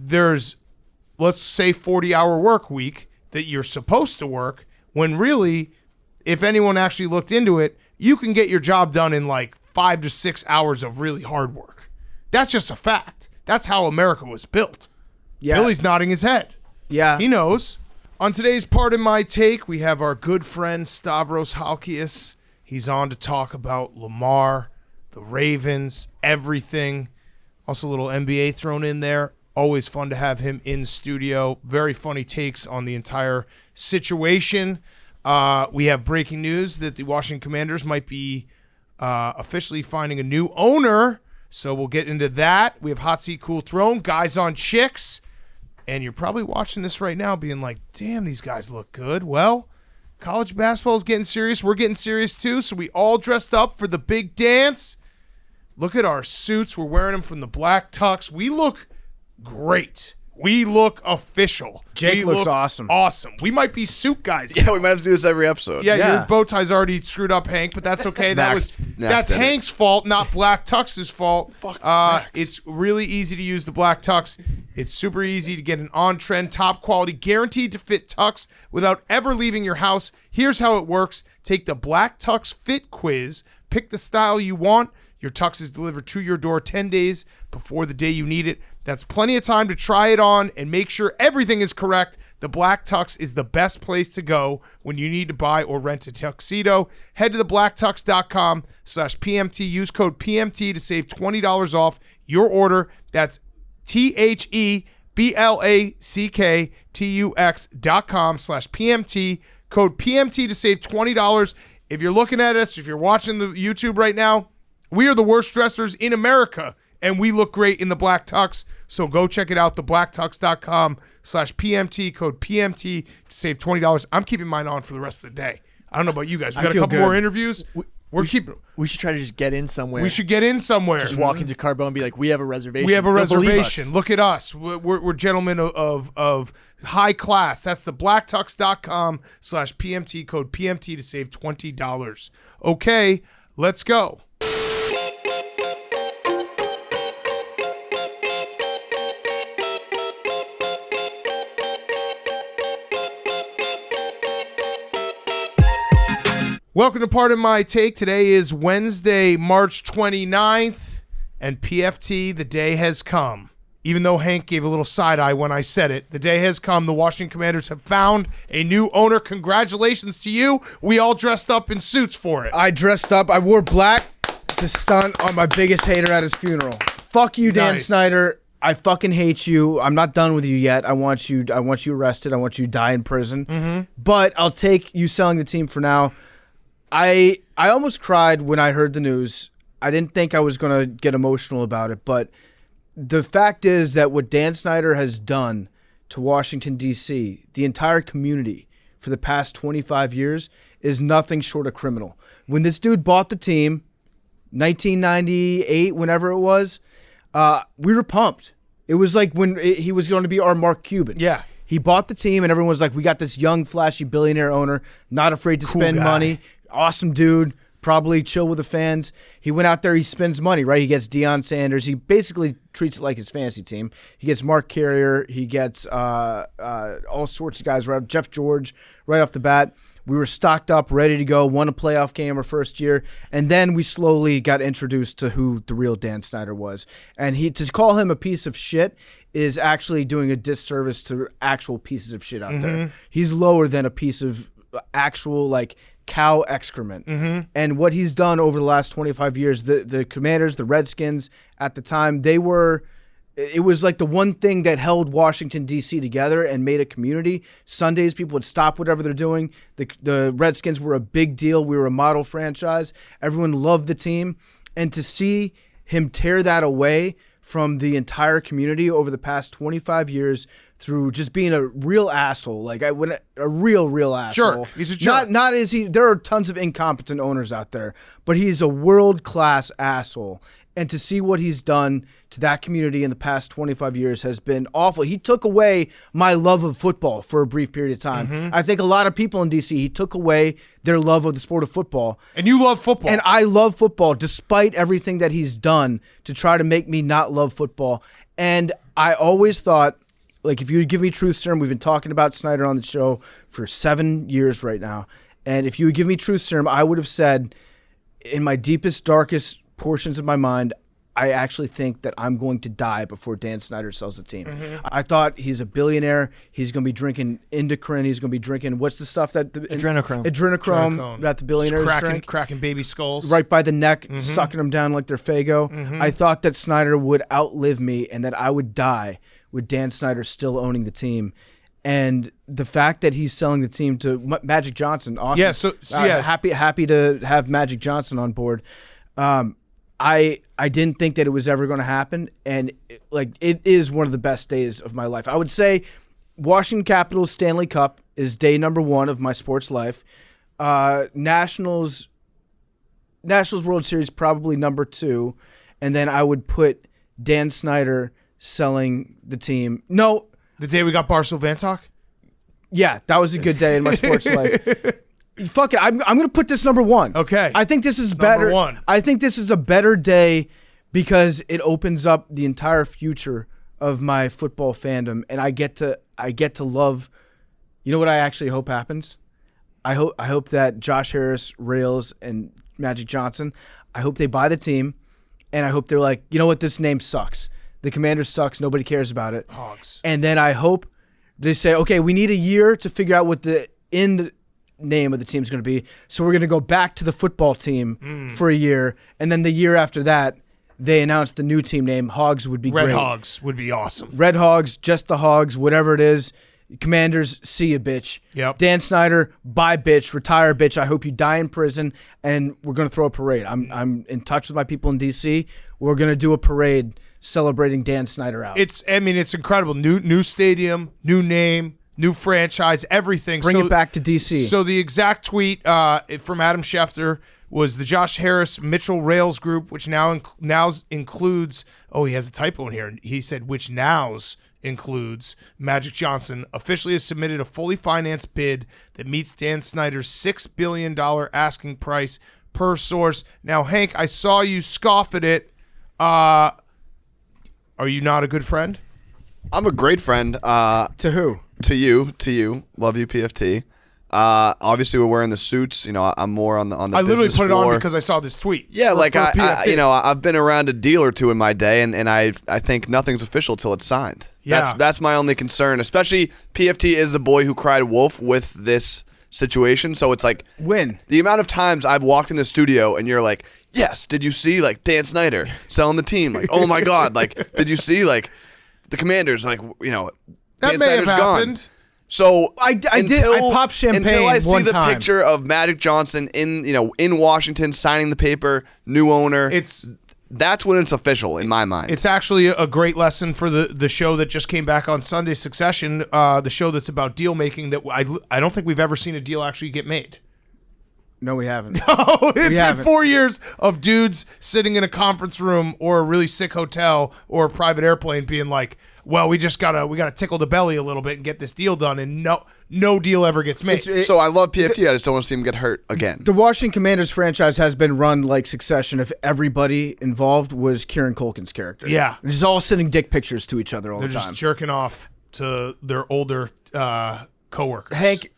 there's, let's say, 40-hour work week that you're supposed to work, when really, if anyone actually looked into it, you can get your job done in like 5 to 6 hours of really hard work. That's just a fact. That's how America was built. Yeah. Billy's nodding his head. Yeah. He knows. On today's Pardon My Take, we have our good friend Stavros Halkias. He's on to talk about Lamar, the Ravens, everything. Also a little NBA thrown in there. Always fun to have him in studio. Very funny takes on the entire situation. We have breaking news that the Washington Commanders might be officially finding a new owner. So we'll get into that. We have Hot Seat Cool Throne, guys on chicks. And you're probably watching this right now being like, damn, these guys look good. Well, college basketball is getting serious. We're getting serious too. So we all dressed up for the big dance. Look at our suits. We're wearing them from the black tux. We look great. We look official. Jake looks awesome. Awesome. We might be suit guys. Yeah, we might have to do this every episode. Yeah, your bow tie's already screwed up, Hank, but that's okay. That's Hank's fault, not Black Tux's fault. It's really easy to use the Black Tux. It's super easy to get an on-trend, top-quality, guaranteed to fit tux without ever leaving your house. Here's how it works. Take the Black Tux Fit Quiz. Pick the style you want. Your tux is delivered to your door 10 days before the day you need it. That's plenty of time to try it on and make sure everything is correct. The Black Tux is the best place to go when you need to buy or rent a tuxedo. Head to theblacktux.com/PMT. Use code PMT to save $20 off your order. That's TheBlacktux.com/PMT. Code PMT to save $20. If you're looking at us, if you're watching the YouTube right now, we are the worst dressers in America, and we look great in the black tux. So go check it out, theblacktux.com/PMT, code PMT to save $20. I'm keeping mine on for the rest of the day. I don't know about you guys. We got a couple more interviews. We should try to just get in somewhere. We should get in somewhere. Just walk into Carbone and be like, we have a reservation. We have a reservation. Look at us. We're gentlemen of high class. That's the blacktux.com/PMT, code PMT to save $20. Okay, let's go. Welcome to Pardon My Take. Today is Wednesday, March 29th, and PFT, the day has come. Even though Hank gave a little side eye when I said it, the day has come. The Washington Commanders have found a new owner. Congratulations to you. We all dressed up in suits for it. I dressed up. I wore black to stunt on my biggest hater at his funeral. Fuck you, Dan Snyder. I fucking hate you. I'm not done with you yet. I want you arrested. I want you to die in prison. Mm-hmm. But I'll take you selling the team for now. I almost cried when I heard the news. I didn't think I was going to get emotional about it, but the fact is that what Dan Snyder has done to Washington, D.C., the entire community for the past 25 years is nothing short of criminal. When this dude bought the team, 1998, whenever it was, we were pumped. It was like when he was going to be our Mark Cuban. Yeah. He bought the team, and everyone was like, we got this young, flashy billionaire owner, not afraid to spend money. Awesome dude, probably chill with the fans. He went out there, he spends money, right? He gets Deion Sanders. He basically treats it like his fantasy team. He gets Mark Carrier. He gets all sorts of guys, right? Jeff George, right off the bat. We were stocked up, ready to go, won a playoff game our first year, and then we slowly got introduced to who the real Dan Snyder was. And to call him a piece of shit is actually doing a disservice to actual pieces of shit out there. He's lower than a piece of actual, like, cow excrement. And what he's done over the last 25 years, the Commanders, the Redskins at the time, it was like the one thing that held Washington, D.C. together and made a community. Sundays, people would stop whatever they're doing. The Redskins were a big deal. We were a model franchise. Everyone loved the team. And to see him tear that away from the entire community over the past 25 years through just being a real asshole, like a real asshole. Sure, he's a jerk. Not is he. There are tons of incompetent owners out there, but he's a world-class asshole. And to see what he's done to that community in the past 25 years has been awful. He took away my love of football for a brief period of time. I think a lot of people in D.C., he took away their love of the sport of football. And you love football. And I love football despite everything that he's done to try to make me not love football. And I always thought, like, if you would give me truth serum, we've been talking about Snyder on the show for 7 years right now, and if you would give me truth serum, I would have said, in my deepest, darkest portions of my mind, I actually think that I'm going to die before Dan Snyder sells the team. I thought he's a billionaire. He's going to be drinking endocrine. He's going to be drinking, what's the stuff that adrenochrome that the billionaires drink? Cracking baby skulls. Right by the neck, sucking them down like they're Faygo. I thought that Snyder would outlive me and that I would die with Dan Snyder still owning the team. And the fact that he's selling the team to Magic Johnson, awesome. Yeah, so happy to have Magic Johnson on board. I didn't think that it was ever going to happen, and it is one of the best days of my life. I would say Washington Capitals Stanley Cup is day number 1 of my sports life. Nationals World Series probably number 2, and then I would put Dan Snyder selling the team. No, the day we got Barstool Vantalk? Yeah, that was a good day in my sports life. Fuck it, I'm going to put this number 1. Okay. I think this is better. Number 1. I think this is a better day because it opens up the entire future of my football fandom, and I get to love. You know what I actually hope happens? I hope that Josh Harris, Rails, and Magic Johnson, I hope they buy the team, and I hope they're like, you know what, this name sucks. The Commanders sucks. Nobody cares about it. Hogs. And then I hope they say, okay, we need a year to figure out what the end name of the team is going to be. So we're going to go back to the football team for a year. And then the year after that, they announced the new team name. Hogs would be great. Red Hogs would be awesome. Red Hogs, just the Hogs, whatever it is. Commanders, see ya, bitch. Yep. Dan Snyder, bye, bitch. Retire, bitch. I hope you die in prison, and we're going to throw a parade. I'm in touch with my people in D.C. We're going to do a parade celebrating Dan Snyder out. It's incredible. New stadium, new name, new franchise, everything. Bring it back to D.C. So the exact tweet from Adam Schefter was the Josh Harris Mitchell Rails group, which now includes. Oh, he has a typo in here. He said which nows includes Magic Johnson officially has submitted a fully financed bid that meets Dan Snyder's $6 billion asking price per source. Now, Hank, I saw you scoff at it. Are you not a good friend? I'm a great friend. To who? To you. Love you, PFT. Obviously, we're wearing the suits. You know, I'm more on the. I literally put it on because I saw this tweet. Yeah, I've been around a deal or two in my day, and I think nothing's official till it's signed. Yeah. That's my only concern. Especially PFT is the boy who cried wolf with this situation. So it's like the amount of times I've walked in the studio and you're like, yes, did you see like Dan Snyder selling the team? Like, oh my God, like did you see like the Commanders? Like, you know, that Dan may Snyder's have happened. Gone. So I popped champagne until I see the time. picture of Magic Johnson in Washington signing the paper, new owner. That's when it's official in my mind. It's actually a great lesson for the show that just came back on Sunday, Succession, the show that's about deal making. That I don't think we've ever seen a deal actually get made. No, we haven't. No, it's been 4 years of dudes sitting in a conference room or a really sick hotel or a private airplane being like, well, we gotta tickle the belly a little bit and get this deal done, and no deal ever gets made. So I love PFT. I just don't want to see him get hurt again. The Washington Commanders franchise has been run like Succession if everybody involved was Kieran Culkin's character. Yeah. They're just all sending dick pictures to each other all the time. They're just jerking off to their older coworkers. Hank,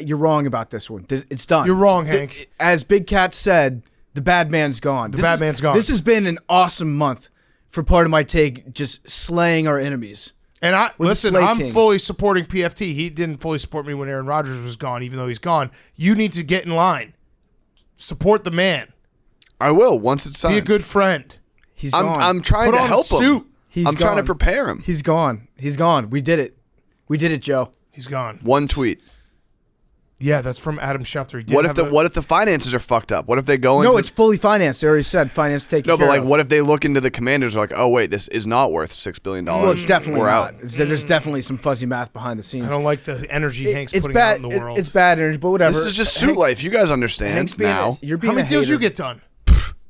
you're wrong about this one. It's done. You're wrong, Hank. As Big Cat said, the bad man's gone. The bad man's gone. This has been an awesome month for Part of My Take, just slaying our enemies. And I'm Kings. fully supporting PFT. He didn't fully support me when Aaron Rodgers was gone, even though he's gone. You need to get in line. Support the man. I will once it's signed. Be a good friend. He's gone. I'm trying to help him. I'm trying to prepare him. He's gone. He's gone. We did it. We did it, Joe. He's gone. One tweet. Yeah, that's from Adam Schefter. What if the finances are fucked up? What if they go into... No, it's fully financed. They already said finance taken care of. No, but like, what if they look into the Commanders and are like, oh, wait, this is not worth $6 billion. Well, it's definitely We're not. out. There's definitely some fuzzy math behind the scenes. I don't like the energy Hank's putting bad, out in the world. It's bad energy, but whatever. This is just suit life. You guys understand now. You're being How many a deals hater. you get done?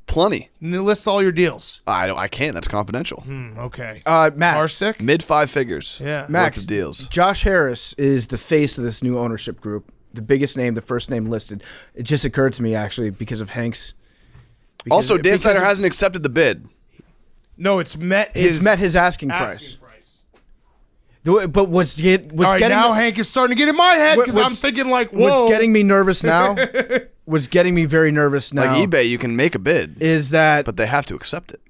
Plenty. And then list all your deals. I can't. That's confidential. Okay. Max. Car stick? Mid 5 figures. Yeah. Max, worth of deals. Josh Harris is the face of this new ownership group. The biggest name, the first name listed. It just occurred to me, actually, because of Hank's. Also, Dan Snyder hasn't accepted the bid. No, it's met his asking price. But what's getting now Hank is starting to get in my head because I'm thinking like, whoa. What's getting me nervous now? What's getting me very nervous now? Like eBay, you can make a bid, but they have to accept it.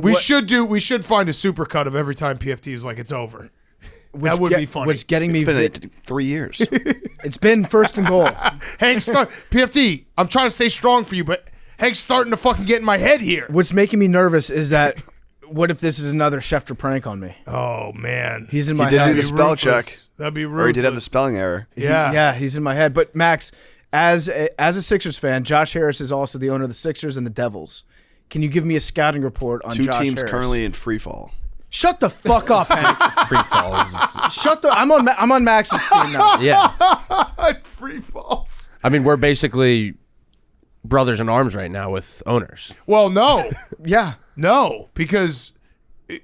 We should find a supercut of every time PFT is like it's over. That would be funny. What's getting me? It's been 3 years. It's been first and goal. Hank's PFT. I'm trying to stay strong for you, but Hank's starting to fucking get in my head here. What's making me nervous is that. What if this is another Schefter prank on me? Oh man, he's in my head. He did do the spell check. That'd be ruthless. Or he did have the spelling error. Yeah, he's in my head. But Max, as a Sixers fan, Josh Harris is also the owner of the Sixers and the Devils. Can you give me a scouting report on Josh Harris? 2 teams currently in free fall. Shut the fuck up, Hank. Free falls. I'm on Max's team now. Yeah. Free falls. I mean, we're basically brothers in arms right now with owners. Well, no. Yeah. No, because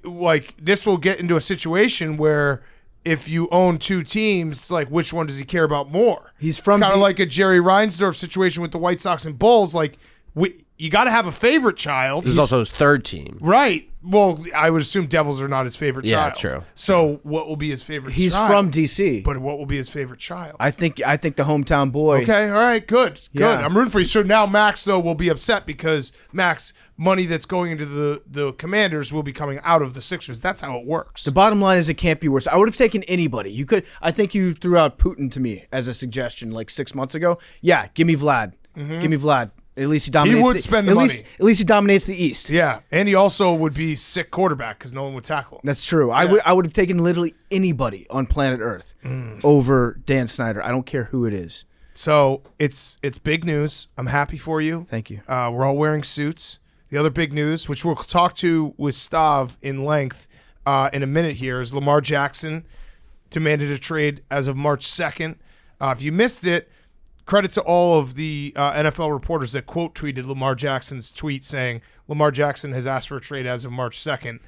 like this will get into a situation where if you own 2 teams, like which one does he care about more? He's from kind of like a Jerry Reinsdorf situation with the White Sox and Bulls. Like you got to have a favorite child. He's also his 3rd team. Right. Well, I would assume Devils are not his favorite child. Yeah, true. So what will be his favorite He's child? from D.C. But what will be his favorite child? I think the hometown boy. Okay, all right, good. Yeah. I'm rooting for you. So now Max, though, will be upset because Max, money that's going into the Commanders will be coming out of the Sixers. That's how it works. The bottom line is it can't be worse. I would have taken anybody. I think you threw out Putin to me as a suggestion like 6 months ago. Yeah, give me Vlad. Give me Vlad. At least he dominates. He would spend the money. At least he dominates the East. Yeah, and he also would be sick quarterback because no one would tackle him. That's true. Yeah. I would have taken literally anybody on planet Earth over Dan Snyder. I don't care who it is. So it's big news. I'm happy for you. Thank you. We're all wearing suits. The other big news, which we'll talk to with Stav in length in a minute here, is Lamar Jackson demanded a trade as of March 2nd. If you missed it, credit to all of the NFL reporters that quote tweeted Lamar Jackson's tweet saying Lamar Jackson has asked for a trade as of March 2nd,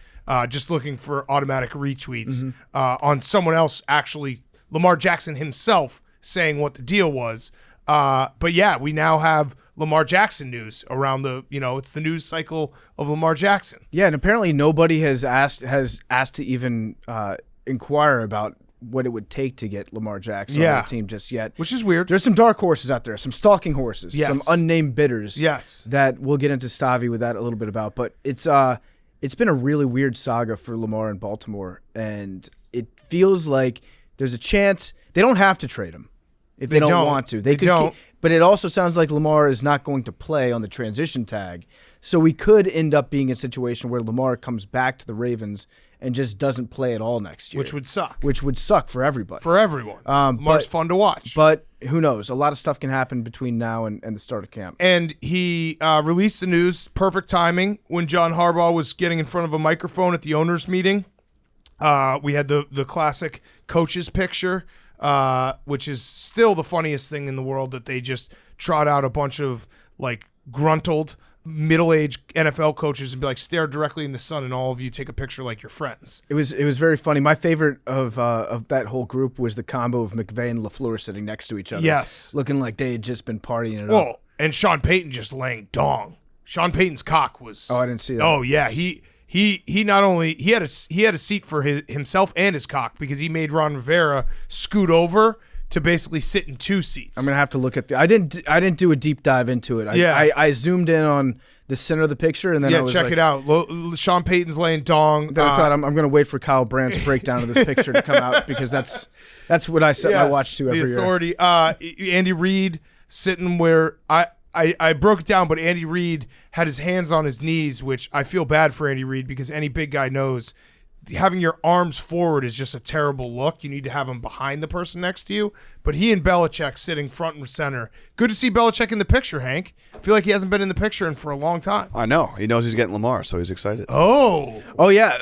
just looking for automatic retweets on someone else, actually Lamar Jackson himself, saying what the deal was. But yeah, we now have Lamar Jackson news around it's the news cycle of Lamar Jackson. Yeah, and apparently nobody has asked to even inquire about what it would take to get Lamar Jackson on the team just yet. Which is weird. There's some dark horses out there, some stalking horses, yes. some unnamed bidders. Yes. That we'll get into Stavi with that a little bit about. But it's been a really weird saga for Lamar in Baltimore, and it feels like there's a chance they don't have to trade him if they don't want to. They don't. But it also sounds like Lamar is not going to play on the transition tag. So we could end up being in a situation where Lamar comes back to the Ravens and just doesn't play at all next year. Which would suck. Which would suck for everybody. For everyone. Lamar's fun to watch. But who knows? A lot of stuff can happen between now and the start of camp. And he released the news, perfect timing, when John Harbaugh was getting in front of a microphone at the owners' meeting. We had the classic coaches picture, which is still the funniest thing in the world, that they just trot out a bunch of like gruntled middle-aged NFL coaches and be like, stare directly in the sun, and all of you take a picture like your friends. It was very funny. My favorite of that whole group was the combo of McVay and LaFleur sitting next to each other. Yes. Looking like they had just been partying it up. Well, and Sean Payton just laying dong. Sean Payton's cock was... Oh, I didn't see that. Oh, yeah. He not only... He had a seat for himself and his cock because he made Ron Rivera scoot over to basically sit in 2 seats. I'm gonna have to look at I didn't do a deep dive into it. I zoomed in on the center of the picture and then I was check like, it out. Sean Payton's laying dong. Then I thought I'm gonna wait for Kyle Brandt's breakdown of this picture to come out because that's what I set my watch to every year. The authority. Andy Reid sitting where I broke it down, but Andy Reid had his hands on his knees, which I feel bad for Andy Reid because any big guy knows having your arms forward is just a terrible look. You need to have them behind the person next to you. But he and Belichick sitting front and center. Good to see Belichick in the picture, Hank. I feel like he hasn't been in the picture for a long time. I know. He knows he's getting Lamar, so he's excited. Oh, yeah.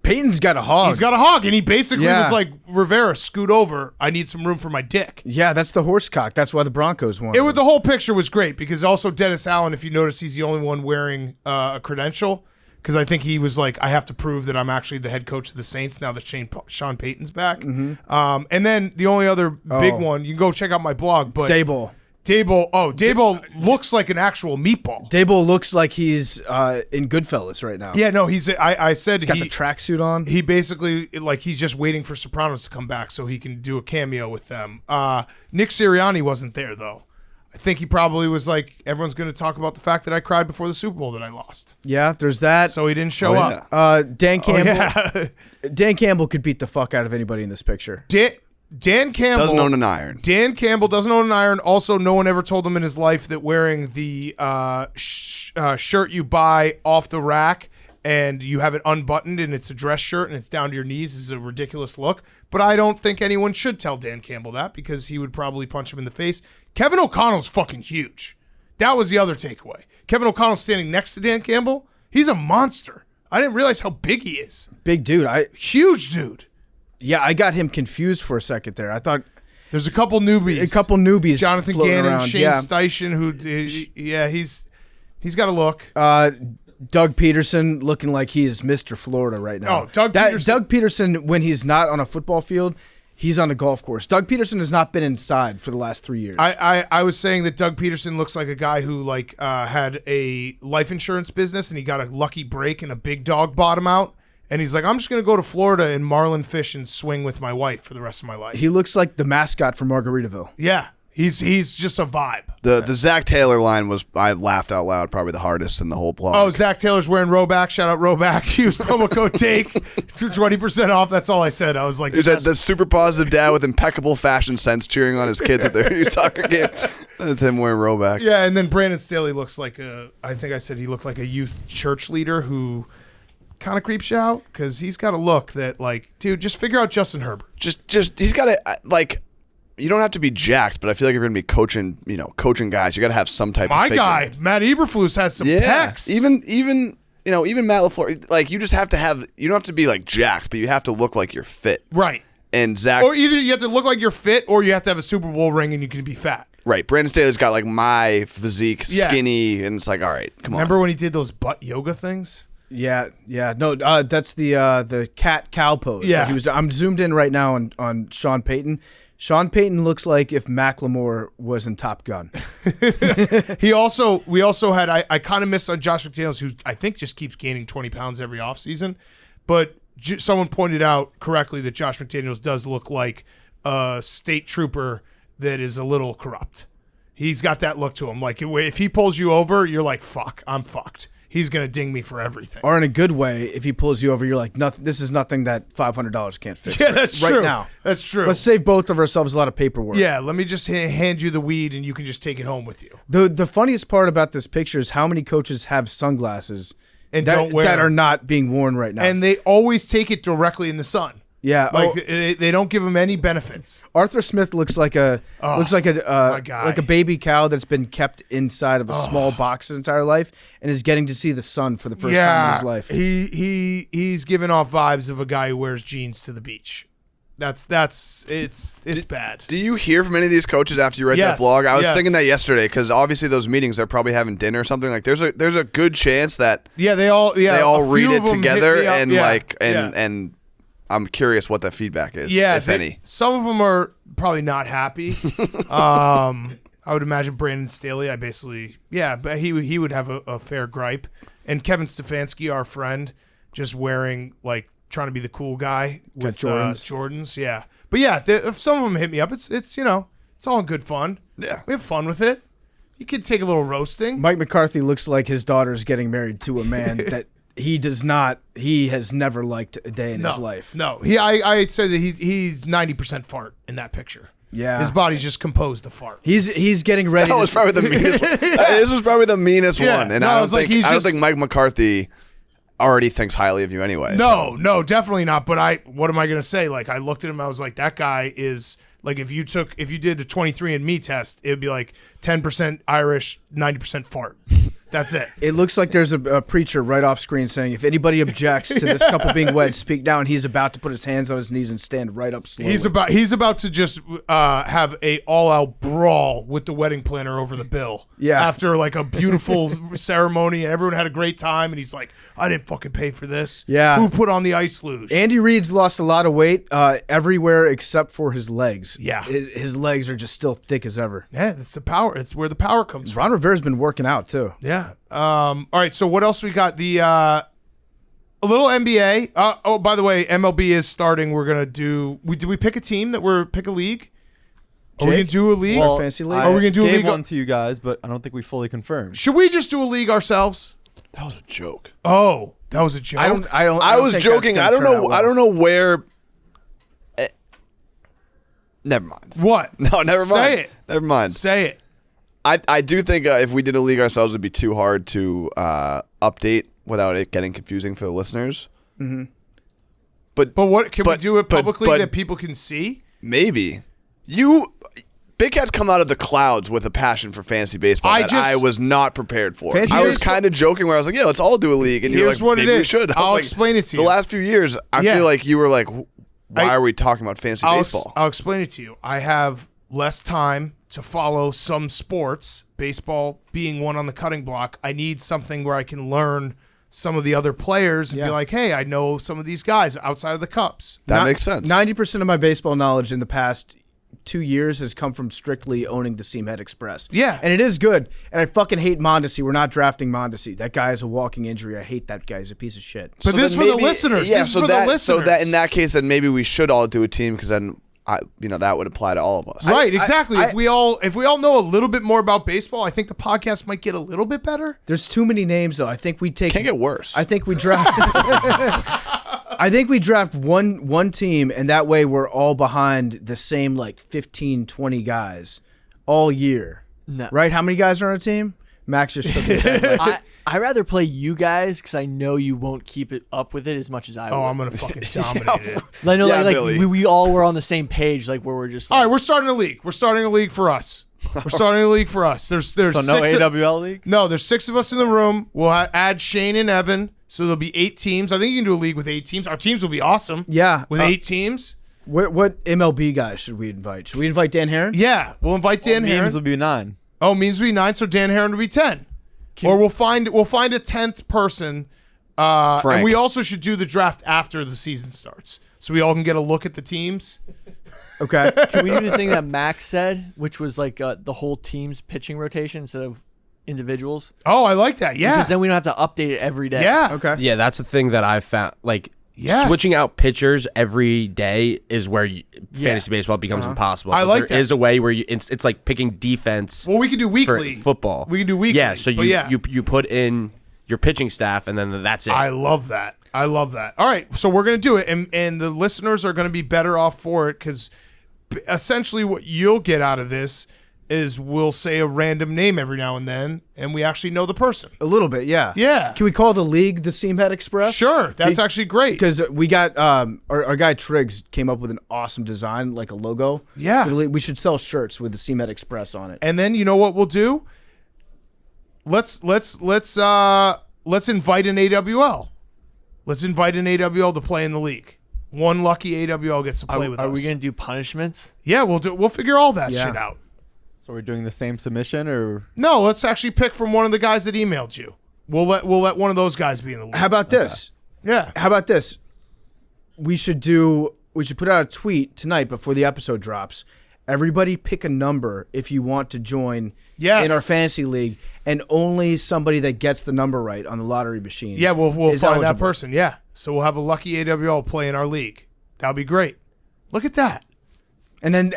Peyton's got a hog. He's got a hog, and he basically was like, Rivera, scoot over. I need some room for my dick. Yeah, that's the horse cock. That's why the Broncos won. The whole picture was great because also Dennis Allen, if you notice, he's the only one wearing a credential. Because I think he was like, I have to prove that I'm actually the head coach of the Saints now that Sean Payton's back. Mm-hmm. And then the only other big one, you can go check out my blog. But Daboll. Dable looks like an actual meatball. Dable looks like he's in Goodfellas right now. Yeah, no, I said he's got the tracksuit on. He basically, like, he's just waiting for Sopranos to come back so he can do a cameo with them. Nick Sirianni wasn't there, though. I think he probably was like, everyone's going to talk about the fact that I cried before the Super Bowl that I lost. Yeah, there's that. So he didn't show up. Dan Campbell. Dan Campbell could beat the fuck out of anybody in this picture. Dan Campbell doesn't own an iron. Dan Campbell doesn't own an iron. Also, no one ever told him in his life that wearing the shirt you buy off the rack and you have it unbuttoned and it's a dress shirt and it's down to your knees is a ridiculous look. But I don't think anyone should tell Dan Campbell that because he would probably punch him in the face. Kevin O'Connell's fucking huge. That was the other takeaway. Kevin O'Connell's standing next to Dan Campbell. He's a monster. I didn't realize how big he is. Big dude. Huge dude. Yeah, I got him confused for a second there. I thought there's a couple newbies. Jonathan Gannon, Shane Steichen, who he's got a look. Doug Peterson looking like he is Mr. Florida right now. Oh, Doug Peterson, when he's not on a football field, he's on a golf course. Doug Peterson has not been inside for the last 3 years. I was saying that Doug Peterson looks like a guy who had a life insurance business and he got a lucky break and a big dog bought him out. And he's like, I'm just going to go to Florida and marlin fish and swing with my wife for the rest of my life. He looks like the mascot for Margaritaville. Yeah, he's just a vibe. The Zach Taylor line was, I laughed out loud, probably the hardest in the whole blog. Oh, Zach Taylor's wearing Roback. Shout out Roback. Use promo code TAKE for 20% off. That's all I said. I was like, the super positive dad with impeccable fashion sense cheering on his kids at their soccer game. That's him wearing Roback. Yeah, and then Brandon Staley looks like I think I said he looked like a youth church leader who kind of creeps you out because he's got a look that, like, dude, just figure out Justin Herbert. Just he's got to, like, you don't have to be jacked, but I feel like if you're going to be coaching guys, you got to have some type of figure. My guy, Matt Eberflus, has some pecs. Even Matt LaFleur, like, you just have to have, you don't have to be, like, jacked, but you have to look like you're fit. Right. And Zach. Or either you have to look like you're fit or you have to have a Super Bowl ring and you can be fat. Right. Brandon Staley's got, like, my physique, skinny, and it's like, all right, come on. Remember when he did those butt yoga things? Yeah. No, that's the cat cow pose. Yeah, I'm zoomed in right now on Sean Payton. Sean Payton looks like if Macklemore was in Top Gun. We also had I kind of missed on Josh McDaniels, who I think just keeps gaining 20 pounds every offseason. But someone pointed out correctly that Josh McDaniels does look like a state trooper that is a little corrupt. He's got that look to him. Like, if he pulls you over, you're like, fuck, I'm fucked. He's going to ding me for everything. Or in a good way, if he pulls you over, you're like, nothing. This is nothing that $500 can't fix. Yeah, that's right true. Now. That's true. Let's save both of ourselves a lot of paperwork. Yeah, let me just hand you the weed and you can just take it home with you. The funniest part about this picture is how many coaches have sunglasses and don't wear that are not being worn right now. And they always take it directly in the sun. Yeah, they don't give him any benefits. Arthur Smith looks like a baby cow that's been kept inside of a small box his entire life and is getting to see the sun for the first time in his life. He's giving off vibes of a guy who wears jeans to the beach. It's bad. Do you hear from any of these coaches after you read that blog? I was thinking that yesterday because obviously those meetings they're probably having dinner or something. Like there's a good chance that they all read it together and I'm curious what the feedback is, if any. Some of them are probably not happy. I would imagine Brandon Staley, but he would have a fair gripe. And Kevin Stefanski, our friend, just wearing, like, trying to be the cool guy with Jordans. Yeah. But yeah, if some of them hit me up, it's all in good fun. Yeah. We have fun with it. You could take a little roasting. Mike McCarthy looks like his daughter's getting married to a man that he has never liked a day in his life. No. I'd say that he's 90% fart in that picture. Yeah. His body's just composed to fart. He's getting ready. That was probably the meanest one. This was probably the meanest one. And I don't think Mike McCarthy already thinks highly of you anyway. No, definitely not. But what am I going to say? Like, I looked at him, I was like, that guy is, like, if you did the 23andMe test, it would be like 10% Irish, 90% fart. That's it. It looks like there's a preacher right off screen saying, if anybody objects to this couple being wed, speak now. And he's about to put his hands on his knees and stand right up slowly. He's about to just have a all-out brawl with the wedding planner over the bill. Yeah. After like a beautiful ceremony and everyone had a great time and he's like, I didn't fucking pay for this. Yeah. Who put on the ice luge? Andy Reid's lost a lot of weight everywhere except for his legs. Yeah. His legs are just still thick as ever. Yeah, that's the power. It's where the power comes from. Ron Rivera's been working out too. Yeah. All right. So what else we got? A little NBA. Oh, by the way, MLB is starting. We're gonna do. Did we pick a team pick a league? Are we gonna do a league? Well, fantasy league? Are we gonna do a gave league? one to you guys, but I don't think we fully confirmed. Should we just do a league ourselves? That was a joke. Oh, that was a joke. I was joking. I don't know. I don't know where. Never mind. What? No, never mind. Say it. Never mind. Say it. I do think if we did a league ourselves, it'd be too hard to update without it getting confusing for the listeners. Mm-hmm. But what can we do it publicly that people can see? Maybe Big Cat's come out of the clouds with a passion for fantasy baseball I was not prepared for. Fantasy I was baseball? kind of joking where I was like, yeah, let's all do a league. And you're Here's like, what it maybe we is. should. I was I'll like, explain it to you. The last few years, I feel like you were like, why are we talking about fantasy baseball? I'll explain it to you. I have less time to follow some sports, baseball being one on the cutting block. I need something where I can learn some of the other players and be like, hey, I know some of these guys outside of the Cups. That makes sense. 90% of my baseball knowledge in the past 2 years has come from strictly owning the Seamhead Express. Yeah. And it is good. And I fucking hate Mondesi. We're not drafting Mondesi. That guy is a walking injury. I hate that guy. He's a piece of shit. But this is for the listeners. Yeah, this is for the listeners. So that in that case, then maybe we should all do a team because then that would apply to all of us. Right, exactly. If we all know a little bit more about baseball, I think the podcast might get a little bit better. There's too many names, though. I think we take. Can't get worse. I think we draft. I think we draft one team, and that way we're all behind the same 15, 20 guys all year. No. Right? How many guys are on a team? Max just shook his head. I rather play you guys because I know you won't keep it up with it as much as I will. Oh, I'm gonna fucking dominate it. I know, Billy. we all were on the same page, where we're just. All right, we're starting a league. We're starting a league for us. We're starting a league for us. There's So no six AWL league? No, there's 6 of us in the room. We'll add Shane and Evan, so there'll be 8 teams. I think you can do a league with 8 teams. Our teams will be awesome. Yeah. With 8 teams. What MLB guys should we invite? Should we invite Dan Herron? Yeah, we'll invite Dan Herron. Memes will be 9. Oh, memes will be 9, so Dan Herron will be 10. Or we'll find a 10th person. Frank. And we also should do the draft after the season starts, so we all can get a look at the teams. Okay. Can we do the thing that Max said, which was the whole team's pitching rotation instead of individuals? Oh, I like that. Yeah. Because then we don't have to update it every day. Yeah. Okay. Yeah, that's the thing that I've found. Yes. Switching out pitchers every day is where fantasy baseball becomes impossible. I like there that. is a way where it's like picking defense. Well, we can do for weekly football. We can do weekly. Yeah, so you put in your pitching staff and then that's it. I love that. All right, so we're gonna do it, and the listeners are gonna be better off for it because essentially what you'll get out of this is we'll say a random name every now and then, and we actually know the person. A little bit, yeah. Yeah. Can we call the league the Seamhead Express? Sure, that's actually great. Because we got our guy Triggs came up with an awesome design, like a logo. Yeah. For the league. We should sell shirts with the Seamhead Express on it. And then you know what we'll do? Let's invite an AWL. Let's invite an AWL to play in the league. One lucky AWL gets to play with us. Are we going to do punishments? Yeah, we'll figure all that Yeah. shit out. So we're doing the same submission, or No, let's actually pick from one of the guys that emailed you. We'll let one of those guys be in the league. How about this? Yeah. How about this? We should put out a tweet tonight before the episode drops. Everybody pick a number if you want to join Yes. in our fantasy league, and only somebody that gets the number right on the lottery machine. Yeah, we'll is find that eligible. person. Yeah. So we'll have a lucky AWL play in our league. That'll be great. Look at that. And then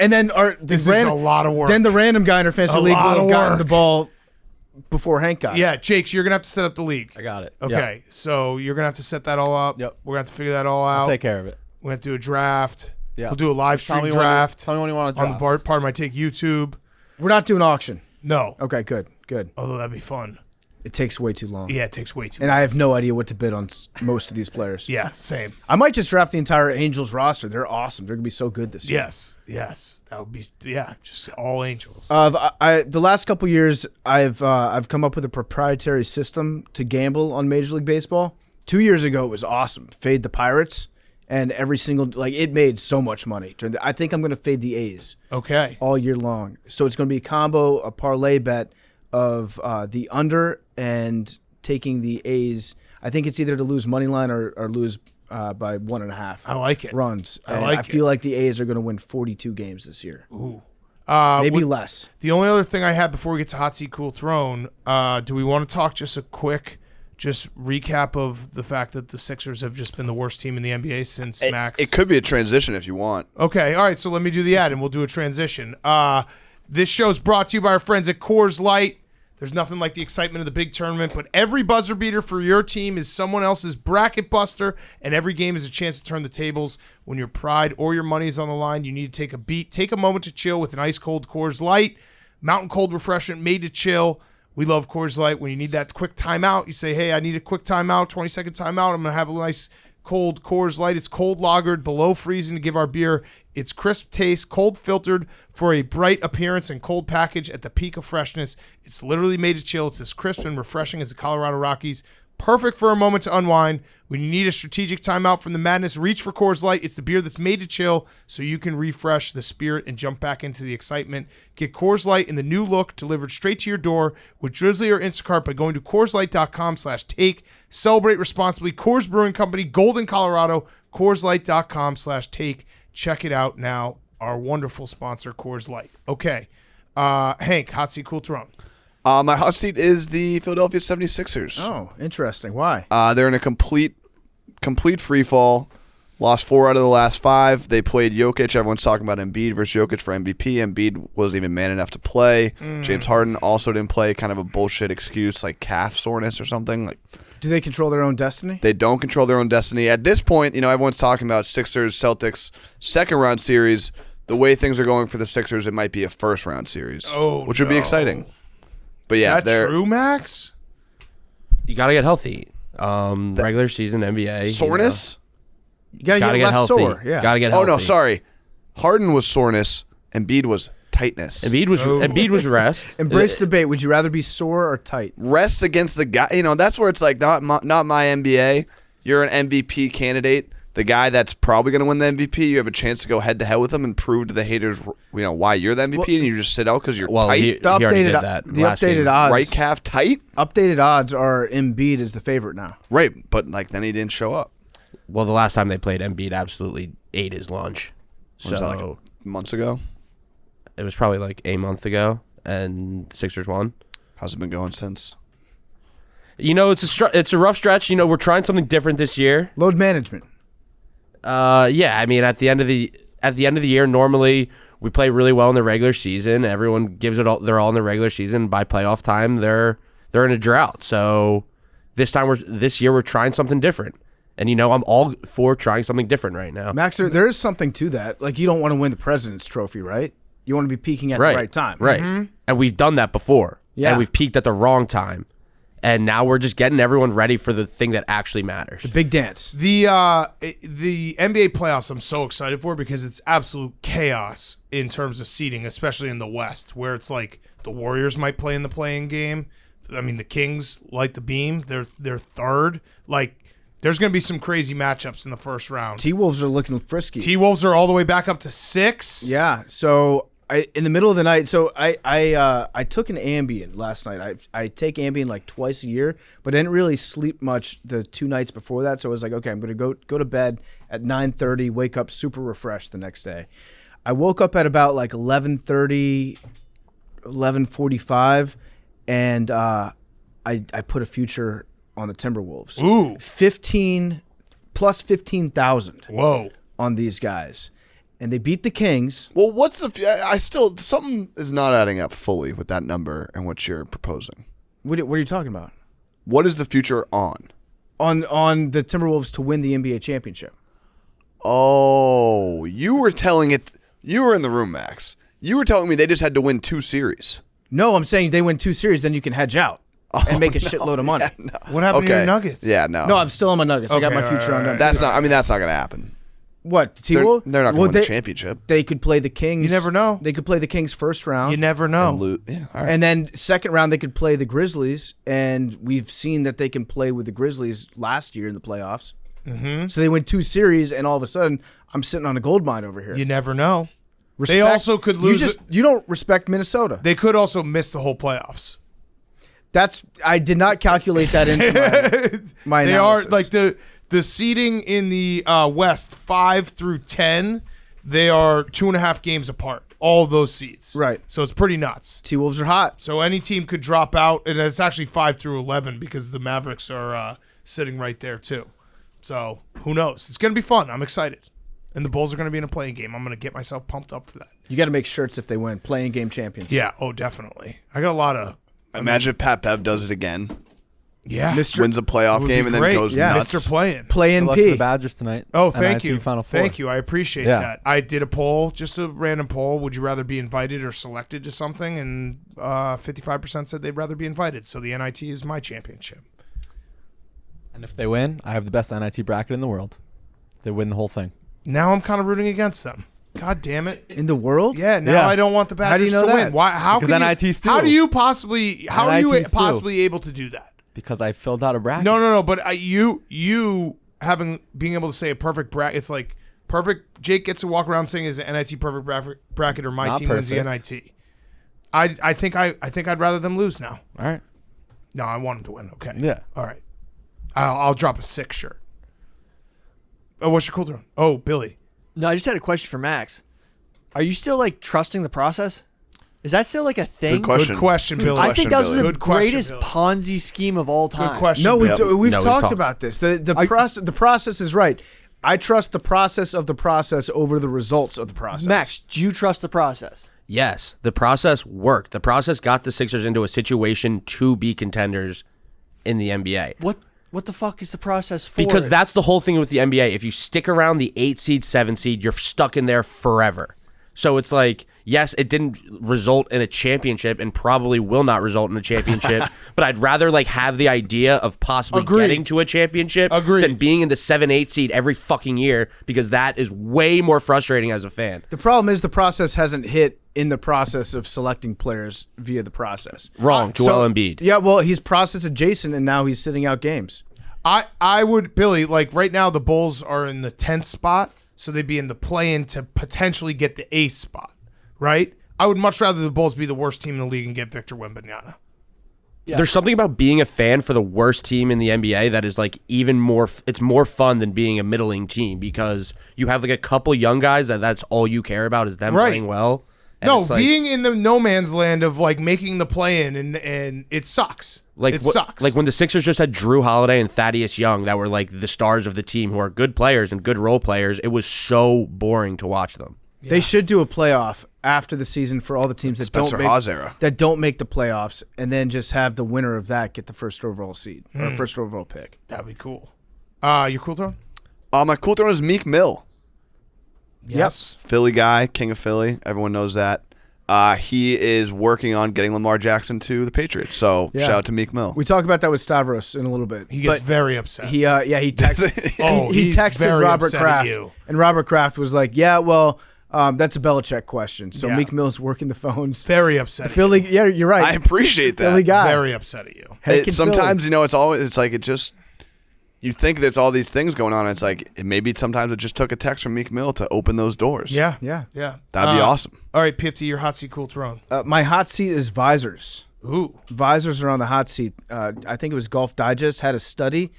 This is a lot of work. Then the random guy in our fantasy A league will lot have of gotten work. the ball before Hank got it. Yeah, Jakes, you're gonna have to set up the league. I got it. Okay, so you're gonna have to set that all up. Yep. We're gonna have to figure that all out. I'll take care of it. We're gonna have to do a draft. Yeah. We'll do a live Tell stream me draft Tell me when you want to on draft. the part of my take YouTube. We're not doing auction. No. Okay, good. Although that'd be fun. It takes way too long. Yeah, it takes way too And long. I have no idea what to bid on most of these players. Yeah, same. I might just draft the entire Angels roster. They're awesome. They're going to be so good this year. Yes. That would be, just all Angels. The last couple years, I've come up with a proprietary system to gamble on Major League Baseball. 2 years ago, it was awesome. Fade the Pirates, and every single it made so much money. I think I'm going to fade the A's. Okay. All year long. So it's going to be a combo, a parlay bet of the under and taking the A's. I think it's either to lose money line or lose by 1.5. I like it. Runs. I feel like the A's are going to win 42 games this year. Ooh. Maybe less. The only other thing I had before we get to Hot Seat Cool Throne, do we want to talk just a quick recap of the fact that the Sixers have just been the worst team in the NBA since Max? It could be a transition if you want. Okay, all right, so let me do the ad and we'll do a transition. This show's brought to you by our friends at Coors Light. There's nothing like the excitement of the big tournament, but every buzzer beater for your team is someone else's bracket buster, and every game is a chance to turn the tables. When your pride or your money is on the line, you need to take a beat. Take a moment to chill with an ice-cold Coors Light. Mountain cold refreshment made to chill. We love Coors Light. When you need that quick timeout, you say, hey, I need a quick timeout, 20-second timeout. I'm going to have a nice cold Coors Light. It's cold lagered, below freezing to give our beer its crisp taste, cold filtered for a bright appearance and cold package at the peak of freshness. It's literally made to chill. It's as crisp and refreshing as the Colorado Rockies. Perfect for a moment to unwind. When you need a strategic timeout from the madness, reach for Coors Light. It's the beer that's made to chill so you can refresh the spirit and jump back into the excitement. Get Coors Light in the new look delivered straight to your door with Drizzly or Instacart by going to CoorsLight.com/take. Celebrate responsibly. Coors Brewing Company, Golden, Colorado. CoorsLight.com/take. Check it out now. Our wonderful sponsor, Coors Light. Okay. Hank, Hot Seat Cool Throne. My hot seat is the Philadelphia 76ers. Oh, interesting. Why? They're in a complete free fall. Lost 4 out of the last 5. They played Jokic. Everyone's talking about Embiid versus Jokic for MVP. Embiid wasn't even man enough to play. James Harden also didn't play. Kind of a bullshit excuse, like calf soreness or something. Do they control their own destiny? They don't control their own destiny. At this point, everyone's talking about Sixers, Celtics, second round series. The way things are going for the Sixers, it might be a first round series, which would be exciting. But Is that true, Max? You got to get healthy. Regular season NBA. Soreness? You gotta get less healthy. sore. Yeah. Got to get healthy. Oh, no, sorry. Harden was soreness. Embiid was tightness. Embiid was rest. Embrace debate. Would you rather be sore or tight? Rest against the guy. That's where it's like, not my NBA. You're an MVP candidate. The guy that's probably going to win the MVP, you have a chance to go head-to-head with him and prove to the haters, why you're the MVP, and you just sit out because you're tight. He already did that the last updated game. odds. Right calf tight? Updated odds are Embiid is the favorite now. Right, but then he didn't show up. Well, the last time they played, Embiid absolutely ate his lunch. Was that like months ago? It was probably like a month ago, and Sixers won. How's it been going since? It's a rough stretch. We're trying something different this year. Load management. Yeah. I mean, at the end of the year, normally we play really well in the regular season. Everyone gives it all. They're all in the regular season. By playoff time, they're in a drought. So this year we're trying something different. And I'm all for trying something different right now. Max, there is something to that. Like, you don't want to win the President's Trophy, right? You want to be peaking at the right time. Right. Mm-hmm. And we've done that before. Yeah. And we've peaked at the wrong time. And now we're just getting everyone ready for the thing that actually matters. The big dance. The NBA playoffs I'm so excited for because it's absolute chaos in terms of seeding, especially in the West, where it's like the Warriors might play in the play-in game. I mean, the Kings light the beam. They're third. Like, there's going to be some crazy matchups in the first round. T-Wolves are looking frisky. T-Wolves are all the way back up to 6. Yeah. So in the middle of the night, I took an Ambien last night. I take Ambien like twice a year, but I didn't really sleep much the 2 nights before that. So I was like, okay, I'm going to go to bed at 9:30, wake up super refreshed the next day. I woke up at about like 11:30, 11:45, and I put a future on the Timberwolves. Ooh. 15 plus 15,000. Whoa. On these guys. And they beat the Kings. Well, what's something is not adding up fully with that number and what you're proposing. What are you talking about? What is the future on? On the Timberwolves to win the NBA championship. Oh, you were telling it. You were in the room, Max. You were telling me they just had to win 2 series. No, I'm saying they win 2 series, then you can hedge out. and make a shitload of money. No. What happened to your Nuggets? Yeah, no. No, I'm still on my Nuggets. I got Okay, my future all on right, them. That's not. I mean, that's not going to happen. What? They're T-Wolves? not going to win the championship. They could play the Kings. You never know. They could play the Kings first round. You never know. Yeah, all right. And then second round, they could play the Grizzlies. And we've seen that they can play with the Grizzlies last year in the playoffs. Mm-hmm. So they win 2 series, and all of a sudden, I'm sitting on a gold mine over here. You never know. Respect, They also could lose. You don't respect Minnesota. They could also miss the whole playoffs. I did not calculate that into my They analysis. are like the seeding in the West 5 through 10. They are 2.5 games apart. All those seeds. Right. So it's pretty nuts. T-Wolves are hot. So any team could drop out, and it's actually 5 through 11 because the Mavericks are sitting right there too. So who knows? It's going to be fun. I'm excited. And the Bulls are going to be in a playing game. I'm going to get myself pumped up for that. You got to make shirts if they win. Playing game champions. Yeah. Oh, definitely. I got a lot of. Imagine if Pat Bev does it again. Yeah. Wins a playoff Would game be and then great. goes Yeah. nuts. Mr. Playing. Play in Good luck to P. the Badgers tonight. Oh, thank NIT you. Final Four. Thank you. I appreciate Yeah. that. I did a poll, just a random poll. Would you rather be invited or selected to something? And 55% said they'd rather be invited. So the NIT is my championship. And if they win, I have the best NIT bracket in the world. They win the whole thing. Now I'm kind of rooting against them. God damn it. In the world? Yeah, now Yeah. I don't want the How do Badgers you know to that? win. Why? How Because can you, NIT's too. How are you possibly NIT's too. possibly able to do that? Because I filled out a bracket. No. But you being able to say a perfect bracket, it's like perfect. Jake gets to walk around saying his NIT perfect bracket, or my Not team wins the perfect. NIT. I think I'd rather them lose now. All right. No, I want them to win. Okay. Yeah. All right. I'll drop a 6 shirt. Oh, what's your cool drone? Oh, Billy. No, I just had a question for Max. Are you still like trusting the process? Is that still like a thing? Good question. Good question, Billy. I think that was Billy. the Good question, greatest Billy. Ponzi scheme of all time. Good question. No, Billy. we've No, we've talked talked. about this. The process is right. I trust the process of the process over the results of the process. Max, do you trust the process? Yes, the process worked. The process got the Sixers into a situation to be contenders in the NBA. What the fuck is the process for? Because that's the whole thing with the NBA. If you stick around the 8 seed, 7 seed, you're stuck in there forever. So it's like, yes, it didn't result in a championship and probably will not result in a championship, but I'd rather like have the idea of possibly Agreed. getting to a championship Agreed. than being in the 7-8 seed every fucking year, because that is way more frustrating as a fan. The problem is the process hasn't hit in the process of selecting players via the process. Wrong, Joel Embiid. Yeah, well, he's process adjacent, and now he's sitting out games. I would, Billy, like right now the Bulls are in the 10th spot, so they'd be in the play-in to potentially get the 8th spot, right? I would much rather the Bulls be the worst team in the league and get Victor Wembanyama. Yeah. There's something about being a fan for the worst team in the NBA that is like even more, it's more fun than being a middling team, because you have like a couple young guys that's all you care about is them Right. playing well. And No, it's like, being in the no man's land of like making the play-in and it sucks. It sucks. Like when the Sixers just had Drew Holiday and Thaddeus Young that were like the stars of the team, who are good players and good role players. It was so boring to watch them. They should do a playoff after the season for all the teams that Spencer Hawes era. don't make the playoffs, and then just have the winner of that get the first overall seed or first overall pick. That'd be cool. Your cool throne? My cool throne is Meek Mill. Yes. Philly guy, king of Philly. Everyone knows that. He is working on getting Lamar Jackson to the Patriots. So Yeah. shout out to Meek Mill. We talk about that with Stavros in a little bit. He gets But very upset. he texted. Oh, he he's texted very Robert upset at Kraft, you. and Robert Kraft was like, "Yeah, well, that's a Belichick question." So Yeah. Meek Mill's working the phones. very upset. Philly, yeah, you're right. I appreciate Philly that. guy. Very upset at you. Heck in Sometimes, Philly. it's like it just, you think there's all these things going on. It's like maybe sometimes it just took a text from Meek Mill to open those doors. Yeah. Yeah. Yeah. That'd be awesome. All right, PFT, your hot seat cool throne. My hot seat is visors. Ooh. Visors are on the hot seat. I think it was Golf Digest had a study,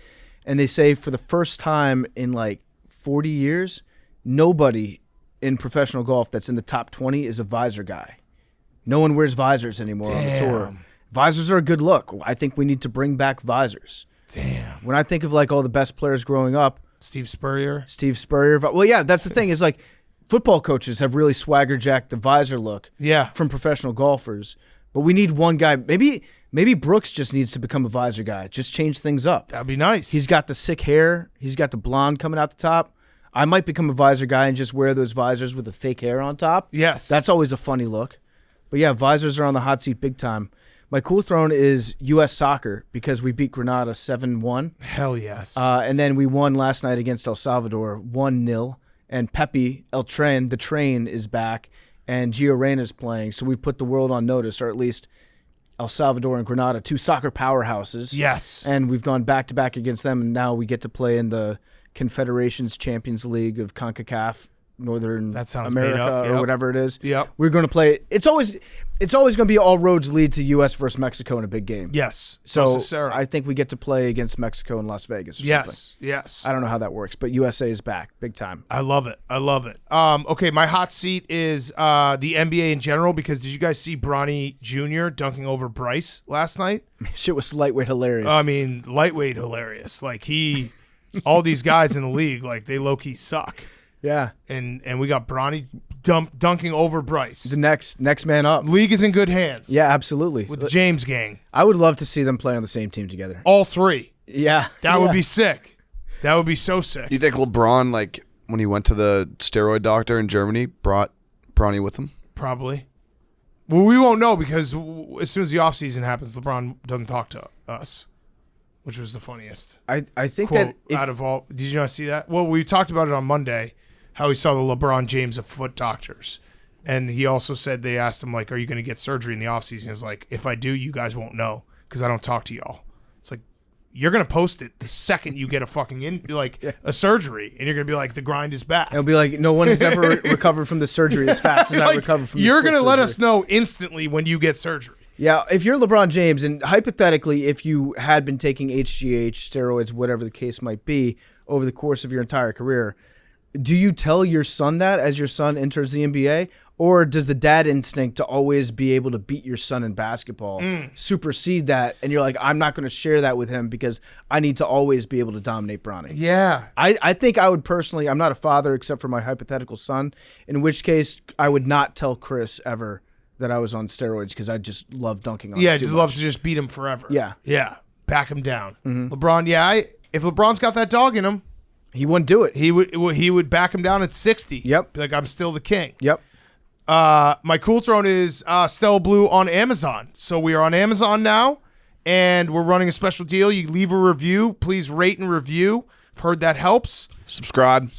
and they say for the first time in like 40 years, nobody in professional golf that's in the top 20 is a visor guy. No one wears visors anymore on the tour. Damn. Visors are a good look. I think we need to bring back visors. Damn. When I think of like all the best players growing up, Steve Spurrier. Steve Spurrier. Well, yeah, that's the thing is like football coaches have really swagger jacked the visor look Yeah. from professional golfers. But we need one guy. Maybe Brooks just needs to become a visor guy. Just change things up. That'd be nice. He's got the sick hair. He's got the blonde coming out the top. I might become a visor guy and just wear those visors with the fake hair on top. Yes. That's always a funny look. But yeah, visors are on the hot seat big time. My cool throne is U.S. soccer because we beat Grenada 7-1. Hell yes. And then we won last night against El Salvador 1-0. And Pepe, the train is back, and Gio Reyna's playing. So we put the world on notice, or at least El Salvador and Grenada, 2 soccer powerhouses. Yes. And we've gone back-to-back against them, and now we get to play in the Confederations Champions League of CONCACAF, Northern That sounds America, made up. Yep. or whatever it is. Yep. We're going to play. It's always going to be all roads lead to U.S. versus Mexico in a big game. Yes. So Sarah. I think we get to play against Mexico in Las Vegas. Or Yes. something. I don't know how that works, but USA is back big time. I love it. Okay, my hot seat is the NBA in general because did you guys see Bronny Jr. dunking over Bryce last night? Shit was lightweight hilarious. I mean, lightweight hilarious. Like all these guys in the league, like they low key suck. Yeah. And we got Bronny dunking over Bryce. The next man up. League is in good hands. Yeah, absolutely. With the James gang. I would love to see them play on the same team together. All 3. Yeah. That would be sick. That would be so sick. You think LeBron, like when he went to the steroid doctor in Germany, brought Bronny with him? Probably. Well, we won't know because as soon as the offseason happens, LeBron doesn't talk to us, which was the funniest. I think quote that out of all. Did you not see that? Well, we talked about it on Monday, how he saw the LeBron James of foot doctors. And he also said they asked him, like, are you going to get surgery in the offseason? He's like, if I do, you guys won't know because I don't talk to y'all. It's like, you're going to post it the second you get a fucking a surgery. And you're going to be like, the grind is back. It'll be like, no one has ever recovered from the surgery as fast as I recovered from You're going to let us know instantly when you get surgery. Yeah, if you're LeBron James, and hypothetically, if you had been taking HGH, steroids, whatever the case might be, over the course of your entire career, do you tell your son that as your son enters the NBA? Or does the dad instinct to always be able to beat your son in basketball supersede that? And you're like, I'm not going to share that with him because I need to always be able to dominate Bronny. Yeah. I think I would personally, I'm not a father except for my hypothetical son, in which case I would not tell Chris ever that I was on steroids because I just love dunking on him. Yeah, I'd love to just beat him forever. Yeah. Yeah. Back him down. LeBron, if LeBron's got that dog in him, he wouldn't do it. He would back him down at 60. Yep. Be like, I'm still the king. Yep. My cool throne is Stella Blue on Amazon. So we are on Amazon now, and we're running a special deal. You leave a review. Please rate and review. I've heard that helps. Subscribe,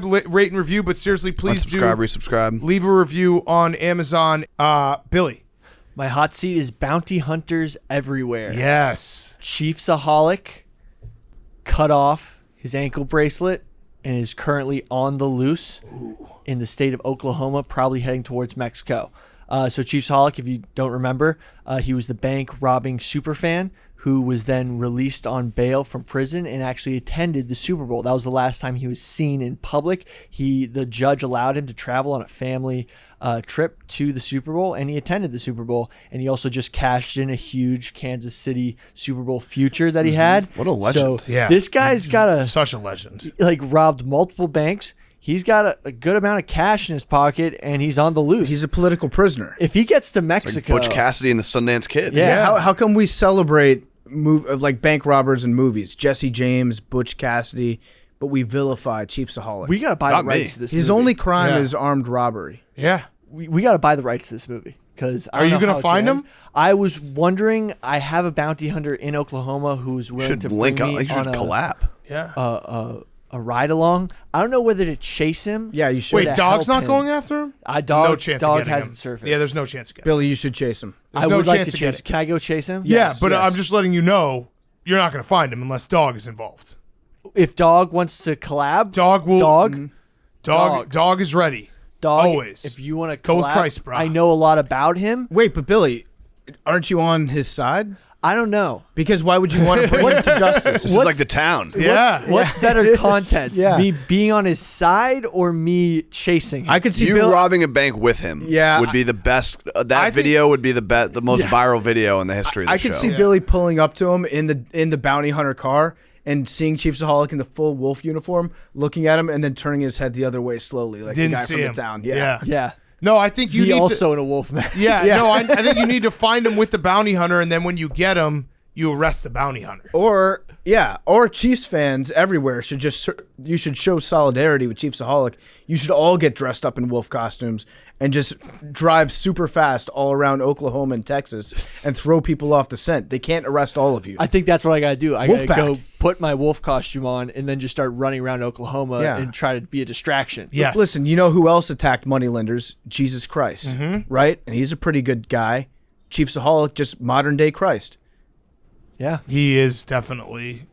rate and review. But seriously, please resubscribe. Leave a review on Amazon. Billy. My hot seat is bounty hunters everywhere. Yes. Chiefsaholic cut off his ankle bracelet and is currently on the loose in the state of Oklahoma, probably heading towards Mexico. So Chiefsaholic, if you don't remember, he was the bank robbing superfan who was then released on bail from prison and actually attended the Super Bowl. That was the last time he was seen in public. The judge allowed him to travel on a family trip to the Super Bowl, and he attended the Super Bowl. And he also just cashed in a huge Kansas City Super Bowl future that he had. What a legend. So this guy's got such a legend. Robbed multiple banks. He's got a good amount of cash in his pocket, and he's on the loose. He's a political prisoner. If he gets to Mexico, like Butch Cassidy and the Sundance Kid. Yeah. How come we celebrate bank robbers in movies? Jesse James, Butch Cassidy, but we vilify Chiefsaholic. We got to buy the rights to this movie. His only crime is armed robbery. Yeah. We got to buy the rights to this movie. Because are you going to find him? I was wondering. I have a bounty hunter in Oklahoma who's willing to bring me on a collab. Yeah. A ride along. I don't know whether to chase him. Yeah, you should. Wait, Dog's not going after him? No chance. Dog hasn't surfaced. Yeah, there's no chance of getting him. Billy, you should chase him. I would like to chase him. Can I go chase him? Yeah, but I'm just letting you know you're not going to find him unless Dog is involved. If Dog wants to collab, Dog will. Dog is ready. Dog, always. If you want to collab, go with Christ, bro. I know a lot about him. Wait, but Billy, aren't you on his side? I don't know. Because why would you want to bring him to justice? This is like The Town. Yeah. What's better content? Yeah. Me being on his side or me chasing him? I could see you robbing a bank with him. Yeah. Would be the best. That video would be the most viral video in the history of the show. I could see Billy pulling up to him in the bounty hunter car and seeing Chiefsaholic in the full wolf uniform, looking at him and then turning his head the other way slowly, like Didn't the guy see from him. The Town. Yeah. No, I think you he need also to, in a wolf mask. Yeah, no, I think you need to find him with the bounty hunter, and then when you get him, you arrest the bounty hunter. Or Chiefs fans everywhere should you should show solidarity with Chiefsaholic. You should all get dressed up in wolf costumes and just drive super fast all around Oklahoma and Texas and throw people off the scent. They can't arrest all of you. I think that's what I gotta do. I gotta Wolfpack. go put my wolf costume on and then just start running around Oklahoma and try to be a distraction. Yes. Listen, you know who else attacked moneylenders? Jesus Christ, right? And he's a pretty good guy. Chiefsaholic, just modern day Christ. Yeah. He is definitely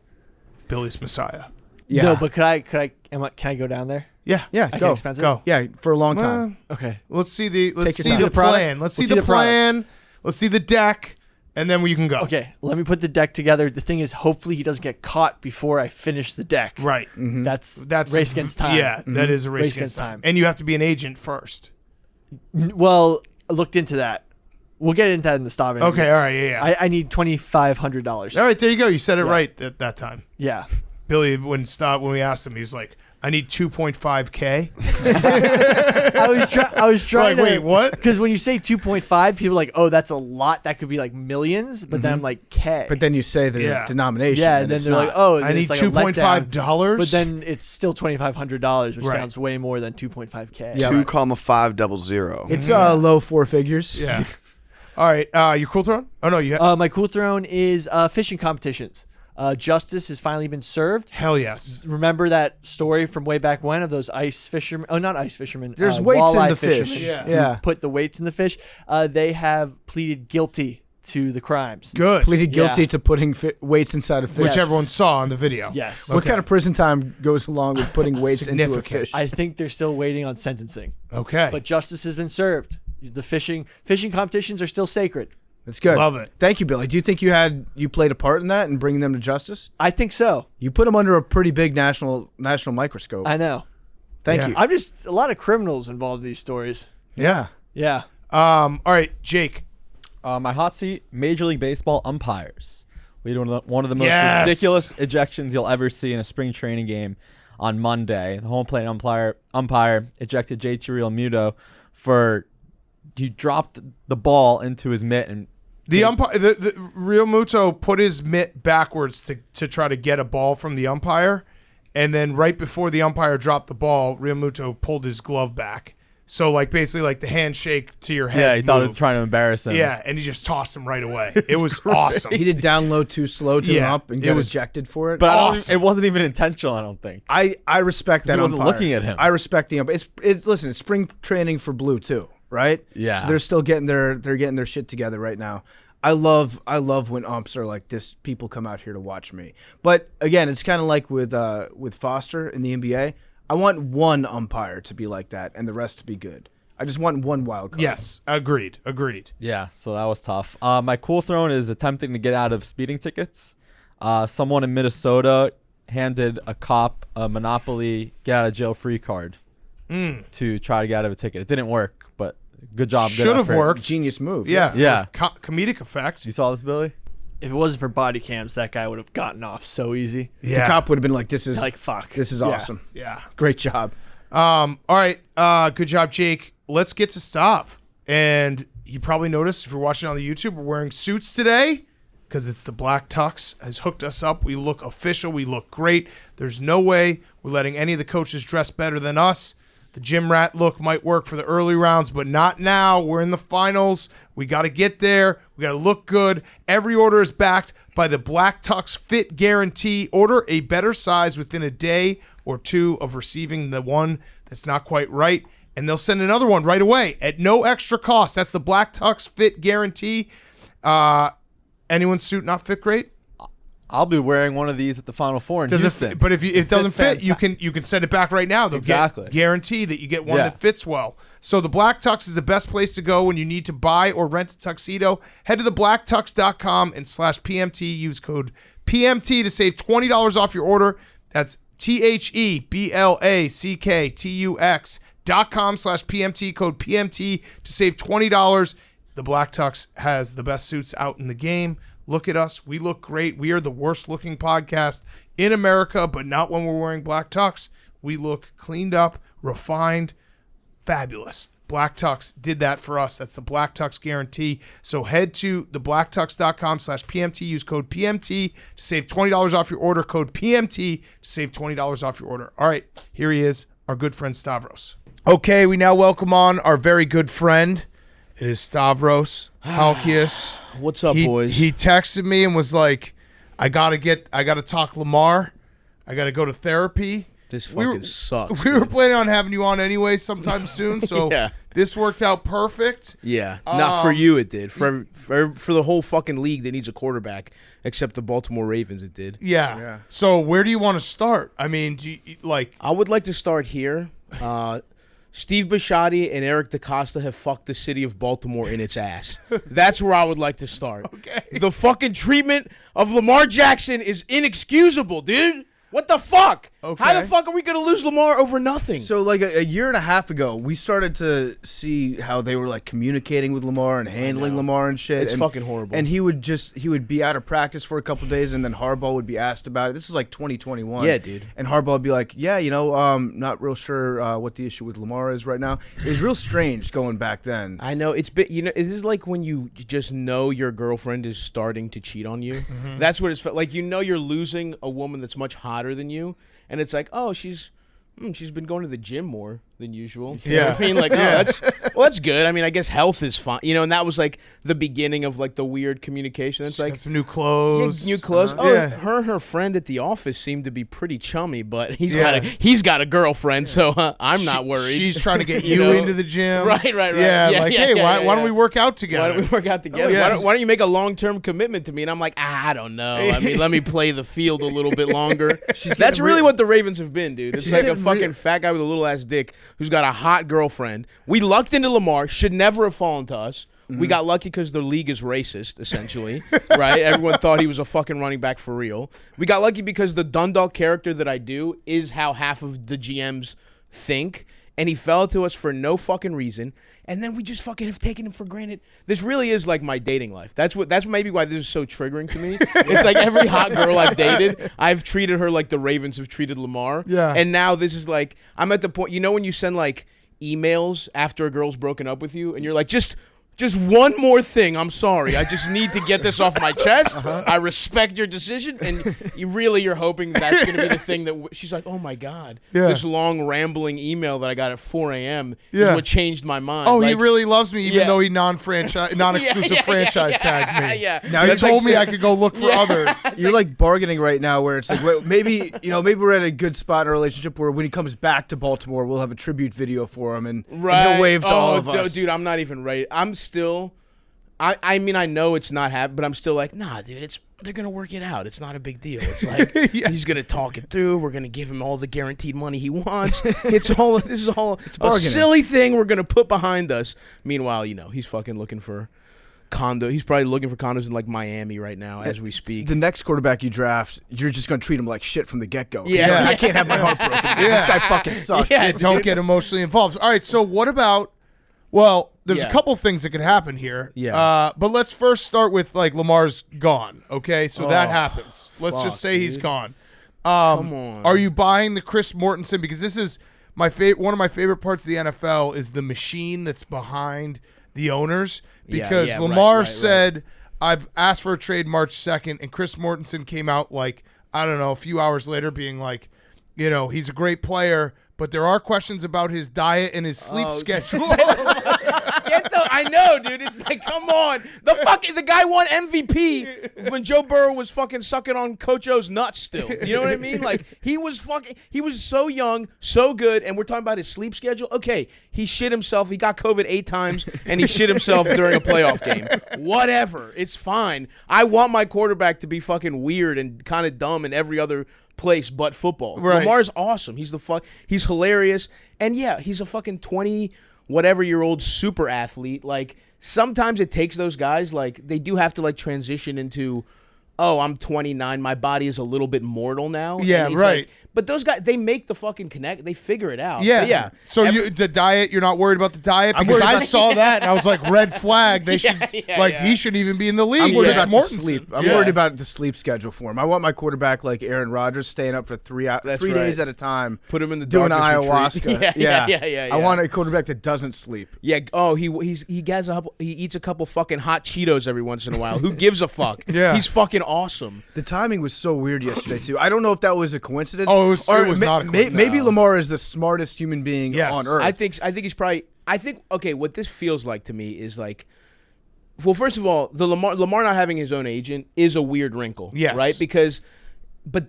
Billy's Messiah. Yeah. No, but can I go down there? Yeah. Yeah, I go. can expense it? Go. Yeah, for a long time. Okay. Let's see the your plan. time. Let's We'll see the plan. Let's see the deck, and then we can go. Okay. Let me put the deck together. The thing is, hopefully he doesn't get caught before I finish the deck. Right. That's That's race against time. Yeah, that is a race against time. And you have to be an agent first. Well, I looked into that. We'll get into that in the stop. Okay. All right. Yeah. I need $2,500. All right. There you go. You said it right at that time. Yeah. Billy, when we asked him, he was like, "I need 2.5K." I was trying Like, to. wait, what? Because when you say 2.5, people are like, oh, that's a lot. That could be like millions. But then I'm like, K. But then you say the Yeah. denomination. yeah, and then it's they're not. like, oh, I then need it's like a letdown. $2.5. But then it's still $2,500, which Right. sounds way more than 2.5K. Yeah. 2,500. It's low four figures. Yeah. All right. Your cool throne? Oh no, you. My cool throne is fishing competitions. Justice has finally been served. Hell yes. Remember that story from way back when of those ice fishermen? Oh, not ice fishermen. There's weights in walleye the fish. fishermen Yeah. who Yeah. put the weights in the fish. They have pleaded guilty to the crimes. Good. Pleaded guilty Yeah. to putting weights inside a fish. Which everyone saw on the video. Yes. What kind of prison time goes along with putting weights into a Significant. fish? I think they're still waiting on sentencing. Okay. But justice has been served. The fishing competitions are still sacred. It's good. Love it. Thank you, Billy. Do you think you played a part in that and bringing them to justice? I think so. You put them under a pretty big national microscope. I know. Thank Yeah. you. I'm just a lot of criminals involved in these stories. Yeah. Yeah. All right, Jake. My hot seat: Major League Baseball umpires. We had one of the most Yes. ridiculous ejections you'll ever see in a spring training game on Monday. The home plate umpire ejected JT Realmuto for he dropped the ball into his mitt and The umpire, the Real Muto put his mitt backwards to try to get a ball from the umpire, and then right before the umpire dropped the ball, Real Muto pulled his glove back. So like basically like the handshake to your head. yeah, he thought he was moved. trying to embarrass him. Yeah, and he just tossed him right away. It was awesome. He did down low too slow to Yeah, up and it got was ejected for it. But Awesome. it wasn't even intentional. I don't think. I respect that he wasn't umpire. looking at him. I respect the umpire. Listen, it's spring training for blue too, right? Yeah. So they're still getting their shit together right now. I love when umps are like this. People come out here to watch me. But again, it's kind of like with Foster in the NBA. I want one umpire to be like that and the rest to be good. I just want one wild card. Yes, agreed. Yeah, so that was tough. My cool throne is attempting to get out of speeding tickets. Someone in Minnesota handed a cop a Monopoly get out of jail free card to try to get out of a ticket. It didn't work, but good job. Good Should have effort. worked. Genius move. Yeah. Yeah. For comedic effect. You saw this, Billy? If it wasn't for body cams, that guy would have gotten off so easy. The cop would have been like, "This is Like, fuck. This is Yeah. awesome. Yeah. Great job." All right. Good job, Jake. Let's get to Stav. And you probably noticed if you're watching on the YouTube, we're wearing suits today because it's the Black Tux has hooked us up. We look official. We look great. There's no way we're letting any of the coaches dress better than us. The gym rat look might work for the early rounds, but not now. We're in the finals. We got to get there. We got to look good. Every order is backed by the Black Tux Fit Guarantee. Order a better size within a day or two of receiving the one that's not quite right, and they'll send another one right away at no extra cost. That's the Black Tux Fit Guarantee. Anyone's suit not fit great? I'll be wearing one of these at the Final Four in Does Houston. it, but if it doesn't fits fit, you can send it back right now. They'll Exactly. guarantee that you get one Yeah. that fits well. So the Black Tux is the best place to go when you need to buy or rent a tuxedo. Head to theblacktux.com and /PMT. Use code PMT to save $20 off your order. That's TheBlackTux.com /PMT, code PMT to save $20. The Black Tux has the best suits out in the game. Look at us. We look great. We are the worst looking podcast in America, but not when we're wearing black tux. We look cleaned up, refined, fabulous. Black Tux did that for us. That's the Black Tux guarantee. So head to theblacktux.com/PMT. Use code PMT to save $20 off your order. Code PMT to save $20 off your order. All right, here he is, our good friend Stavros. Okay, we now welcome on our very good friend. It is Stavros Halkias. What's up, boys? He texted me and was like, I gotta talk Lamar. I gotta go to therapy. This fucking sucks. We were planning on having you on anyway sometime soon, so Yeah. this worked out perfect. Yeah, not for you it did. For the whole fucking league that needs a quarterback, except the Baltimore Ravens, it did. Yeah. So where do you want to start? I mean, I would like to start here. Steve Bisciotti and Eric DaCosta have fucked the city of Baltimore in its ass. That's where I would like to start. Okay. The fucking treatment of Lamar Jackson is inexcusable, dude. What the fuck? Okay. How the fuck are we going to lose Lamar over nothing? So like a year and a half ago, we started to see how they were like communicating with Lamar and handling Lamar and shit. It's fucking horrible. And he would be out of practice for a couple days, and then Harbaugh would be asked about it. This is like 2021. Yeah, dude. And Harbaugh would be like, "Yeah, not real sure what the issue with Lamar is right now." It was real strange going back then. I know it's been, it is like when you just know your girlfriend is starting to cheat on you. Mm-hmm. That's what it's felt like. You're losing a woman that's much hotter than you, and it's like, oh, she's been going to the gym more than usual. You know what I mean, like, that's good. I mean, I guess health is fine, and that was like the beginning of like the weird communication. It's like got some new clothes. new clothes. Her and her friend at the office seem to be pretty chummy, but he's got a girlfriend, so I'm not worried. She's trying to get you into the gym. Right. Yeah, why don't we work out together? Why don't we work out together? Why don't you make a long-term commitment to me? And I'm like, I don't know. I mean, let me play the field a little bit longer. That's really what the Ravens have been, dude. It's like a fucking fat guy with a little ass dick who's got a hot girlfriend. We lucked into Lamar. Should never have fallen to us. We got lucky because the league is racist, essentially, right? Everyone thought he was a fucking running back for real. We got lucky because the Dundalk character that I do is how half of the GMs think, and he fell to us for no fucking reason. And then we just fucking have taken him for granted. This really is like my dating life. That's maybe why this is so triggering to me. It's like every hot girl I've dated, I've treated her like the Ravens have treated Lamar. Yeah. And now this is like, I'm at the point, when you send like emails after a girl's broken up with you, and you're like, just one more thing. I'm sorry. I just need to get this off my chest. I respect your decision. And you're hoping that's going to be the thing that she's like, oh, my God. Yeah. This long, rambling email that I got at 4 a.m. is what changed my mind. Oh, like, he really loves me, even though he non-exclusive franchise tagged me. Yeah. Now He told me I could go look for others. You're like bargaining right now, where it's like, well, maybe we're at a good spot in our relationship where when he comes back to Baltimore, we'll have a tribute video for him, and he'll wave to all of us. Dude, I'm not even ready. I'm still. I mean, I know it's not happening, but I'm still like, nah, dude. They're gonna work it out. It's not a big deal. It's like he's gonna talk it through. We're gonna give him all the guaranteed money he wants. This is all a silly thing we're gonna put behind us. Meanwhile, he's fucking looking for condo. He's probably looking for condos in like Miami right now as we speak. The next quarterback you draft, you're just gonna treat him like shit from the get-go. Yeah. I can't have my heart broken. This guy fucking sucks. Yeah, Don't get emotionally involved. All right, so what about? Well, there's a couple things that could happen here. Yeah. But let's first start with like Lamar's gone. Okay, so that happens. Let's just say he's gone. Come on. Are you buying the Chris Mortensen? Because this is my one of my favorite parts of the NFL is the machine that's behind the owners. Because Lamar said, I've asked for a trade March 2nd, and Chris Mortensen came out like, I don't know, a few hours later being like, he's a great player, but there are questions about his diet and his sleep schedule. I know, dude. It's like, come on. The guy won MVP when Joe Burrow was fucking sucking on Coach O's nuts still. You know what I mean? Like, he was so young, so good, and we're talking about his sleep schedule. Okay, he shit himself. He got COVID 8 times, and he shit himself during a playoff game. Whatever. It's fine. I want my quarterback to be fucking weird and kind of dumb in every other place but football. Right. Lamar's awesome. He's hilarious. And yeah, he's a fucking 20-whatever-year-old super athlete. Like, sometimes it takes those guys, like, they do have to, like, transition into oh, I'm 29, my body is a little bit mortal now. Yeah, and he's right. like, but those guys, they make the fucking connect. They figure it out. Yeah. But yeah. So the diet, you're not worried about the diet? I'm Because worried I about- saw that and I was like, red flag. They should, he shouldn't even be in the league. I'm worried Chris about Mortensen. the sleep. I'm Yeah. worried about the sleep schedule for him. I want my quarterback like Aaron Rodgers staying up for 3 That's days right. at a time. Put him in the doing darkness retreat. ayahuasca. Yeah. I want a quarterback that doesn't sleep. Yeah. Oh, he eats a couple fucking hot Cheetos every once in a while. Who gives a fuck? Yeah. He's fucking awesome. The timing was so weird yesterday too. I don't know if that was a coincidence. Oh, it was not a coincidence. Maybe Lamar is the smartest human being Yes. on earth. I think he's probably. I think okay. What this feels like to me is like, well, first of all, the Lamar not having his own agent is a weird wrinkle. Yes. Right. But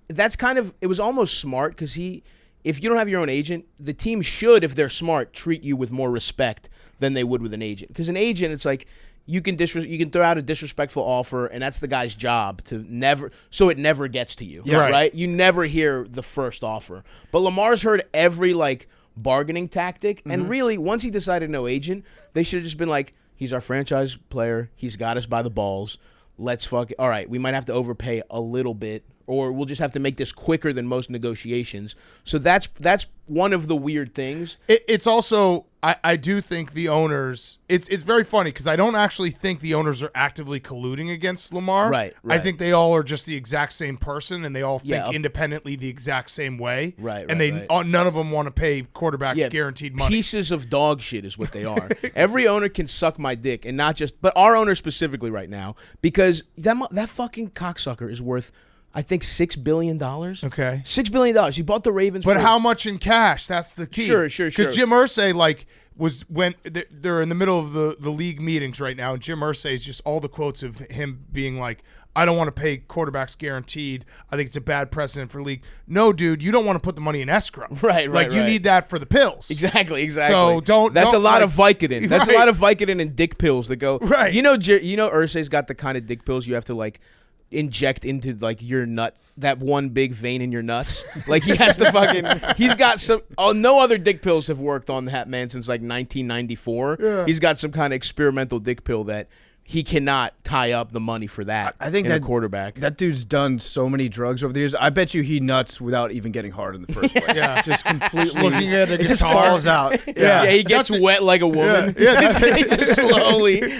that's kind of, it was almost smart because if you don't have your own agent, the team should, if they're smart, treat you with more respect than they would with an agent. Because an agent, it's like you can throw out a disrespectful offer, and that's the guy's job so it never gets to you. Yeah. Right. You never hear the first offer. But Lamar's heard every like bargaining tactic, and really, once he decided no agent, they should have just been like, he's our franchise player. He's got us by the balls. Let's fuck it. All right, we might have to overpay a little bit, or we'll just have to make this quicker than most negotiations. So that's one of the weird things. It's also, I do think the owners, it's very funny because I don't actually think the owners are actively colluding against Lamar. Right. I think they all are just the exact same person and they all think Yeah. independently the exact same way. Right, And none of them want to pay quarterbacks guaranteed money. Pieces of dog shit is what they are. Every owner can suck my dick, and not just, but our owner specifically right now, because that fucking cocksucker is worth, I think, $6 billion. Okay. $6 billion. He bought the Ravens But for how much in cash? That's the key. Sure. Because Jim Irsay, when they're in the middle of the league meetings right now, and Jim Irsay is just all the quotes of him being like, I don't want to pay quarterbacks guaranteed. I think it's a bad precedent for league. No, dude, you don't want to put the money in escrow. Right. You need that for the pills. Exactly. So That's a lot of Vicodin. That's Right. a lot of Vicodin and dick pills that go. Right. You know Irsay's got the kind of dick pills you have to like inject into like your nut, that one big vein in your nuts. Like he has to fucking. He's got some. Oh, no other dick pills have worked on that man since like 1994. Yeah. He's got some kind of experimental dick pill that he cannot tie up the money for that. I think in that a quarterback. That dude's done so many drugs over the years. I bet you he nuts without even getting hard in the first place. Yeah. Just completely. Just looking at a it just guitar. falls out. Yeah. He gets wet like a woman. Yeah.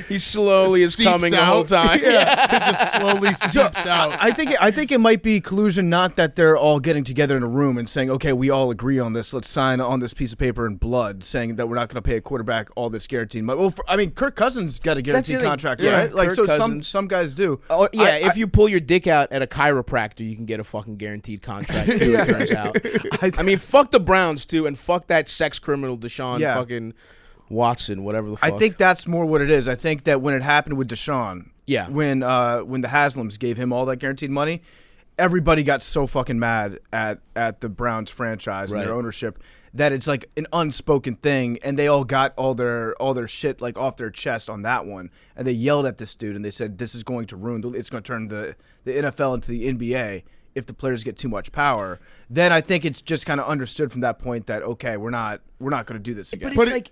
he slowly is Seeps coming the whole out. time. Yeah. It just slowly seeps out. I think it might be collusion, not that they're all getting together in a room and saying, okay, we all agree on this. Let's sign on this piece of paper in blood, saying that we're not going to pay a quarterback all this guaranteed money. Well, Kirk Cousins got a guaranteed contract, yeah, right? Like, Kirk so Cousins. some guys do. Oh, yeah, if you pull your dick out at a chiropractor, you can get a fucking guaranteed contract, too, it turns out. I mean, fuck the Browns, too, and fuck that sex criminal Deshaun fucking Watson, whatever the fuck. I think that's more what it is. I think that when it happened with Deshaun, Yeah. when the Haslams gave him all that guaranteed money, everybody got so fucking mad at the Browns franchise and their ownership that it's like an unspoken thing, and they all got all their shit like off their chest on that one, and they yelled at this dude and they said, this is going to ruin it's going to turn the NFL into the NBA if the players get too much power. Then I think it's just kind of understood from that point that, okay, we're not going to do this again. But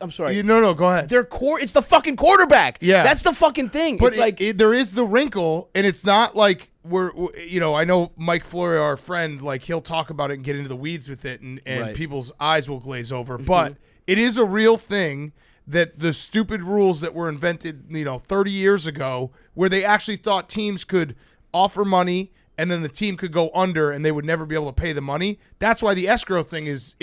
I'm sorry. No, go ahead. It's the fucking quarterback. Yeah. That's the fucking thing. But it's like there is the wrinkle, and it's not like I know Mike Florio, our friend, like he'll talk about it and get into the weeds with it, and Right. people's eyes will glaze over. But it is a real thing that the stupid rules that were invented, 30 years ago, where they actually thought teams could offer money and then the team could go under and they would never be able to pay the money. That's why the escrow thing is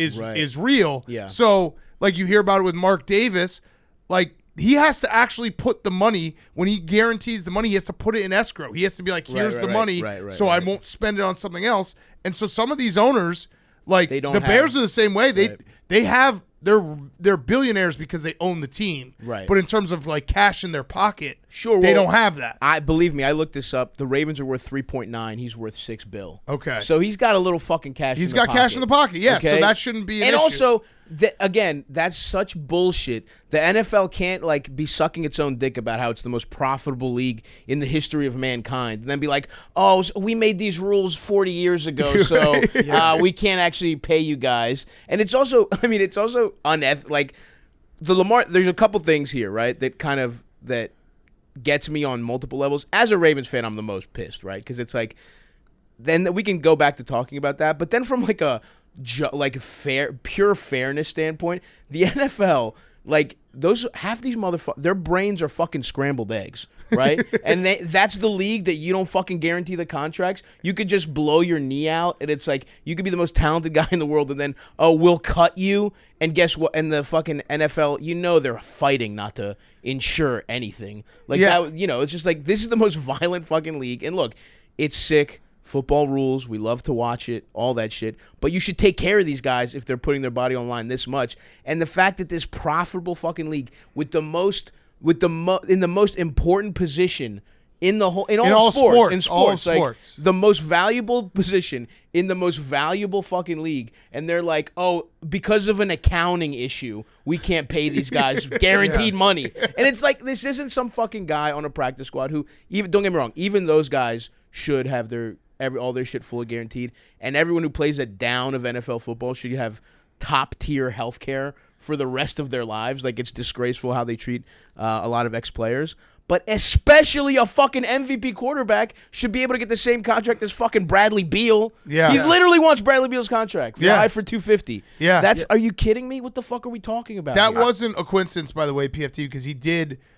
real. Yeah. So like you hear about it with Mark Davis, like he has to actually put the money, when he guarantees the money, he has to put it in escrow. He has to be like, here's the money, so I won't spend it on something else. And so some of these owners, like They don't the Bears have- are the same way. They have they're billionaires because they own the team. Right. But in terms of like cash in their pocket, Sure, they well, don't have that. I believe me, I looked this up. The Ravens are worth 3.9. He's worth $6 billion. Okay. So he's got a little fucking cash. He's in got the cash in the pocket. Yeah. So Okay? that shouldn't be an and issue. also, again, that's such bullshit. The NFL can't like be sucking its own dick about how it's the most profitable league in the history of mankind, and then be like, "Oh, so we made these rules 40 years ago, so we can't actually pay you guys." And it's also, it's also unethical. Like the Lamar, there's a couple things here, right? That kind of that gets me on multiple levels. As a Ravens fan, I'm the most pissed, right? Because it's like, then we can go back to talking about that. But then from like a pure fairness standpoint, the NFL, like half these motherfuckers, their brains are fucking scrambled eggs, right? And that's the league that you don't fucking guarantee the contracts. You could just blow your knee out, and it's like you could be the most talented guy in the world, and then we'll cut you. And guess what? And the fucking NFL, they're fighting not to insure anything. Like that, it's just like this is the most violent fucking league. And look, it's sick. Football rules. We love to watch it, all that shit. But you should take care of these guys if they're putting their body on line this much. And the fact that this profitable fucking league in the most important position in all sports, the most valuable position in the most valuable fucking league, and they're like, because of an accounting issue, we can't pay these guys guaranteed money. And it's like, this isn't some fucking guy on a practice squad who, even, don't get me wrong, even those guys should have all their shit fully guaranteed, and everyone who plays a down of NFL football should have top tier health care for the rest of their lives. Like, it's disgraceful how they treat a lot of ex-players. But especially a fucking MVP quarterback should be able to get the same contract as fucking Bradley Beal. Yeah. He literally wants Bradley Beal's contract. Yeah. For $250. Yeah. Are you kidding me? What the fuck are we talking about? That wasn't a coincidence, by the way, PFT, because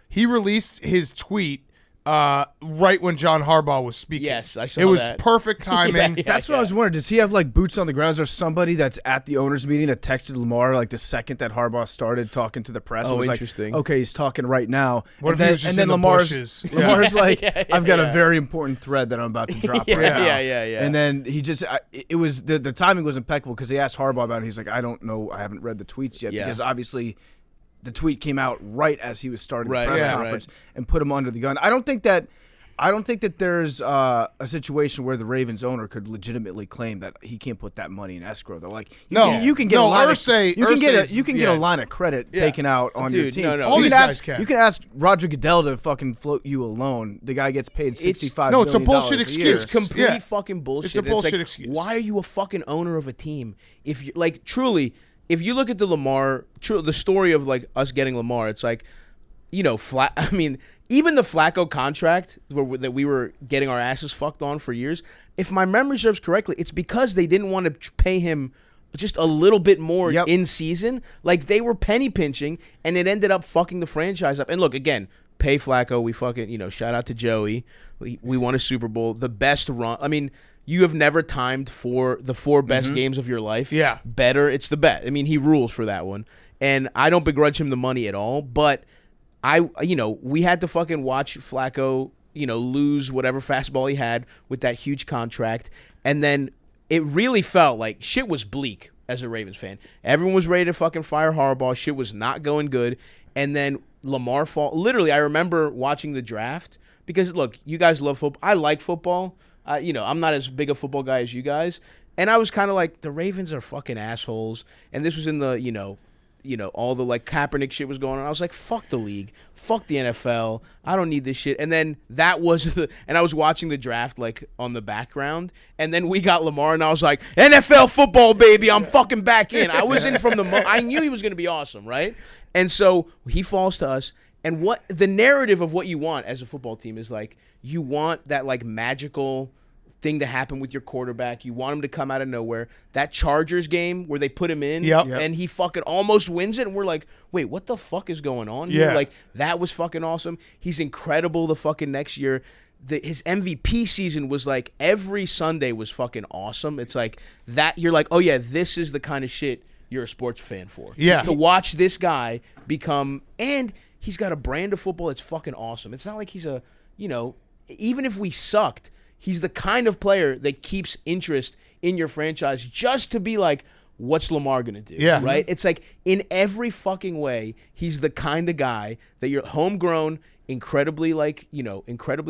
he released his tweet right when John Harbaugh was speaking. Yes, I saw that. It was that. Perfect timing. That's what I was wondering. Does he have like boots on the ground? Is there somebody that's at the owners' meeting that texted Lamar like the second that Harbaugh started talking to the press? Oh, was interesting. Like, okay, he's talking right now. What if he was just in the bushes? Lamar's like, I've got a very important thread that I'm about to drop right now. Yeah. And then he just, it was the timing was impeccable because they asked Harbaugh about it. He's like, I don't know, I haven't read the tweets yet because obviously the tweet came out right as he was starting the press conference and put him under the gun. I don't think that there's a situation where the Ravens owner could legitimately claim that he can't put that money in escrow. Though, like you can get a line of credit taken out on your team. No. All these guys can. You can ask Roger Goodell to fucking float you a loan. The guy gets paid $65 No, it's a million bullshit excuse. It's complete fucking bullshit. It's a bullshit excuse. Why are you a fucking owner of a team? If you truly, if you look at the Lamar, the story of like us getting Lamar, it's like, even the Flacco contract that we were getting our asses fucked on for years, if my memory serves correctly, it's because they didn't want to pay him just a little bit more in season. Like, they were penny pinching, and it ended up fucking the franchise up. And look, again, pay Flacco. We fucking, shout out to Joey. We won a Super Bowl. The best run. I mean, you have never timed for the four best games of your life. Yeah. Better. It's the best. I mean, he rules for that one. And I don't begrudge him the money at all, but we had to fucking watch Flacco, lose whatever fastball he had with that huge contract. And then it really felt like shit was bleak as a Ravens fan. Everyone was ready to fucking fire Harbaugh. Shit was not going good. And then Lamar literally, I remember watching the draft because, look, you guys love football. I like football. I'm not as big a football guy as you guys. And I was kind of like, the Ravens are fucking assholes. And this was in the, all the like Kaepernick shit was going on. I was like, fuck the league, fuck the NFL. I don't need this shit. And then and I was watching the draft like on the background, and then we got Lamar, and I was like, NFL football, baby, I'm fucking back in. I was in from I knew he was gonna be awesome, right? And so he falls to us. And what the narrative of what you want as a football team is like, you want that like magical thing to happen with your quarterback. You want him to come out of nowhere. That Chargers game where they put him in and he fucking almost wins it, and we're like, wait, what the fuck is going on here? Like, that was fucking awesome. He's incredible the fucking next year. His MVP season was like every Sunday was fucking awesome. It's like that, you're like, oh yeah, this is the kind of shit you're a sports fan for. Yeah. To watch this guy become, and he's got a brand of football that's fucking awesome. It's not like he's a, even if we sucked, he's the kind of player that keeps interest in your franchise just to be like, what's Lamar going to do? Yeah. Right? It's like, in every fucking way, he's the kind of guy that you're homegrown, incredibly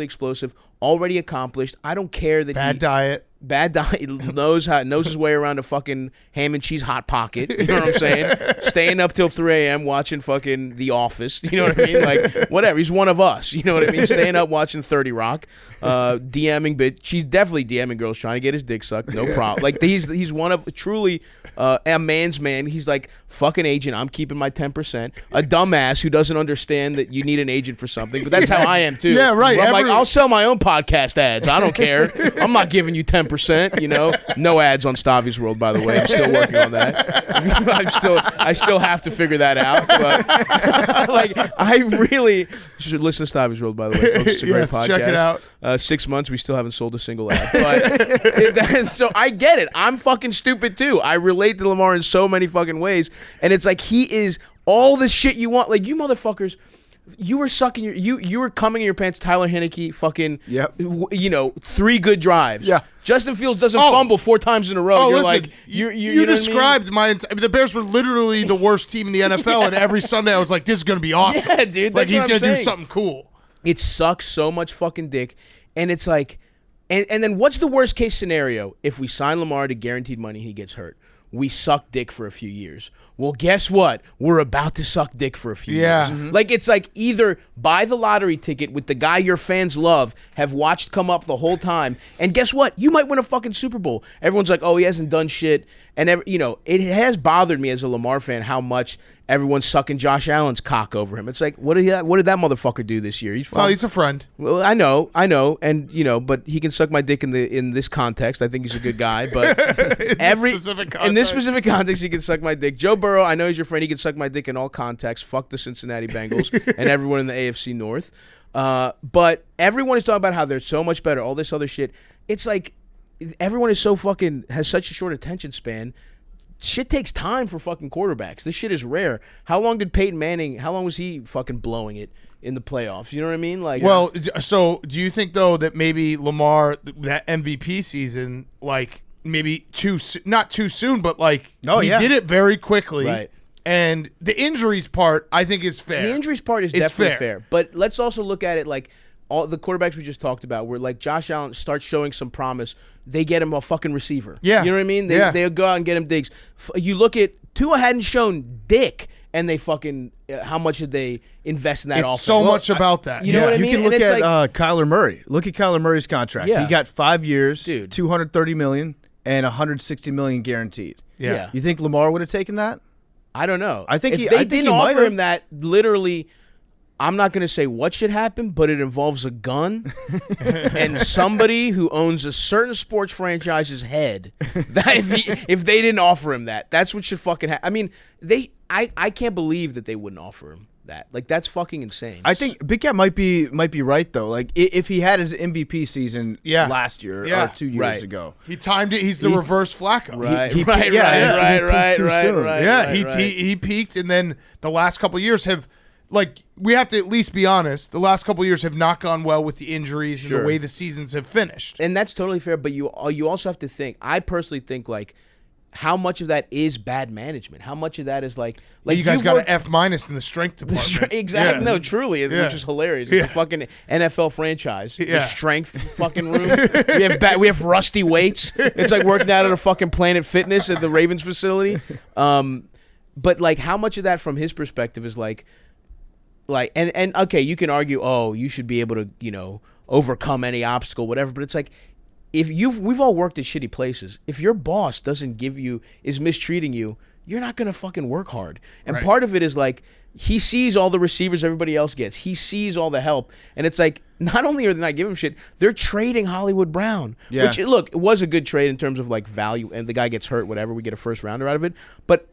explosive, already accomplished. I don't care that bad diet. Bad diet, knows his way around a fucking ham and cheese hot pocket. You know what I'm saying? Staying up till 3 a.m. watching fucking The Office. You know what I mean? Like, whatever. He's one of us. You know what I mean? Staying up watching 30 Rock. DMing, but she's definitely DMing girls trying to get his dick sucked. No problem. Like, he's one of truly a man's man. He's like, fucking agent, I'm keeping my 10%. A dumbass who doesn't understand that you need an agent for something. But that's how I am too. Yeah, right. Where I'm like, I'll sell my own podcast ads. I don't care. I'm not giving you 10%. You know, no ads on Stavi's World, by the way. I'm still working on that. I still have to figure that out. But like, I really should listen to Stavi's World, by the way, folks. It's a great podcast. Check it out. 6 months, we still haven't sold a single ad. But so I get it. I'm fucking stupid too. I relate to Lamar in so many fucking ways, and it's like he is all the shit you want. Like, you motherfuckers. You were sucking you were coming in your pants. Tyler Heineke, fucking, yep. 3 good drives. Yeah. Justin Fields doesn't fumble 4 times in a row. Oh, You're listen, like, you described the Bears were literally the worst team in the NFL, and every Sunday I was like, this is gonna be awesome. Yeah, dude. Like, he's gonna do something cool. It sucks so much fucking dick, and it's like, and then what's the worst case scenario if we sign Lamar to guaranteed money, he gets hurt? We suck dick for a few years. Well, guess what? We're about to suck dick for a few years. Mm-hmm. Like, it's like either buy the lottery ticket with the guy your fans love, have watched come up the whole time, and guess what? You might win a fucking Super Bowl. Everyone's like, oh, he hasn't done shit. And, it has bothered me as a Lamar fan how much everyone's sucking Josh Allen's cock over him. It's like, what did that motherfucker do this year? Well, he's a friend. Well, I know, and but he can suck my dick in this context. I think he's a good guy, but in this specific context, he can suck my dick. Joe Burrow, I know he's your friend. He can suck my dick in all contexts. Fuck the Cincinnati Bengals and everyone in the AFC North. But everyone is talking about how they're so much better. All this other shit. It's like everyone is so fucking has such a short attention span. Shit takes time for fucking quarterbacks. This shit is rare. How long did Peyton Manning, how long was he fucking blowing it in the playoffs? You know what I mean? Like, well, so do you think, though, that maybe Lamar, that MVP season, like, maybe not too soon, but like, he did it very quickly. Right. And the injuries part, I think, is fair. The injuries part is definitely fair. But let's also look at it like all the quarterbacks we just talked about, where like Josh Allen starts showing some promise, they get him a fucking receiver. Yeah. You know what I mean? They go out and get him digs. You look at Tua hadn't shown dick, and they fucking how much did they invest in that offense? It's so much about that. You know what I mean? You can look at Kyler Murray. Look at Kyler Murray's contract. Yeah. He got 5 years, Dude. $230 million, and $160 million guaranteed. Yeah. You think Lamar would have taken that? I don't know. I think if he- they I think didn't he might offer have. him that, literally, I'm not going to say what should happen, but it involves a gun and somebody who owns a certain sports franchise's head. That if they didn't offer him that, that's what should fucking happen. I mean, I can't believe that they wouldn't offer him that. Like, that's fucking insane. I think Big Cat might be right though. Like if he had his MVP season last year or 2 years ago, He timed it. He's the reverse Flacco. Right, he- right, yeah, right, he peaked too right, soon. right. Yeah, right. he peaked, and then the last couple of years have, like, we have to at least be honest, the last couple of years have not gone well with the injuries and the way the seasons have finished. And that's totally fair, but you also have to think, I personally think, like, how much of that is bad management? How much of that is like You guys you've got an worked- F- in the strength department. Exactly. Yeah. No, truly, which is hilarious. It's a fucking NFL franchise. The Yeah. strength fucking room. we have rusty weights. It's like working out at a fucking Planet Fitness at the Ravens facility. But like, how much of that from his perspective is like and okay, you can argue, oh, you should be able to overcome any obstacle, whatever. But it's like, we've all worked at shitty places. If your boss is mistreating you, you're not gonna fucking work hard. And part of it is like, he sees all the receivers everybody else gets. He sees all the help, and it's like, not only are they not giving him shit, they're trading Hollywood Brown. Yeah. Which, look, it was a good trade in terms of like value, and the guy gets hurt, whatever. We get a first rounder out of it, but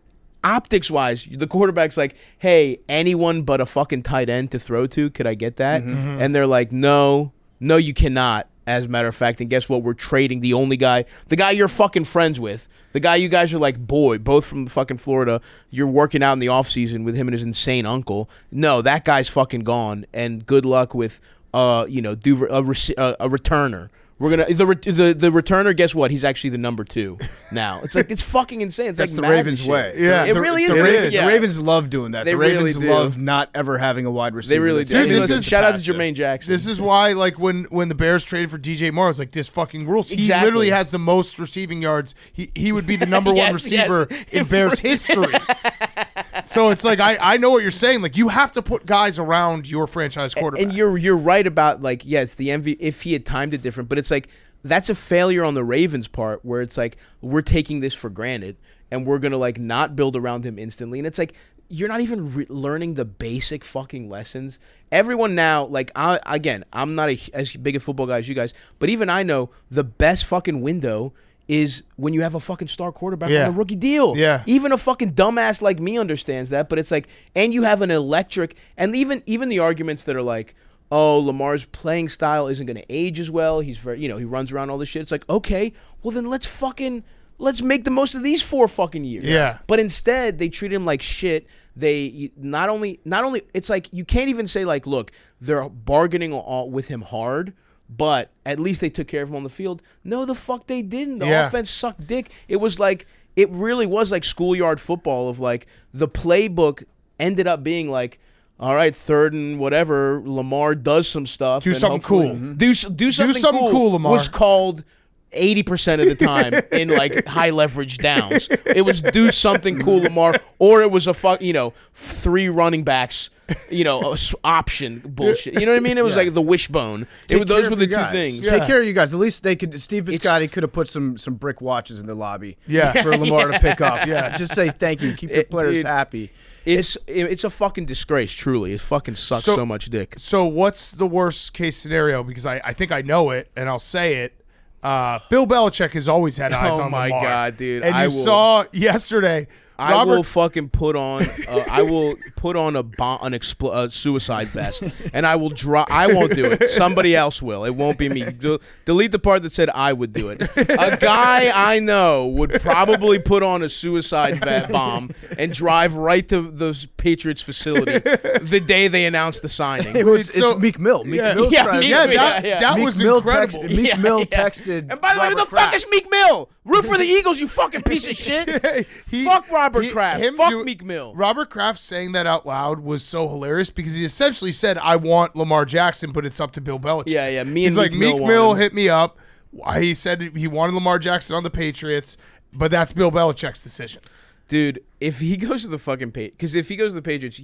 optics wise, the quarterback's like, hey, anyone but a fucking tight end to throw to, could I get that? Mm-hmm. And they're like, no, you cannot. As a matter of fact, and guess what? We're trading the guy you're fucking friends with, the guy you guys are like, both from fucking Florida. You're working out in the offseason with him and his insane uncle. No, that guy's fucking gone. And good luck with, a returner, We're gonna the returner. Guess what? He's actually the number 2 now. It's like it's fucking insane. It's That's like the Ravens' way. Yeah, it really is. The Ravens love doing that. They the Ravens really do. love not ever having a wide receiver. They really do. Dude, Listen, shout out to Jermaine Jackson. This is why, like, when the Bears traded for DJ Moore, I was like, this fucking rules. He Exactly. literally has the most receiving yards. He would be the number one receiver in Bears history. So it's like I know what you're saying. Like, you have to put guys around your franchise quarterback. And you're right about, like, yes, the MVP. If he had timed it different, but it's like that's a failure on the Ravens' part, where it's like we're taking this for granted and we're gonna like not build around him instantly, and it's like you're not even learning the basic fucking lessons. Everyone now, like, I'm not as big a football guy as you guys, but even I know the best fucking window is when you have a fucking star quarterback on a rookie deal. Yeah. Even a fucking dumbass like me understands that, but it's like, and you have an electric, and even the arguments that are like, oh, Lamar's playing style isn't going to age as well. He's very, he runs around all this shit. It's like, okay, well then let's make the most of these 4 fucking years. Yeah. But instead, they treat him like shit. They not only it's like you can't even say like, look, they're bargaining with him hard, but at least they took care of him on the field. No, the fuck they didn't. The offense sucked dick. It really was like schoolyard football of like the playbook ended up being like, all right, 3rd and whatever, Lamar does some stuff. Do and something cool. Do something cool, Lamar. Was called 80% of the time in like high leverage downs. It was do something cool, Lamar, or it was a 3 running backs, option bullshit. You know what I mean? It was like the wishbone. Those were the 2 things. Take care of you guys. At least they could. Steve Biscotti could have put some brick watches in the lobby. Yeah. For Lamar to pick up. Yeah. Just say thank you. Keep your players happy. It's a fucking disgrace, truly. It fucking sucks so much dick. So what's the worst case scenario? Because I think I know it, and I'll say it. Bill Belichick has always had eyes on Lamar. Oh, my God, dude. And you saw yesterday... I will fucking put on. I will put on a suicide vest, and I will I won't do it. Somebody else will. It won't be me. Delete the part that said I would do it. A guy I know would probably put on a suicide bomb and drive right to the Patriots facility the day they announced the signing. It's Meek Mill. That Meek was Mill incredible. Meek Mill texted. And by the way, who the fuck is Meek Mill? Root for the Eagles, you fucking piece of shit. Fuck Robert Kraft. Fuck Meek Mill. Robert Kraft saying that out loud was so hilarious because he essentially said, I want Lamar Jackson, but it's up to Bill Belichick. Yeah. He's like, Meek Mill hit me up. He said he wanted Lamar Jackson on the Patriots, but that's Bill Belichick's decision. Dude, if he goes to the fucking because if he goes to the Patriots,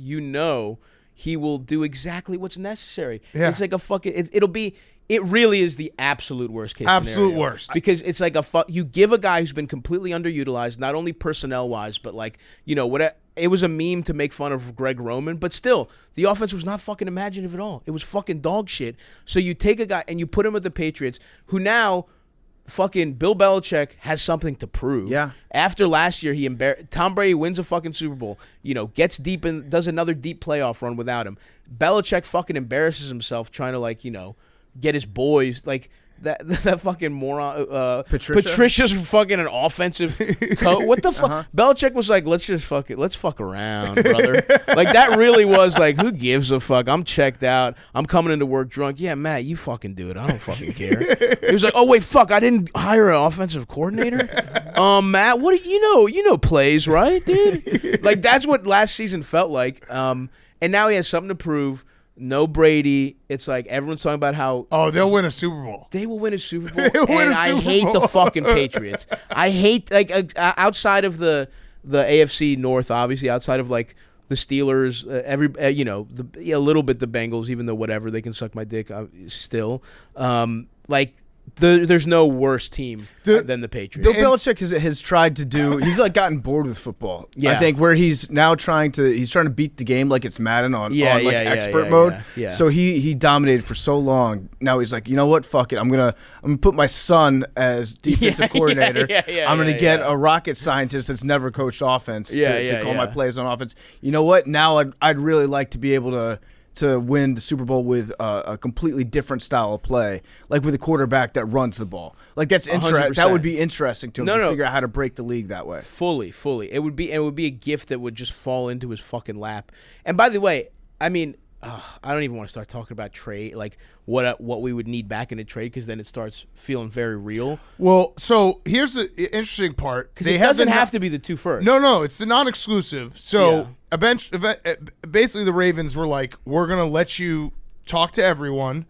he will do exactly what's necessary. Yeah. It's like a fucking. It really is the absolute worst case scenario. Absolute worst. Because it's like you give a guy who's been completely underutilized, not only personnel-wise, but like, it was a meme to make fun of Greg Roman, but still, the offense was not fucking imaginative at all. It was fucking dog shit. So you take a guy and you put him with the Patriots, who now fucking Bill Belichick has something to prove. Yeah. After last year, Tom Brady wins a fucking Super Bowl, gets deep and does another deep playoff run without him. Belichick fucking embarrasses himself trying to get his boys that fucking moron. Patricia's fucking an offensive coach. What the fuck? Belichick was like, let's fuck around, brother. Like that really was like, who gives a fuck? I'm checked out. I'm coming into work drunk. Yeah, Matt, you fucking do it. I don't fucking care. He was like, oh wait, fuck, I didn't hire an offensive coordinator. Matt, what do you know plays, right, dude? Like that's what last season felt like. And now he has something to prove. No Brady. It's like everyone's talking about how they'll win a Super Bowl. They will win a Super Bowl. I hate the fucking Patriots. I hate outside of the AFC North, obviously outside of like the Steelers, a little bit the Bengals, even though whatever they can suck my dick still. There's no worse team than the Patriots. Bill Belichick has tried to do. He's like gotten bored with football. Yeah. I think where he's now trying to beat the game like it's Madden on expert mode. Yeah. So he dominated for so long. Now he's like, you know what? Fuck it. I'm gonna put my son as defensive coordinator. I'm gonna get a rocket scientist that's never coached offense to call my plays on offense. You know what? Now I'd really like to be able to win the Super Bowl with a completely different style of play, like with a quarterback that runs the ball. Like that's interesting. That would be interesting to him to figure out how to break the league that way. Fully. It would be a gift that would just fall into his fucking lap. And by the way, I mean, I don't even want to start talking about trade, like what we would need back in a trade, because then it starts feeling very real. Well, so here's the interesting part. Because it doesn't have to be the two first. No, it's the non-exclusive. So basically the Ravens were like, we're going to let you talk to everyone.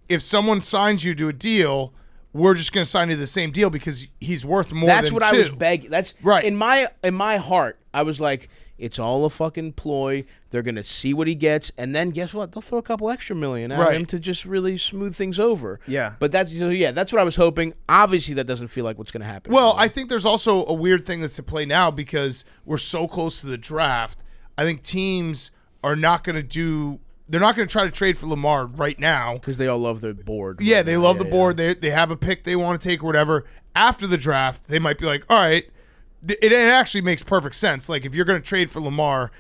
If someone signs you to a deal, we're just going to sign you to the same deal because he's worth more than two. That's what I was begging. That's right. In my heart, I was like, it's all a fucking ploy. They're going to see what he gets, and then guess what? They'll throw a couple extra million at him to just really smooth things over. Yeah. But that's what I was hoping. Obviously, that doesn't feel like what's going to happen. Well, I think there's also a weird thing that's at play now because we're so close to the draft. I think teams are not going to they're not going to try to trade for Lamar right now. Because they all love the board. Yeah, they love the board. They have a pick they want to take or whatever. After the draft, they might be like, all right, it actually makes perfect sense. Like, if you're going to trade for Lamar,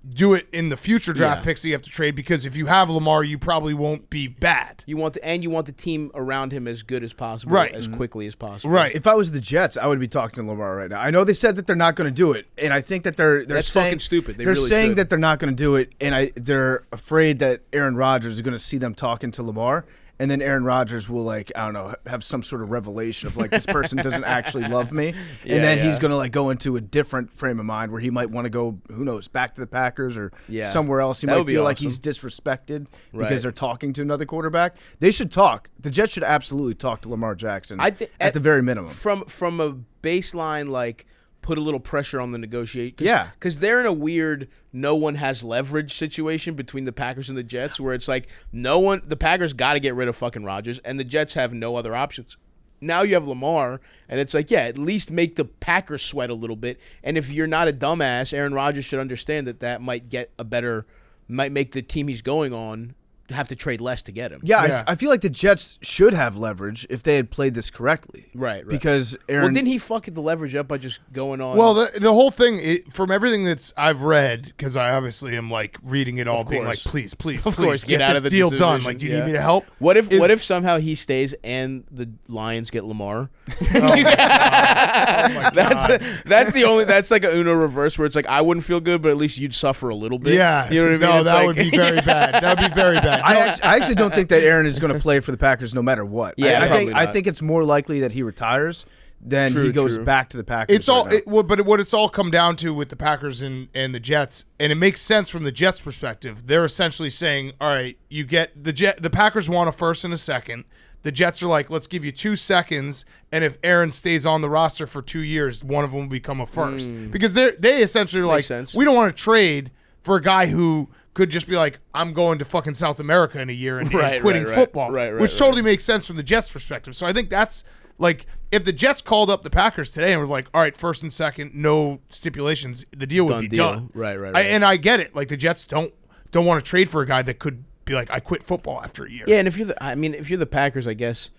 do it in the future draft picks that you have to trade, because if you have Lamar, you probably won't be bad. You want the team around him as good as possible, as quickly as possible. Right. If I was the Jets, I would be talking to Lamar right now. I know they said that they're not going to do it, and I think that that's saying, fucking stupid. They're really saying should. that they're not going to do it, and they're afraid that Aaron Rodgers is going to see them talking to Lamar. And then Aaron Rodgers will, like, I don't know, have some sort of revelation of, like, this person doesn't actually love me. And then he's going to, like, go into a different frame of mind where he might want to go, who knows, back to the Packers or somewhere else. He might feel like he's disrespected because they're talking to another quarterback. They should talk. The Jets should absolutely talk to Lamar Jackson at the very minimum. From a baseline, like, put a little pressure on the negotiation. Yeah. Because they're in a weird no one has leverage situation between the Packers and the Jets, where it's like the Packers got to get rid of fucking Rodgers, and the Jets have no other options. Now you have Lamar, and it's like, at least make the Packers sweat a little bit. And if you're not a dumbass, Aaron Rodgers should understand that might make the team he's going on have to trade less to get him. Yeah. I feel like the Jets should have leverage if they had played this correctly. Right. Because Aaron... Well, didn't he fuck the leverage up by just going on? Well, the whole thing, from everything that's I've read, because I obviously am, like, reading it all, being like, please, get out this of the deal division. done. Like, do you need me to help? What if somehow he stays and the Lions get Lamar? That's like a Uno reverse where it's like, I wouldn't feel good, but at least you'd suffer a little bit. Yeah. You know what I mean? No, It's that like- would be very bad. That would be very bad. I actually don't think that Aaron is going to play for the Packers no matter what. Yeah, I think it's more likely that he retires than he goes back to the Packers. It's all, but what it's all come down to with the Packers and the Jets, and it makes sense from the Jets' perspective. They're essentially saying, all right, you get the Packers want a first and a second. The Jets are like, let's give you 2 seconds, and if Aaron stays on the roster for 2 years, one of them will become a first. Because they essentially are like, sense. we don't want to trade for a guy who could just be like, I'm going to fucking South America in a year and quitting football, which totally makes sense from the Jets' perspective. So I think that's like, if the Jets called up the Packers today and were like, all right, first and second, no stipulations, the deal would be done. Right. And I get it. Like, the Jets don't want to trade for a guy that could be like, I quit football after a year. Yeah, and if you're the Packers, I guess,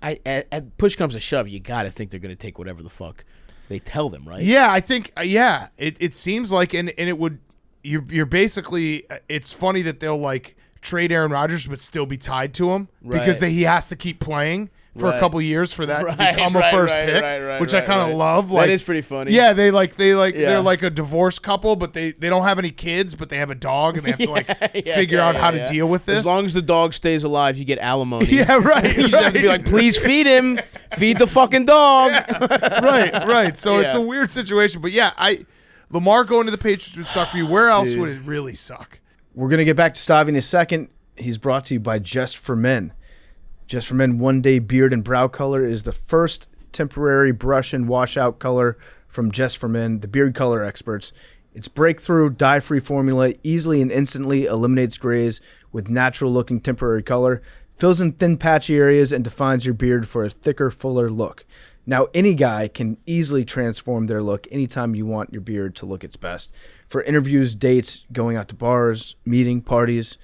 at push comes to shove, you got to think they're going to take whatever the fuck they tell them, right? Yeah, I think, it seems like, and it would, you're basically, it's funny that they'll, like, trade Aaron Rodgers but still be tied to him because he has to keep playing for a couple years for that to become a first pick, which I kind of love. Like, that is pretty funny. Yeah, they're like a divorced couple, but they don't have any kids, but they have a dog, and they have to figure out how to deal with this. As long as the dog stays alive, you get alimony. Yeah, right. You just have to be like, please feed him, feed the fucking dog. Right. So it's a weird situation, but Lamar going to the Patriots would suck for you. Where else would it really suck? We're going to get back to Stavi in a second. He's brought to you by Just for Men. Just for Men one-day beard and brow color is the first temporary brush and washout color from Just for Men, the beard color experts. Its breakthrough dye-free formula easily and instantly eliminates grays with natural-looking temporary color, fills in thin patchy areas, and defines your beard for a thicker, fuller look. Now, any guy can easily transform their look anytime you want your beard to look its best. For interviews, dates, going out to bars, meeting, parties,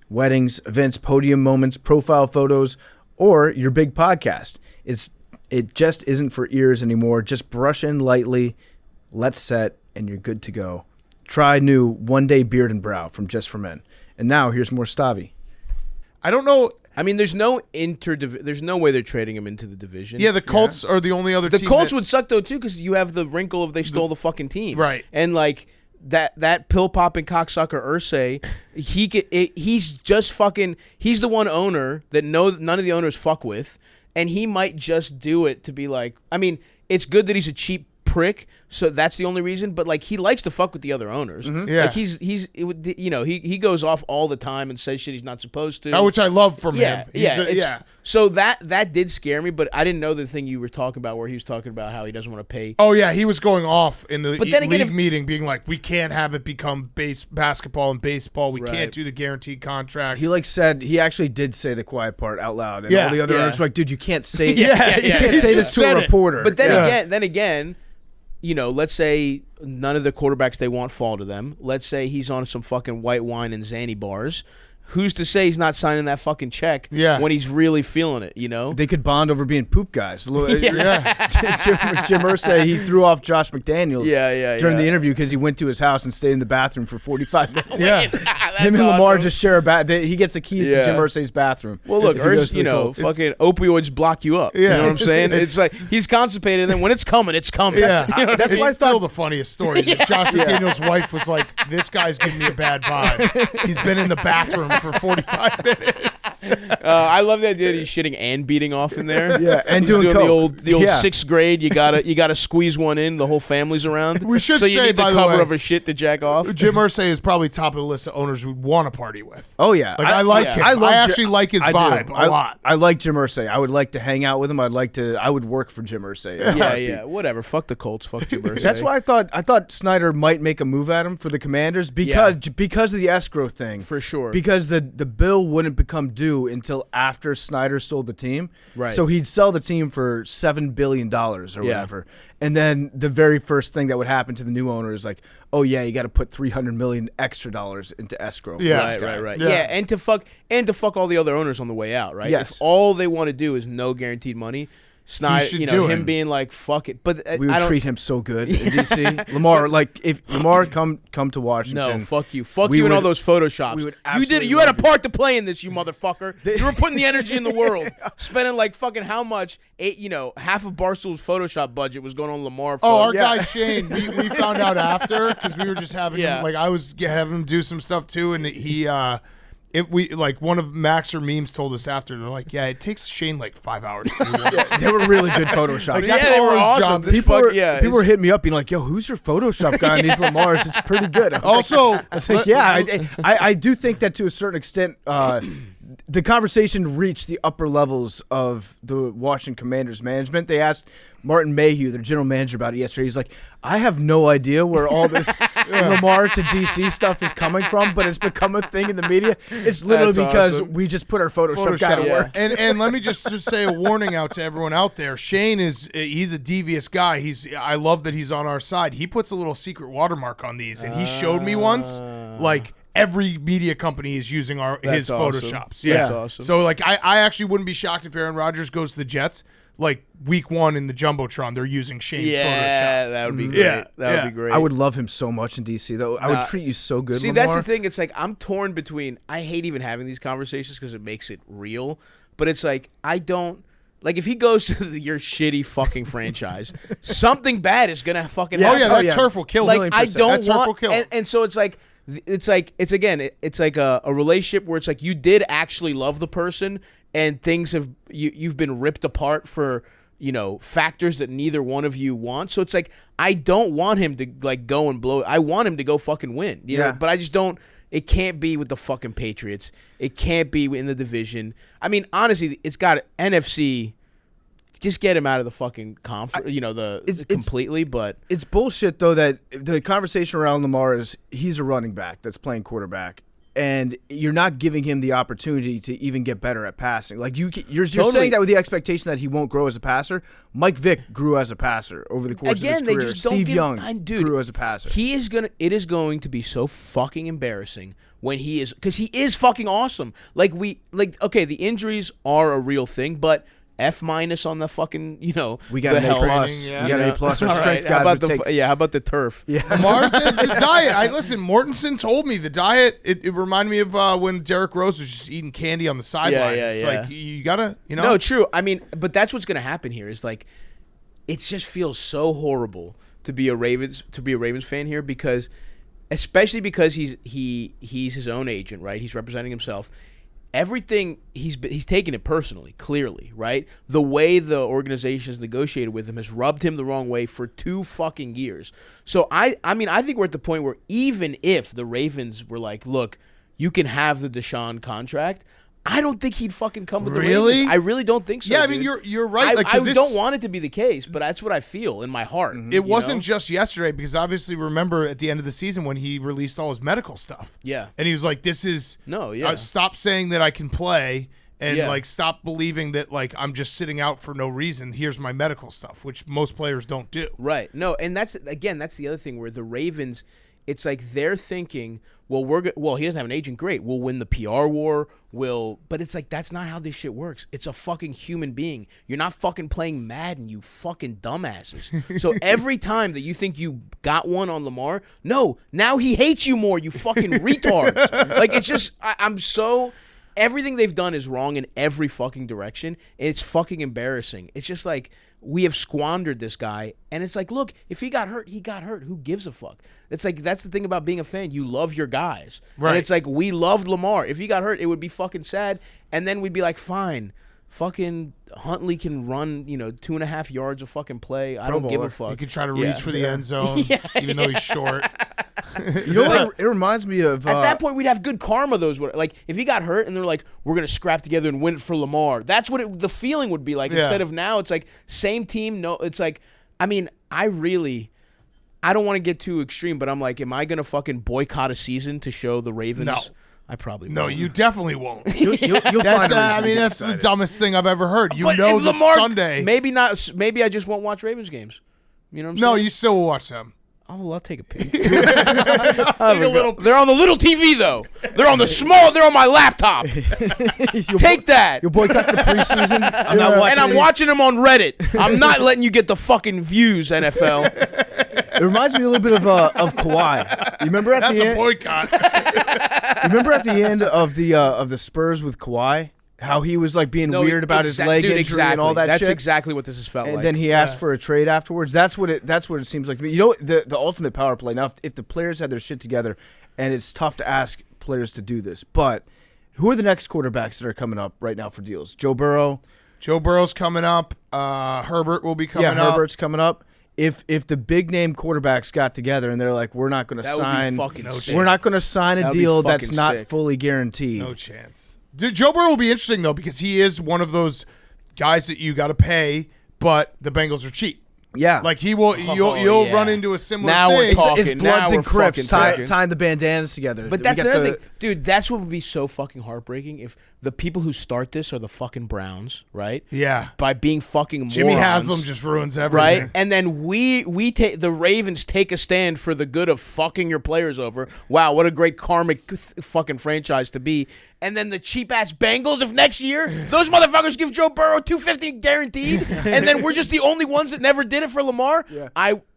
weddings, events, podium moments, profile photos, or your big podcast. It just isn't for ears anymore. Just brush in lightly, let set, and you're good to go. Try new one-day beard and brow from Just for Men. And now, here's more Stavi. I don't know. I mean, there's no way they're trading him into the division. Yeah, the Colts are the only other team. The Colts would suck, though, too, because you have the wrinkle of they stole the fucking team. Right. And, like, that pill popping cocksucker Irsay, he's the one owner that none of the owners fuck with, and he might just do it to be like, I mean, it's good that he's a cheap prick, so that's the only reason, but like he likes to fuck with the other owners. Yeah. Like he goes off all the time and says shit he's not supposed to. Which I love from him. So that did scare me, but I didn't know the thing you were talking about where he was talking about how he doesn't want to pay. Oh yeah, he was going off in the But then again, league meeting being like, we can't have it become basketball and baseball. We can't do the guaranteed contracts. He actually did say the quiet part out loud, and all the other owners were like, dude, you can't say you can't He say this just to a said it. reporter. But then again, let's say none of the quarterbacks they want fall to them. Let's say he's on some fucking white wine and Xanny bars. Who's to say he's not signing that fucking check when he's really feeling it, They could bond over being poop guys. Jim Irsay, he threw off Josh McDaniels during the interview because he went to his house and stayed in the bathroom for 45 minutes. Him and Lamar just share a bathroom. He gets the keys to Jim Irsay's bathroom. Well, look, fucking opioids block you up. You know what I'm saying? It's like he's constipated, and then when it's coming, it's coming. Yeah. That's why I thought the funniest story. Josh McDaniels' wife was like, this guy's giving me a bad vibe. He's been in the bathroom for 45 minutes. I love the idea that he's shitting and beating off in there. Yeah, and he's doing coke. the old 6th grade. You gotta squeeze one in. The whole family's around. We should so you say, need the by the cover way, of a shit to jack off. Jim Irsay is probably top of the list of owners we'd want to party with. Oh yeah, like I like him. I actually like his vibe a lot. I like Jim Irsay. I would like to hang out with him. I would work for Jim Irsay. Yeah. Whatever. Fuck the Colts. Fuck Jim Irsay. That's why I thought Snyder might make a move at him for the Commanders because of the escrow thing. For sure. Because the bill wouldn't become due until after Snyder sold the team. Right. So he'd sell the team for $7 billion or whatever. And then the very first thing that would happen to the new owner is like, oh yeah, you got to put $300 million extra into escrow. Yeah, right. Yeah, and to fuck all the other owners on the way out, right? Yes. If all they want to do is no guaranteed money, Snyder, him being like, fuck it. But we would treat him so good in DC. Lamar, if Lamar come to Washington. No, fuck you and all those Photoshops. We would you had a part to play in this, you motherfucker. You were putting the energy in the world, spending like fucking how much? Half of Barstool's Photoshop budget was going on Lamar. Our guy Shane, we found out after because we were just having him, like I was having him do some stuff too, and he. One of Max or Memes told us after, they're like, yeah, it takes Shane like 5 hours to do one. They were really good Photoshops. They were awesome. People were hitting me up being like, yo, who's your Photoshop guy on these Lamars? It's pretty good. I do think that to a certain extent, the conversation reached the upper levels of the Washington Commanders management. They asked Martin Mayhew, their general manager, about it yesterday. He's like, I have no idea where all this Lamar to DC stuff is coming from, but it's become a thing in the media. It's literally because we just put our Photoshop guy to work. And let me just say a warning out to everyone out there. Shane he's a devious guy. I love that he's on our side. He puts a little secret watermark on these, and he showed me once, like, every media company is using his Photoshops. Yeah. That's awesome. So, like, I actually wouldn't be shocked if Aaron Rodgers goes to the Jets. Like, week 1 in the Jumbotron, they're using Shane's Photoshop. Yeah, that would be great. Yeah, that would be great. I would love him so much in DC, though. I would treat you so good, See, Lamar. that's the thing. It's like I'm torn between – I hate even having these conversations because it makes it real. But it's like I don't – like if he goes to your shitty fucking franchise, something bad is going to fucking happen. That turf will kill him. Like I don't want – and so it's like it's like a relationship where it's like you did actually love the person and things have you've been ripped apart for factors that neither one of you want. So it's like I don't want him to like go and blow. I want him to go fucking win. You know, but I just don't. It can't be with the fucking Patriots. It can't be in the division. I mean, honestly, it's got NFC. Just get him out of the fucking conference, completely. But it's bullshit though that the conversation around Lamar is he's a running back that's playing quarterback, and you're not giving him the opportunity to even get better at passing. Like you're saying that with the expectation that he won't grow as a passer. Mike Vick grew as a passer over the course of his career. Steve Young grew as a passer. It is going to be so fucking embarrassing when he is, because he is fucking awesome. Okay, the injuries are a real thing, but F- on the fucking, we got an A+. We got an A+. Our strength guys how about the turf? Yeah. Marsden, the diet. Listen, Mortensen told me the diet, it reminded me of when Derrick Rose was just eating candy on the sideline. It's like, you gotta, No, true. I mean, but that's what's gonna happen here is like, it just feels so horrible to be a Ravens fan here because especially because he's his own agent, right? He's representing himself. Everything he's taken it personally, clearly, right? The way the organization has negotiated with him has rubbed him the wrong way for 2 fucking years. So I think we're at the point where even if the Ravens were like, look, you can have the Deshaun contract, I don't think he'd fucking come with the Ravens. I really don't think so. Yeah, I dude. mean you're right. I don't want it to be the case, but that's what I feel in my heart. It wasn't just yesterday, because obviously remember at the end of the season when he released all his medical stuff. Yeah, and he was like, "This is stop saying that I can play, and like stop believing that like I'm just sitting out for no reason. Here's my medical stuff," which most players don't do. Right. No, and that's the other thing where the Ravens. It's like they're thinking, well, he doesn't have an agent. Great, we'll win the PR war. But it's like that's not how this shit works. It's a fucking human being. You're not fucking playing Madden, you fucking dumbasses. So every time that you think you got one on Lamar, no, now he hates you more. You fucking retards. Like it's just, I'm so. Everything they've done is wrong in every fucking direction, and it's fucking embarrassing. It's just like we have squandered this guy, and it's like, look, if he got hurt, he got hurt. Who gives a fuck? It's like that's the thing about being a fan. You love your guys, right? And it's like we loved Lamar. If he got hurt, it would be fucking sad, and then we'd be like, fine, fucking Huntley can run, 2.5 yards of fucking play. I don't give a fuck. He could try to reach for the end zone, even though he's short. It reminds me of at that point we'd have good karma. Those would like if he got hurt and they're like we're gonna scrap together and win it for Lamar. That's what the feeling would be like. Yeah. Instead of now, it's like same team. No, it's like I don't want to get too extreme, but I'm like, am I gonna fucking boycott a season to show the Ravens? No. I probably won't. No, you definitely won't. You'll find that's the dumbest thing I've ever heard. But that Lamar, Sunday. Maybe not. Maybe I just won't watch Ravens games. You know what I'm saying? No, you still will watch them. Oh, I'll take a peek. Take a little. They're on the little TV though. They're on the small. They're on my laptop. Take that. You'll boycott the preseason. I'm watching them on Reddit. I'm not letting you get the fucking views, NFL. It reminds me a little bit of Kawhi. You remember at That's the a end? boycott. You remember at the end of the Spurs with Kawhi? How he was like being weird about his leg injury and all that That's shit. That's exactly what this has felt like. And then he asked for a trade afterwards. That's what it seems like to me. You know, the ultimate power play. Now, if the players had their shit together, and it's tough to ask players to do this, but who are the next quarterbacks that are coming up right now for deals? Joe Burrow. Joe Burrow's coming up. Herbert will be coming up. Yeah, Herbert's coming up. If the big name quarterbacks got together and they're like, we're not going to sign, we're not going to sign a deal that's not fully guaranteed. No chance. Dude, Joe Burrow will be interesting though because he is one of those guys that you got to pay, but the Bengals are cheap. Yeah, like he will. You'll run into a similar now thing. We're talking. It's Bloods and Crips talking. tying the bandanas together. But that's the other thing, dude. That's what would be so fucking heartbreaking if the people who start this are the fucking Browns, right? Yeah. By being fucking morons, Jimmy Haslam just ruins everything, right? And then we take the Ravens take a stand for the good of fucking your players over. Wow, what a great karmic fucking franchise to be. And then the cheap ass Bengals of next year, those motherfuckers give Joe Burrow $250 guaranteed, and then we're just the only ones that never did it for Lamar. Yeah.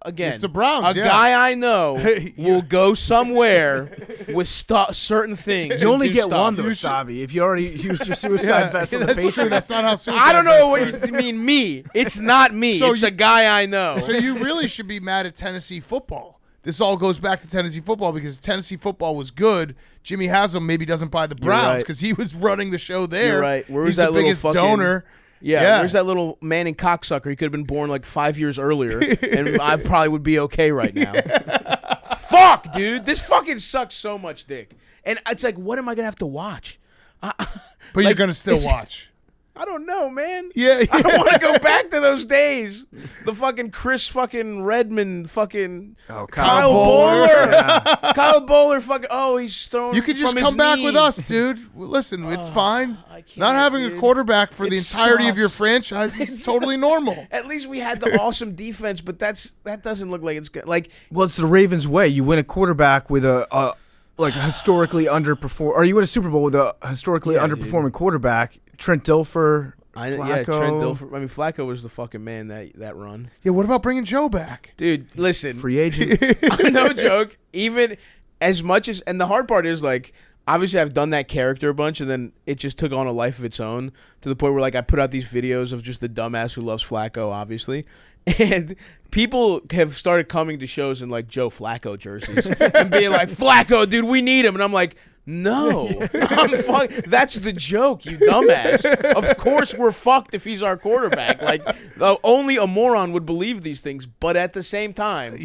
It's the Browns. A guy I know will go somewhere with certain things. You only get one though, Savi. If you already used your suicide vest on the Patriots, that's not how suicide. I don't know what you mean. Me, it's not me. So it's a guy I know. So you really should be mad at Tennessee football. This all goes back to Tennessee football because Tennessee football was good. Jimmy Haslam maybe doesn't buy the Browns because he was running the show there. You're right. He's the biggest donor. Yeah, where's that little Manning cocksucker? He could have been born like 5 years earlier, and I probably would be okay right now. Fuck, dude. This fucking sucks so much dick. And it's like, what am I going to have to watch? But you're going to still watch. I don't know, man. Yeah. I don't want to go back to those days. The fucking Chris fucking Redmond fucking Kyle Bowler. Yeah. Kyle Bowler fucking he's throwing. You could just come back with us, dude. Listen, it's fine. Not having a quarterback for the entirety of your franchise is totally normal. At least we had the awesome defense, but that doesn't look like it's good. Well, it's the Ravens' way. You win a quarterback with a historically underperform, or you win a Super Bowl with a historically underperforming quarterback. Trent Dilfer, Flacco. Yeah, Trent Dilfer. I mean, Flacco was the fucking man that run. Yeah, what about bringing Joe back? Dude, listen. Free agent. No joke. Even as much as, and the hard part is obviously I've done that character a bunch and then it just took on a life of its own to the point where I put out these videos of just the dumbass who loves Flacco, obviously. And people have started coming to shows in like Joe Flacco jerseys and being like, Flacco, dude, we need him. And I'm like, no, that's the joke, you dumbass. Of course we're fucked if he's our quarterback. Like, only a moron would believe these things. But at the same time,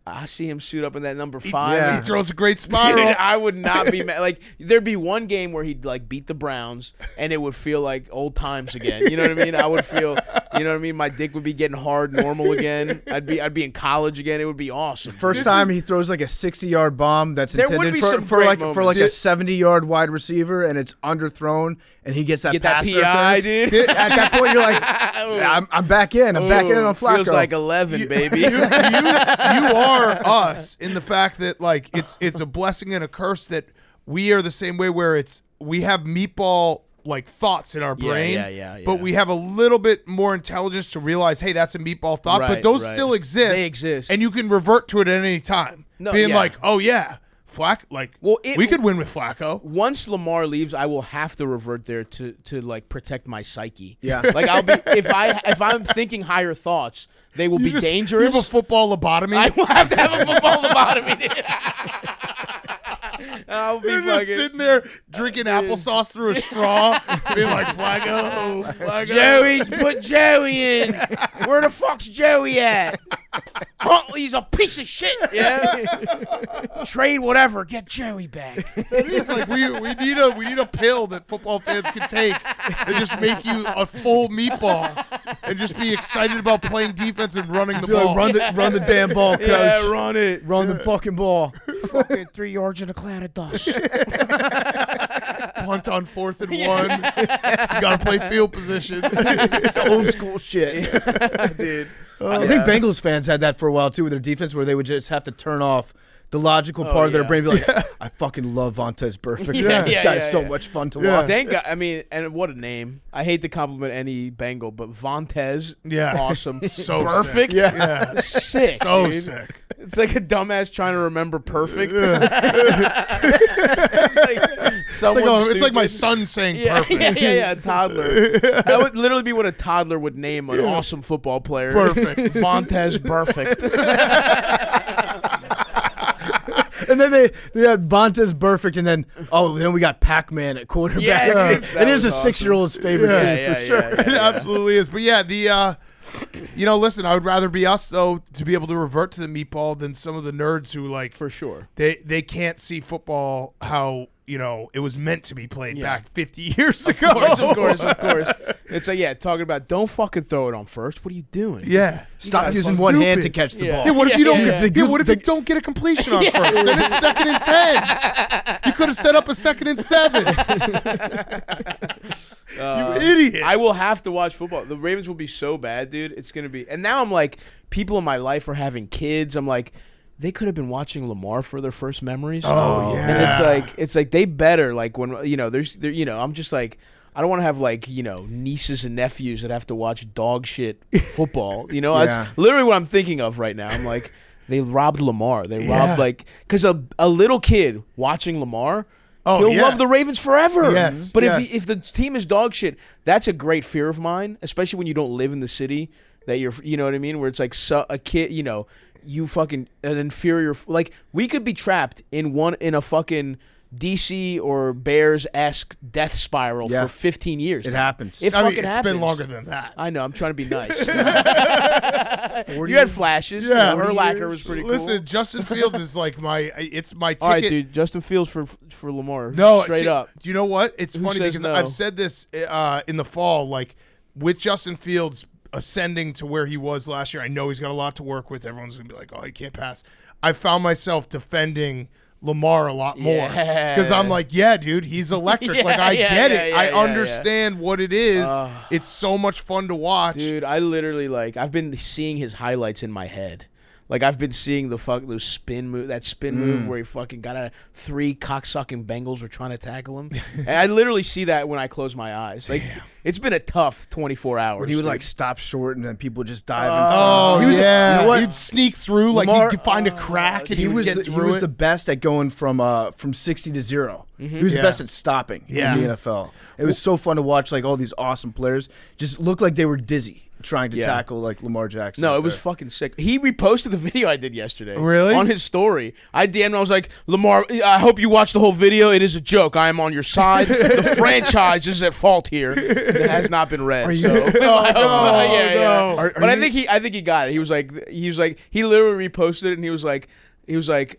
I see him suit up in that number 5. He throws a great spiral. Dude, I would not be mad. Like, there'd be one game where he'd like beat the Browns, and it would feel like old times again. You know what I mean? I would feel, you know what I mean? My dick would be getting hard, normal again. I'd be in college again. It would be awesome. First time he throws like a 60-yard bomb that's intended for like a 70-yard wide receiver, and it's underthrown, and he gets that pass PI, dude. At that point, you're like, I'm back in. I'm back in on Flacco. Feels like 11, baby. You are us in the fact that like it's a blessing and a curse that we are the same way, where we have meatball like thoughts in our brain, but we have a little bit more intelligence to realize, hey, that's a meatball thought, but those still exist. They exist, and you can revert to it at any time. Being like, oh yeah, we could win with Flacco. Once Lamar leaves, I will have to revert there to like protect my psyche. Yeah, like I'll be if I'm thinking higher thoughts, they will be dangerous. You have a football lobotomy. I will have to have a football lobotomy. I'll be just sitting there drinking applesauce through a straw, being like, Flacco. Joey, put Joey in. Where the fuck's Joey at? Huntley's a piece of shit. Yeah. Trade whatever. Get Joey back. It's like we need a pill that football fans can take and just make you a full meatball and just be excited about playing defense and running the ball. Run the damn ball, coach. Yeah, run it. Run the fucking ball. Fucking 3 yards in a cloud of dust. Punt on 4th and 1. You gotta play field position. It's old school shit. Dude. I think Bengals fans had that for a while too with their defense, where they would just have to turn off the logical part of their brain, be like, I fucking love Vontaze Burfict. This guy's so much fun to watch. Thank God. I mean, and what a name. I hate to compliment any Bengal, but Vontaze, awesome. So perfect. Sick. Yeah. Sick. So dude. sick. It's like a dumbass trying to remember perfect. It's like my son saying perfect. Yeah, a toddler. That would literally be what a toddler would name an awesome football player. Perfect. Vontaze Perfect. And then they had Vontaze Burfict, and then we got Pac-Man at quarterback. Yeah, dude, it is a 6-year-old's favorite team for sure. It absolutely is. But yeah, listen, I would rather be us though to be able to revert to the meatball than some of the nerds who like for sure they can't see football how it was meant to be played back 50 years ago. Of course. It's like, talking about don't fucking throw it on first. What are you doing? Yeah. Stop using one hand to catch the ball. Yeah, what if you don't what if you don't get a completion on first? Then it's 2nd and 10. You could have set up a 2nd and 7. You idiot. I will have to watch football. The Ravens will be so bad, dude. It's going to be. And now I'm like, people in my life are having kids. I'm like, they could have been watching Lamar for their first memories. Oh yeah. And it's like they better like when I'm just like, I don't want to have like nieces and nephews that have to watch dog shit football. That's literally what I'm thinking of right now. I'm like, they robbed Lamar. They robbed because a little kid watching Lamar. He'll love the Ravens forever. Yes. But if the team is dog shit, that's a great fear of mine, especially when you don't live in the city that you're, you know what I mean? Where it's like a kid, you fucking an inferior. Like we could be trapped in a fucking DC or Bears-esque death spiral for 15 years. It happens. It happens. Been longer than that. I know. I'm trying to be nice. You had flashes. Yeah, Urlacher was pretty cool. Listen, Justin Fields is like my ticket. All right, dude. Justin Fields for Lamar. No, straight up. Do you know what? It's Who funny says because no? I've said this in the fall, like with Justin Fields ascending to where he was last year. I know he's got a lot to work with. Everyone's gonna be like, "Oh, he can't pass." I found myself defending Lamar a lot more because I'm like, yeah, dude, he's electric. I get it. I understand what it is. It's so much fun to watch, dude. I literally I've been seeing his highlights in my head. Like I've been seeing those spin move, move where he fucking got out. 3 cocksucking Bengals were trying to tackle him. And I literally see that when I close my eyes. Like it's been a tough 24 hours. When he would stop short and then people just dive. He'd sneak through. Lamar, like he'd find a crack and he would get through it. He was the best at going from 60 to 0. Mm-hmm. He was the best at stopping in the NFL. It was so fun to watch. Like all these awesome players just looked like they were dizzy. trying to tackle like Lamar Jackson. No, it was fucking sick. He reposted the video I did yesterday. Really? On his story. I DM'd him. I was like, Lamar, I hope you watched the whole video. It is a joke. I am on your side. The franchise is at fault here. It has not been read. So. No. But I think he got it. He was like, he literally reposted it, and he was like,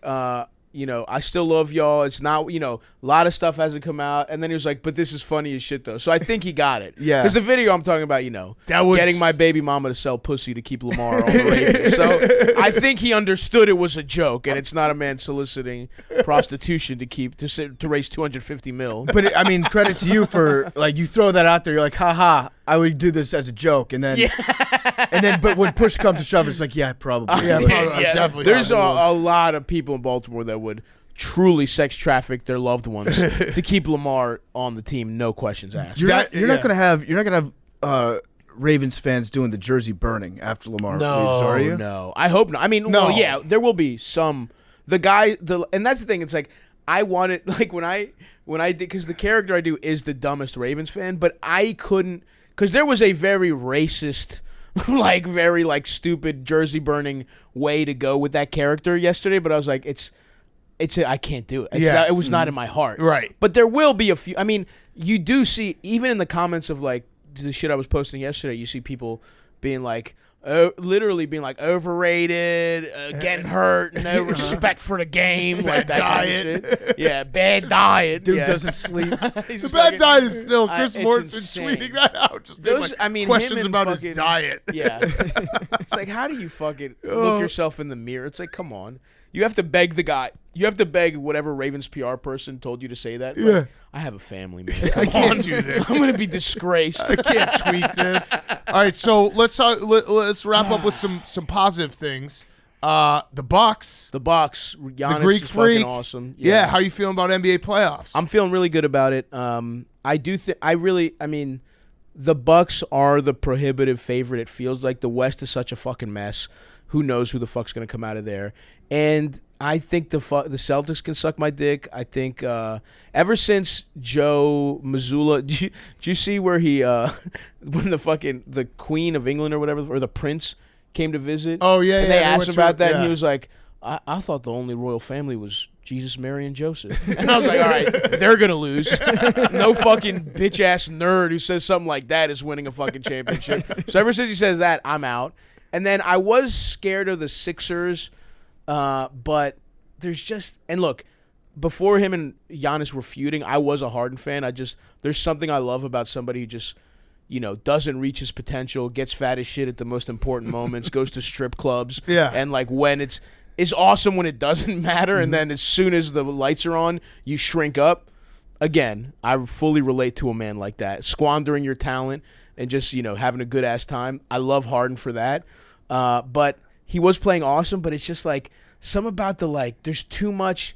I still love y'all. It's not, a lot of stuff hasn't come out. And then he was like, but this is funny as shit, though. So I think he got it. Yeah. Because the video I'm talking about, getting my baby mama to sell pussy to keep Lamar on the Ravens. So I think he understood it was a joke, and it's not a man soliciting prostitution to raise $250 million. But credit to you for you throw that out there. You're like, haha, I would do this as a joke, and then but when push comes to shove, it's like, yeah, probably. Definitely. There's a lot of people in Baltimore that would truly sex traffic their loved ones to keep Lamar on the team, no questions asked. You're not gonna have Ravens fans doing the jersey burning after Lamar leaves, are you? No, I hope not. Well, yeah, there will be some. And that's the thing. It's like I wanted when I did, because the character I do is the dumbest Ravens fan, but I couldn't, because there was a very racist. Very stupid jersey burning way to go with that character yesterday, but I was like, I can't do it. It was not in my heart. Right. But there will be a few. You do see, even in the comments of the shit I was posting yesterday, you see people being literally being overrated, getting hurt, no respect for the game, that diet. kind of shit. Yeah, bad diet. Dude doesn't sleep. The bad diet is still Chris Mortensen tweeting that out. Just those, questions about his diet. Yeah. It's like, how do you fucking look yourself in the mirror? It's like, come on. You have to beg the guy. You have to beg whatever Ravens PR person told you to say that. Yeah. I have a family, man. I can't do this. I'm going to be disgraced. I can't tweet this. All right, so let's wrap up with some positive things. The Bucks. Giannis Greek is Freak. fucking awesome. Yeah, how you feeling about NBA playoffs? I'm feeling really good about it. I do think the Bucks are the prohibitive favorite. It feels like the West is such a fucking mess. Who knows who the fuck's going to come out of there? And I think the Celtics can suck my dick. I think ever since Joe Mazzulla, did you see where he when the Queen of England or whatever, or the Prince came to visit? Oh yeah, and they asked him about that, and he yeah. was like, I thought the only royal family was Jesus, Mary, and Joseph. And I was like, all right, they're going to lose. No fucking bitch-ass nerd who says something like that is winning a fucking championship. So ever since he says that, I'm out. And then I was scared of the Sixers, but there's just – and look, before him and Giannis were feuding, I was a Harden fan. There's something I love about somebody who just – doesn't reach his potential, gets fat as shit at the most important moments, goes to strip clubs. Yeah. And, when it's awesome when it doesn't matter, and then as soon as the lights are on, you shrink up. Again, I fully relate to a man like that. Squandering your talent and just, having a good-ass time. I love Harden for that. But he was playing awesome, but it's just, some about there's too much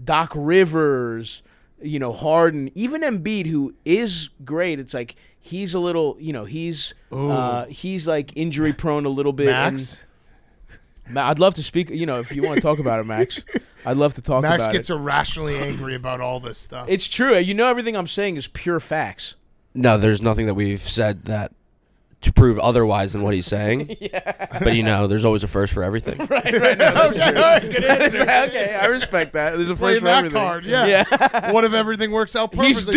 Doc Rivers, Harden, even Embiid, who is great. It's he's a little, he's injury prone a little bit. Max? I'd love to speak, if you want to talk about it, Max. I'd love to talk about it. Max gets irrationally angry about all this stuff. It's true. Everything I'm saying is pure facts. No, there's nothing that we've said that to prove otherwise than what he's saying. Yeah. But there's always a first for everything. right. No, okay, good answer. Okay, I respect that. There's a first for everything. Card, yeah. What if everything works out perfectly?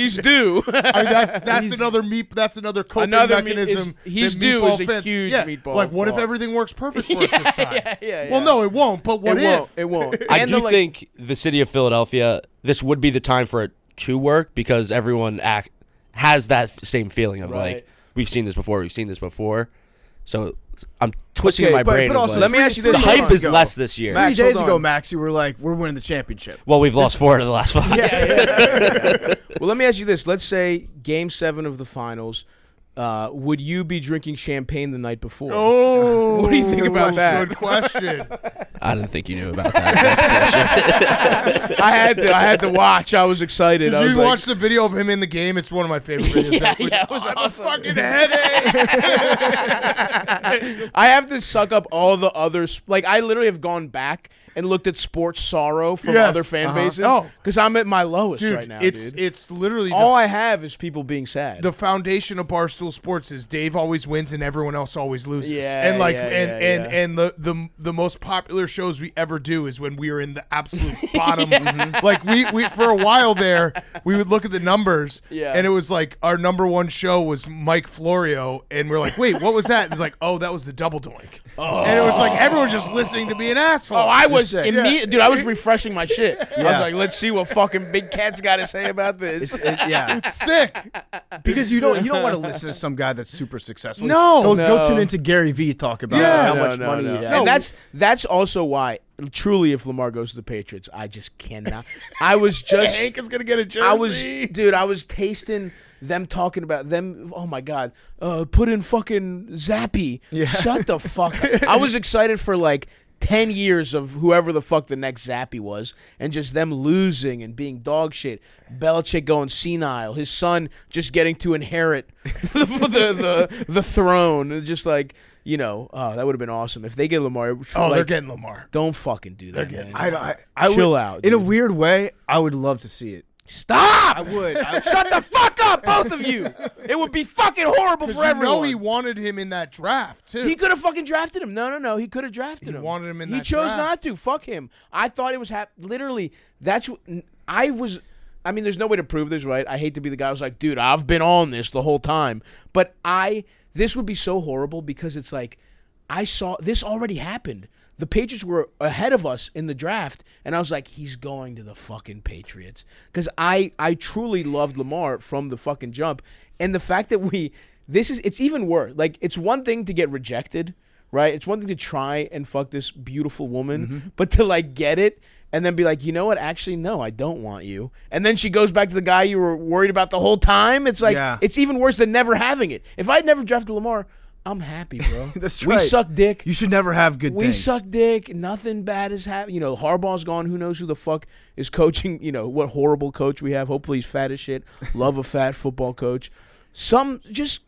He's due. That's another coping mechanism. He's due is a huge meatball. What if everything works perfect for us this time? Yeah. Well, no, it won't. But what if? It won't. I do think the city of Philadelphia, this would be the time for it to work, because everyone has that same feeling of we've seen this before. So I'm twisting my brain. But also, let me ask you this: the hype is less this year. 3 days ago, Max, you were like, "We're winning the championship." Well, we've lost 4 out of the last 5. Well, let me ask you this: let's say Game 7 of the finals. Would you be drinking champagne the night before? Oh, what do you think about that? Good question. I didn't think you knew about that. I had to watch. I was excited. Did you watch the video of him in the game? It's one of my favorite videos. Yeah, it was awesome. A fucking headache. I have to suck up all the others. I literally have gone back and looked at sports sorrow from Yes. other fan bases? Oh. Because I'm at my lowest Dude, right now, it's dude. it's literally All I have is people being sad. the foundation of Barstool Sports is Dave always wins and everyone else always loses. Yeah, and like yeah, and the most popular shows we ever do is when we are in the absolute bottom. Like we for a while there, we would look at the numbers and it was like our number one show was Mike Florio, and we're like, wait, what was that? And it's like, oh, that was the double doink. And it was like everyone was just listening to be an asshole. Oh, I was sick. dude. I was refreshing my shit. I was like, let's see what fucking Big Cat's got to say about this. It's sick. Because you don't want to listen to some guy that's super successful. No. Go tune into Gary Vee talk about how much money he has. And that's also why. Truly, if Lamar goes to the Patriots, I just cannot. I was just Hank is gonna get a jersey. I was tasting them talking about them. Oh my God, put in fucking Zappy. Yeah. Shut the fuck up. I was excited for like 10 years of whoever the fuck the next Zappy was, and just them losing and being dog shit. Belichick going senile. His son just getting to inherit the throne. Just like, you know, that would have been awesome if they get Lamar. They're getting Lamar. Don't fucking do that, man. I Chill would, out, in a dude. weird way, I would love to see it. Stop! I would. Shut the fuck up, both of you. It would be fucking horrible for You everyone. know he wanted him in that draft too. He could have fucking drafted him. No. He could have drafted him. wanted him in He that chose draft. not to. Fuck him. I thought it was literally. That's what I was. I mean, there's no way to prove this, right? I hate to be the guy who's like, dude, I've been on this the whole time. But this would be so horrible because it's like, I saw this already happened. The Patriots were ahead of us in the draft, and I was like, he's going to the fucking Patriots. Because I truly loved Lamar from the fucking jump. And the fact that it's even worse. Like, it's one thing to get rejected, right? It's one thing to try and fuck this beautiful woman, but to, like, get it and then be like, you know what? Actually, no, I don't want you. And then she goes back to the guy you were worried about the whole time. It's like, it's even worse than never having it. If I'd never drafted Lamar, I'm happy, bro. That's We right. suck dick. You should never have good We things. suck dick. Nothing bad is happening. You know, Harbaugh's gone. Who knows who the fuck is coaching? You know, what horrible coach we have. Hopefully he's fat as shit. Love a fat football coach.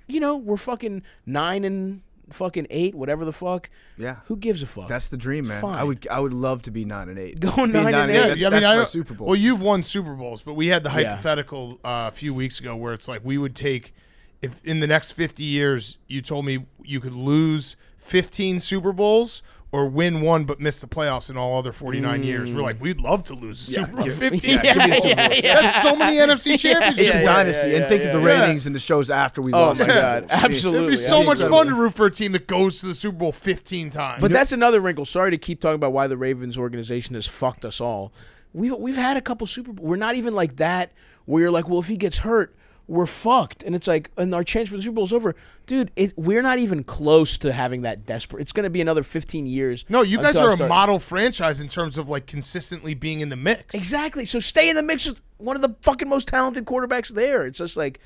We're fucking 9 and fucking 8, whatever the fuck. Yeah. Who gives a fuck? That's the dream, man. Fine. I would love to be 9-8. Go Being 9-8. That's my Super Bowl. Well, you've won Super Bowls, but we had the hypothetical a few weeks ago where it's like we would take, if in the next 50 years you told me you could lose 15 Super Bowls or win one but miss the playoffs in all other 49 years, we're like, we'd love to lose a Super Bowl. 15. That's so many NFC championships. It's a dynasty. And think of the ratings and the shows after we Oh lost. my the Super God, Bowl. absolutely. It'd be so much fun to root for a team that goes to the Super Bowl 15 times. But that's another wrinkle. Sorry to keep talking about why the Ravens organization has fucked us all. We've had a couple Super Bowls. We're not even like that where you're like, well, if he gets hurt, we're fucked. And it's like, and our chance for the Super Bowl is over. Dude, we're not even close to having that desperate. It's going to be another 15 years. No, you guys until are a model franchise in terms of like consistently being in the mix. Exactly. So stay in the mix with one of the fucking most talented quarterbacks there. It's just like,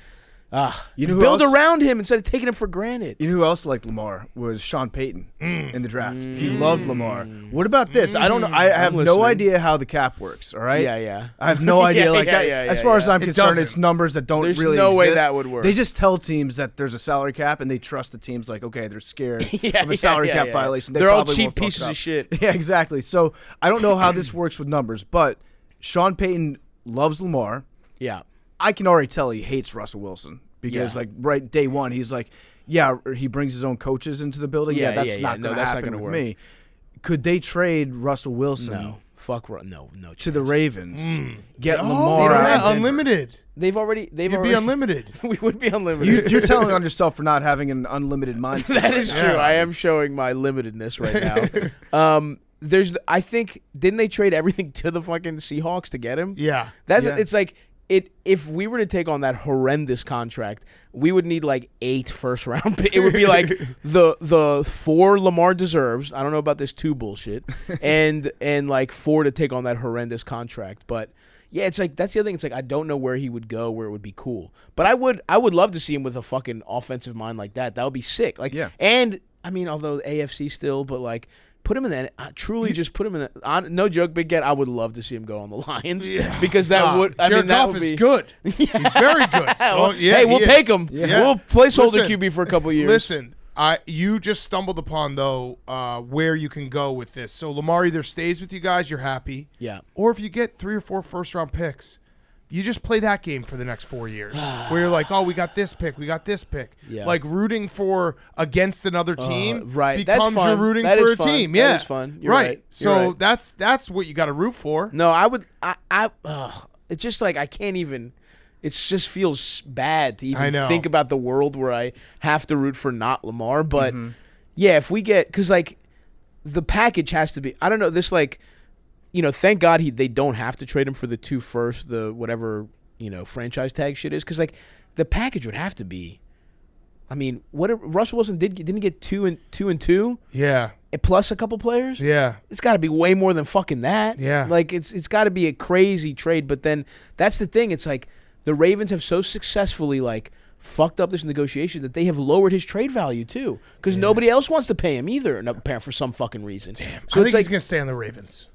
You know who build else- around him instead of taking him for granted. You know who else liked Lamar was Sean Payton in the draft. He loved Lamar. What about this? I don't know. I have no listening. idea how the cap works. All right. Yeah. I have no idea. As far as I'm It concerned, doesn't. it's numbers that don't There's really no way exist. that would work. They just tell teams that there's a salary cap, and they trust the teams. Like, okay, they're scared of a salary cap violation. They They're all probably cheap won't fuck pieces up. of shit. Yeah, exactly. So I don't know how this works with numbers, but Sean Payton loves Lamar. Yeah. I can already tell he hates Russell Wilson because, Yeah. like, right day one, he's like, yeah, he brings his own coaches into the building. Yeah, That's yeah, not yeah. going No, to that's not happen gonna with work. me. Could they trade Russell Wilson No. Fuck. No. to the Ravens? Get Oh, Lamar yeah, out of Denver? unlimited. They've already. You'd be unlimited. We would be unlimited. You're telling on yourself for not having an unlimited mindset. That is true. I am showing my limitedness right now. I think, didn't they trade everything to the fucking Seahawks to get him? Yeah. It's like if we were to take on that horrendous contract, we would need like 8 first-round picks. It would be like the 4 Lamar deserves. I don't know about this 2 bullshit, and like 4 to take on that horrendous contract. But yeah, it's like that's the other thing. It's like I don't know where he would go, where it would be cool. But I would love to see him with a fucking offensive mind like that. That would be sick. Like, Yeah. And I mean, although AFC still, but like. Put him in that. Truly, just put him in that. No joke, Big Get. I would love to see him go on the Lions because that Stop. would. I Jared mean, that Goff would is be good. He's very good. Well, Oh, yeah, hey, we'll he take is. him. Yeah. We'll placeholder Listen, QB for a couple years. Listen, You just stumbled upon though where you can go with this. So Lamar either stays with you guys, you're happy, or if you get 3 or 4 first-round picks, you just play that game for the next 4 years, where you're like, oh, we got this pick, like rooting for against another team, right? Becomes that's you're rooting that for is a fun. team, That is fun. You're right. So that's what you got to root for. No, I would. It's just like I can't even. It just feels bad to even think about the world where I have to root for not Lamar. But yeah, if we get, because like the package has to be, I don't know, this like, thank God they don't have to trade him for the 2 first, the whatever, franchise tag shit is. Because like the package would have to be, I mean, what if Russell Wilson didn't he get 2 and 2? Yeah. Plus a couple players? Yeah. It's got to be way more than fucking that. Yeah. Like it's got to be a crazy trade. But then that's the thing. It's like, the Ravens have so successfully like fucked up this negotiation that they have lowered his trade value too, because nobody else wants to pay him either, for some fucking reason. Damn. So I it's think he's gonna stay on the Ravens.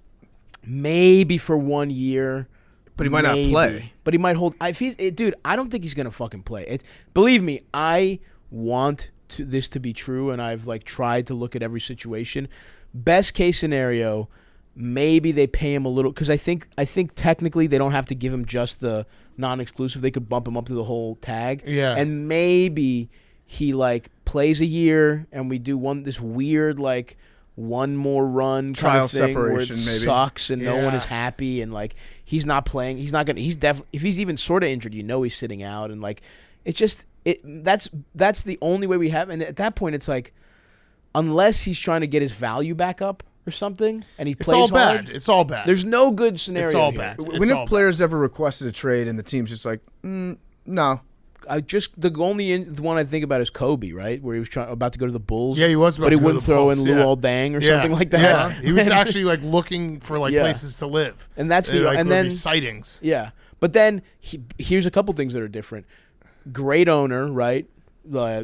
Maybe for 1 year, but he might not play. But he might hold. Dude, I don't think he's gonna fucking play. Believe me, I want this to be true, and I've like tried to look at every situation. Best case scenario, maybe they pay him a little, because I think technically they don't have to give him just the non-exclusive. They could bump him up to the whole tag. Yeah. And maybe he like plays a year and we do this weird like one more run trial kind of thing separation, where it maybe. sucks and no one is happy, and like he's not playing. He's not gonna. He's definitely, if he's even sort of injured, he's sitting out, and like it's just that's the only way we have. And at that point, it's like unless he's trying to get his value back up or something, and he plays hard. It's all bad. There's no good scenario. It's all here. bad. When have players ever requested a trade and the team's just like, no? The only one I think about is Kobe, right? Where he was about to go to the Bulls. Yeah, he was about but to he go to wouldn't the throw Bulls, in Luol Deng or something like that. Yeah, he was actually like looking for like Yeah. places to live, And that's They, like, and would then be sightings. Yeah, but then here's a couple things that are different. Great owner, right?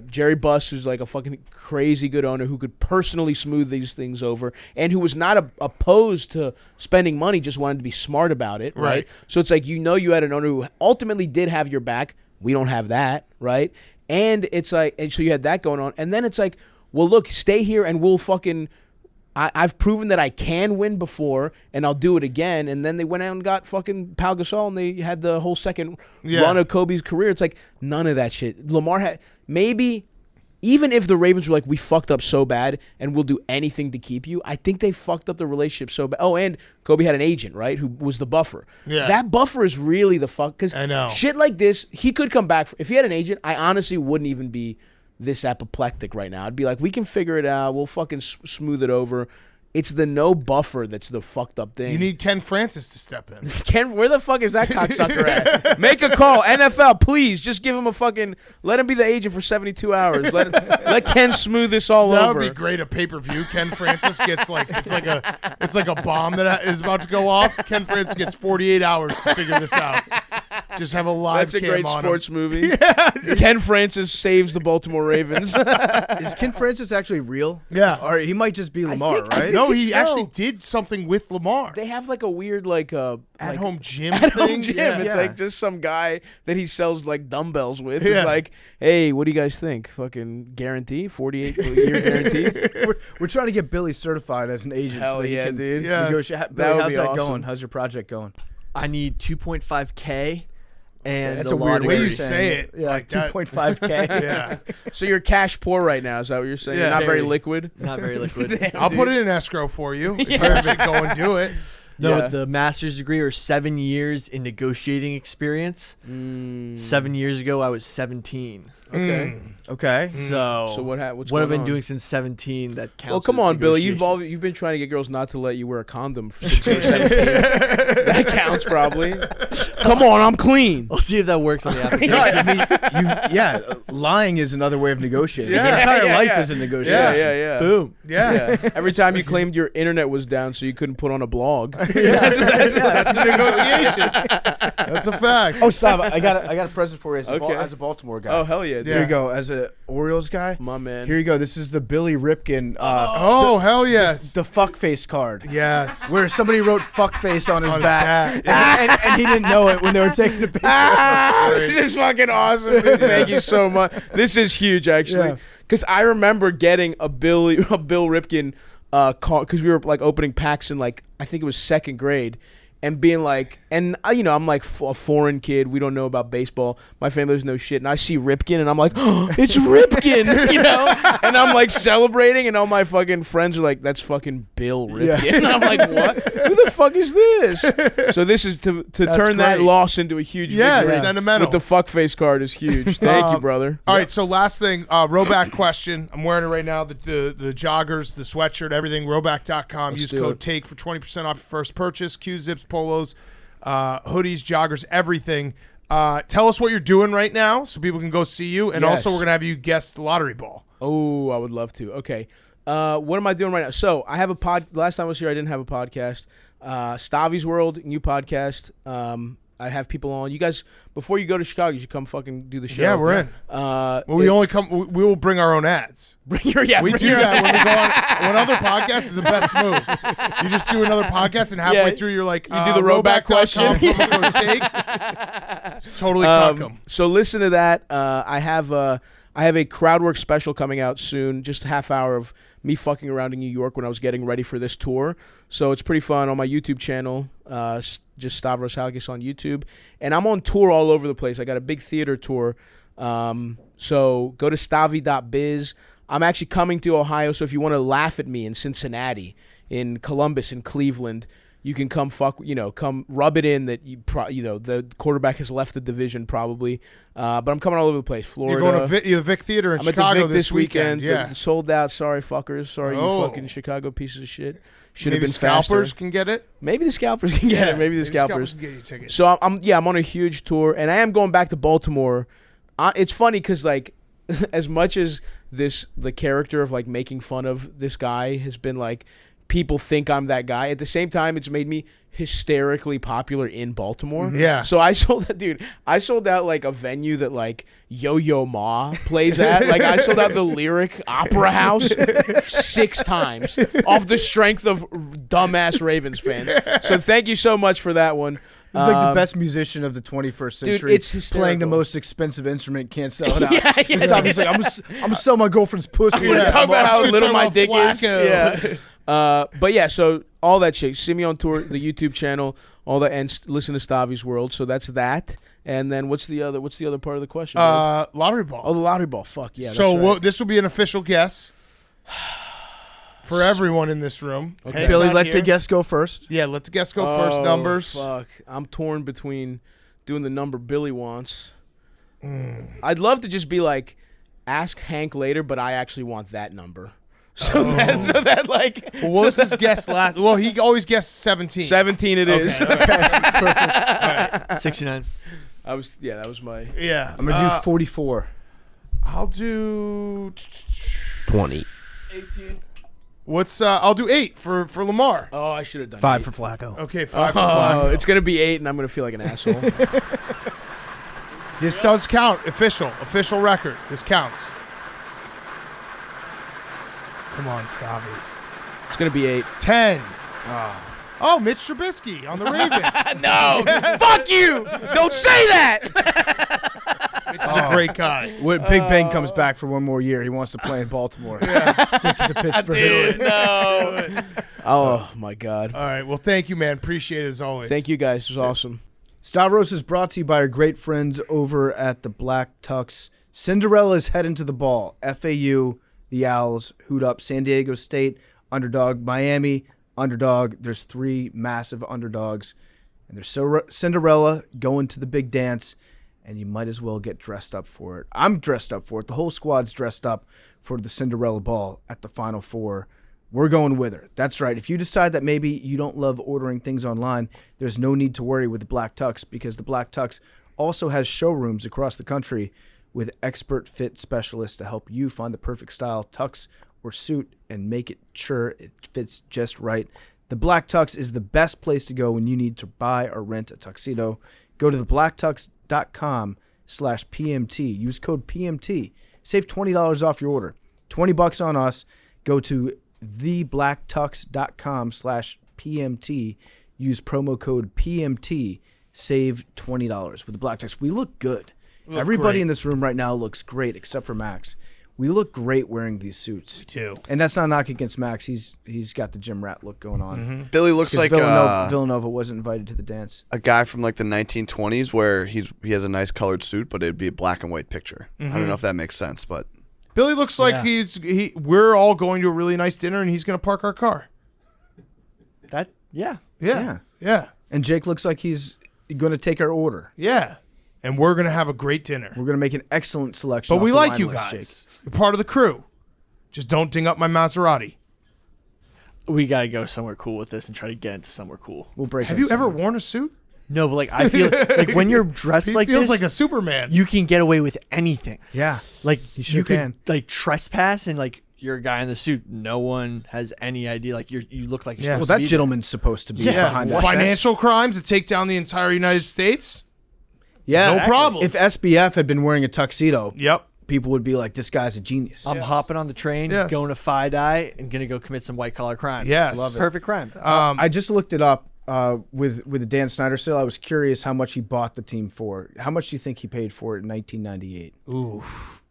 Jerry Buss, who's like a fucking crazy good owner who could personally smooth these things over, and who was not opposed to spending money, just wanted to be smart about it, right? So it's like you had an owner who ultimately did have your back. We don't have that, right? And it's like, and so you had that going on, and then it's like, well, look, stay here, and we'll fucking. I've proven that I can win before, and I'll do it again. And then they went out and got fucking Pau Gasol, and they had the whole second run of Kobe's career. It's like none of that shit. Lamar had maybe, even if the Ravens were like, we fucked up so bad, and we'll do anything to keep you. I think they fucked up the relationship so bad. Oh, and Kobe had an agent, right, who was the buffer. Yeah, that buffer is really the fuck, because I know shit like this. He could come back if he had an agent. I honestly wouldn't even be this apoplectic right now. I'd be like, we can figure it out. We'll fucking smooth it over. It's the no buffer that's the fucked up thing. You need Ken Francis to step in. Ken, where the fuck is that cocksucker at? Make a call, NFL, please. Just give him a fucking. Let him be the agent for 72 hours. Let Ken smooth this all that over. That would be great. A pay-per-view. Ken Francis gets like it's like a bomb that is about to go off. Ken Francis gets 48 hours to figure this out. Just have a live. That's a cam great on sports him. movie. Yeah. Ken Francis saves the Baltimore Ravens. Is Ken Francis actually real? Yeah. Or he might just be Lamar, right? No, he actually did something with Lamar. They have like a weird at-home gym at-home thing. gym. Yeah. It's like just some guy that he sells like dumbbells with. It's like, hey, what do you guys think? Fucking guarantee, 48-year guarantee. We're trying to get Billy certified as an agent. Hell so that yeah, he can dude. negotiate. That Billy, would how's be that awesome. going? How's your project going? I need 2.5K. And that's the a weird way way you of say it. Yeah, Like that. 2.5K. Yeah. So you're cash poor right now. Is that what you're saying? Yeah. You're not very Very. liquid. Not very liquid. I'll put it in escrow for you. If you have to go and do it. No, Yeah. the master's degree or 7 years in negotiating experience. 7 years ago, I was 17. Okay. Okay. So what what's what going I've been on? doing since 17 that counts. Well, come as on, Billy. negotiation. You've been trying to get girls not to let you wear a condom since you were 17. That counts probably. Come on, I'm clean. I'll see if that works on the application. No, I mean, lying is another way of negotiating. Your entire life is a negotiation. Yeah. Boom. Yeah. Every time you claimed your internet was down so you couldn't put on a blog. That's a negotiation. That's a fact. Oh, stop! I got a present for you as, Okay. as a Baltimore guy. Oh, hell yeah, dude. Here you go. As a Orioles guy, My man. here you go. This is the Billy Ripken. Oh, hell yes. The fuckface card. Yes. Where somebody wrote fuckface on his On his back, back. and he didn't know know it when they were taking the picture. This is fucking awesome, dude. Thank you so much. This is huge, actually, because I remember getting a Bill Ripken call because we were like opening packs in like I think it was second grade. And being like, and I'm like a foreign kid. We don't know about baseball. My family doesn't know shit. And I see Ripken, and I'm like, oh, it's Ripken, And I'm like celebrating, and all my fucking friends are like, that's fucking Bill Ripken. Yeah. And I'm like, what? Who the fuck is this? So this is to turn that loss into a huge victory. Sentimental. With the fuckface card is huge. Thank you, brother. All right, so last thing, Roback question. I'm wearing it right now. The joggers, the sweatshirt, everything. Roback.com. Use code TAKE for 20% off your first purchase. Q-zips, polos, hoodies, joggers, everything. Tell us what you're doing right now so people can go see you. And also we're going to have you guess the lottery ball. Oh, I would love to. Okay. What am I doing right now? So I have a last time I was here, I didn't have a podcast. Stavi's World, new podcast. I have people on. You guys, before you go to Chicago, you should come fucking do the show. Yeah, we're in. We only come. We will bring our own ads. We do that when we go on other podcasts. Is the best move. You just do another podcast, and halfway through, you're like, you do the Roback question. Totally cuck them. So listen to that. I have a Crowdwork special coming out soon. Just a half hour of me fucking around in New York when I was getting ready for this tour. So it's pretty fun on my YouTube channel. Just Stavros Halkias on YouTube. And I'm on tour all over the place. I got a big theater tour. So go to stavi.biz. I'm actually coming to Ohio, so if you want to laugh at me in Cincinnati, in Columbus, in Cleveland, you can come come rub it in that the quarterback has left the division probably. But I'm coming all over the place. Florida. You're going to the Vic Theater in Chicago at the Vic this weekend. Yeah. Sold out. Sorry, fuckers. Sorry, you fucking Chicago pieces of shit. Should have been scalpers faster. Can get it. Maybe the scalpers can get it. Maybe the scalpers can get you tickets. So I'm on a huge tour, and I am going back to Baltimore. It's funny because like, as much as the character of like making fun of this guy has been like, people think I'm that guy. At the same time, it's made me hysterically popular in Baltimore. Yeah. So I sold out like a venue that like Yo-Yo Ma plays at. Like I sold out the Lyric Opera House 6 times off the strength of dumbass Ravens fans. So thank you so much for that one. He's like the best musician of the 21st century. Dude, it's hysterical. Playing the most expensive instrument, can't sell it out. Yeah. He's like, I'm gonna sell my girlfriend's pussy. Talk about how little my dick is. Yeah. But yeah, so all that shit. See me on tour, the YouTube channel, all that, and listen to Stavi's World. So that's that. And then what's the other part of the question? Lottery ball. Oh, the lottery ball. Fuck yeah. So that's right. this will be an official guess for everyone in this room. Okay. Billy, let the guest go first. Yeah, let the guest go first. Numbers. Fuck. I'm torn between doing the number Billy wants. I'd love to just be like, ask Hank later, but I actually want that number. So that like. Well, what was his guess last? Well, he always guessed 17. 17 it is. Okay. Perfect. All right. 69. That was my. Yeah. I'm gonna do 44. I'll do 20. 18. I'll do 8 for Lamar. Oh, I should have done 5 8. for Flacco. Okay, 5 for Flacco. It's gonna be 8, and I'm gonna feel like an asshole. This does count. Official record. This counts. Come on, Stavi. It's gonna be 8. 10. Oh, Mitch Trubisky on the Ravens. No, fuck you! Don't say that. Mitch is a great guy. When Big Ben comes back for one more year, he wants to play in Baltimore. Stick it to Pittsburgh. Dude, no. Oh my God. All right. Well, thank you, man. Appreciate it as always. Thank you, guys. It was awesome. Stavros is brought to you by our great friends over at the Black Tux. Cinderella is heading to the ball. FAU, the Owls, Hoot Up, San Diego State, underdog, Miami, underdog. There's 3 massive underdogs. And there's Cinderella going to the big dance, and you might as well get dressed up for it. I'm dressed up for it. The whole squad's dressed up for the Cinderella ball at the Final Four. We're going with her. That's right. If you decide that maybe you don't love ordering things online, there's no need to worry with the Black Tux, because the Black Tux also has showrooms across the country with expert fit specialists to help you find the perfect style tux or suit and make it sure it fits just right. The Black Tux is the best place to go when you need to buy or rent a tuxedo. Go to theblacktux.com/PMT. Use code PMT. Save $20 off your order. $20 on us. Go to theblacktux.com/PMT. Use promo code PMT. save $20 with the black tux. We look good. Look Everybody great. in this room right now looks great except for Max. We look great wearing these suits. Me too. And that's not a knock against Max. He's got the gym rat look going on. Billy looks like Villanova wasn't invited to the dance. a guy from like the 1920s where he has a nice colored suit, but it'd be a black and white picture. I don't know if that makes sense, but Billy looks like we're all going to a really nice dinner and he's going to park our car. Yeah. Yeah. And Jake looks like he's going to take our order. Yeah. And we're going to have a great dinner. We're going to make an excellent selection. But we off the like wine you list, guys. Jake. You're part of the crew. Just don't ding up my Maserati. We got to go somewhere cool with this and try to get into somewhere cool. We'll break. Have it you ever somewhere. worn a suit? No, but like I feel like when you're dressed He like feels this, like a Superman. you can get away with anything. Yeah. Like You sure could can. like trespass and like you're a guy in the suit. No one has any idea. Like you look like you're Yeah. Well, supposed to that be gentleman's supposed to be Yeah. behind that. Financial crimes that take down the entire United States? Yeah. No problem. If SBF had been wearing a tuxedo, Yep. people would be like, "This guy's a genius." I'm hopping on the train, Yes. going to Fi-Dye, and gonna go commit some white collar crimes. Yes. Love it. Perfect crime. I just looked it up with the Dan Snyder sale. I was curious how much he bought the team for. How much do you think he paid for it in 1998? Ooh,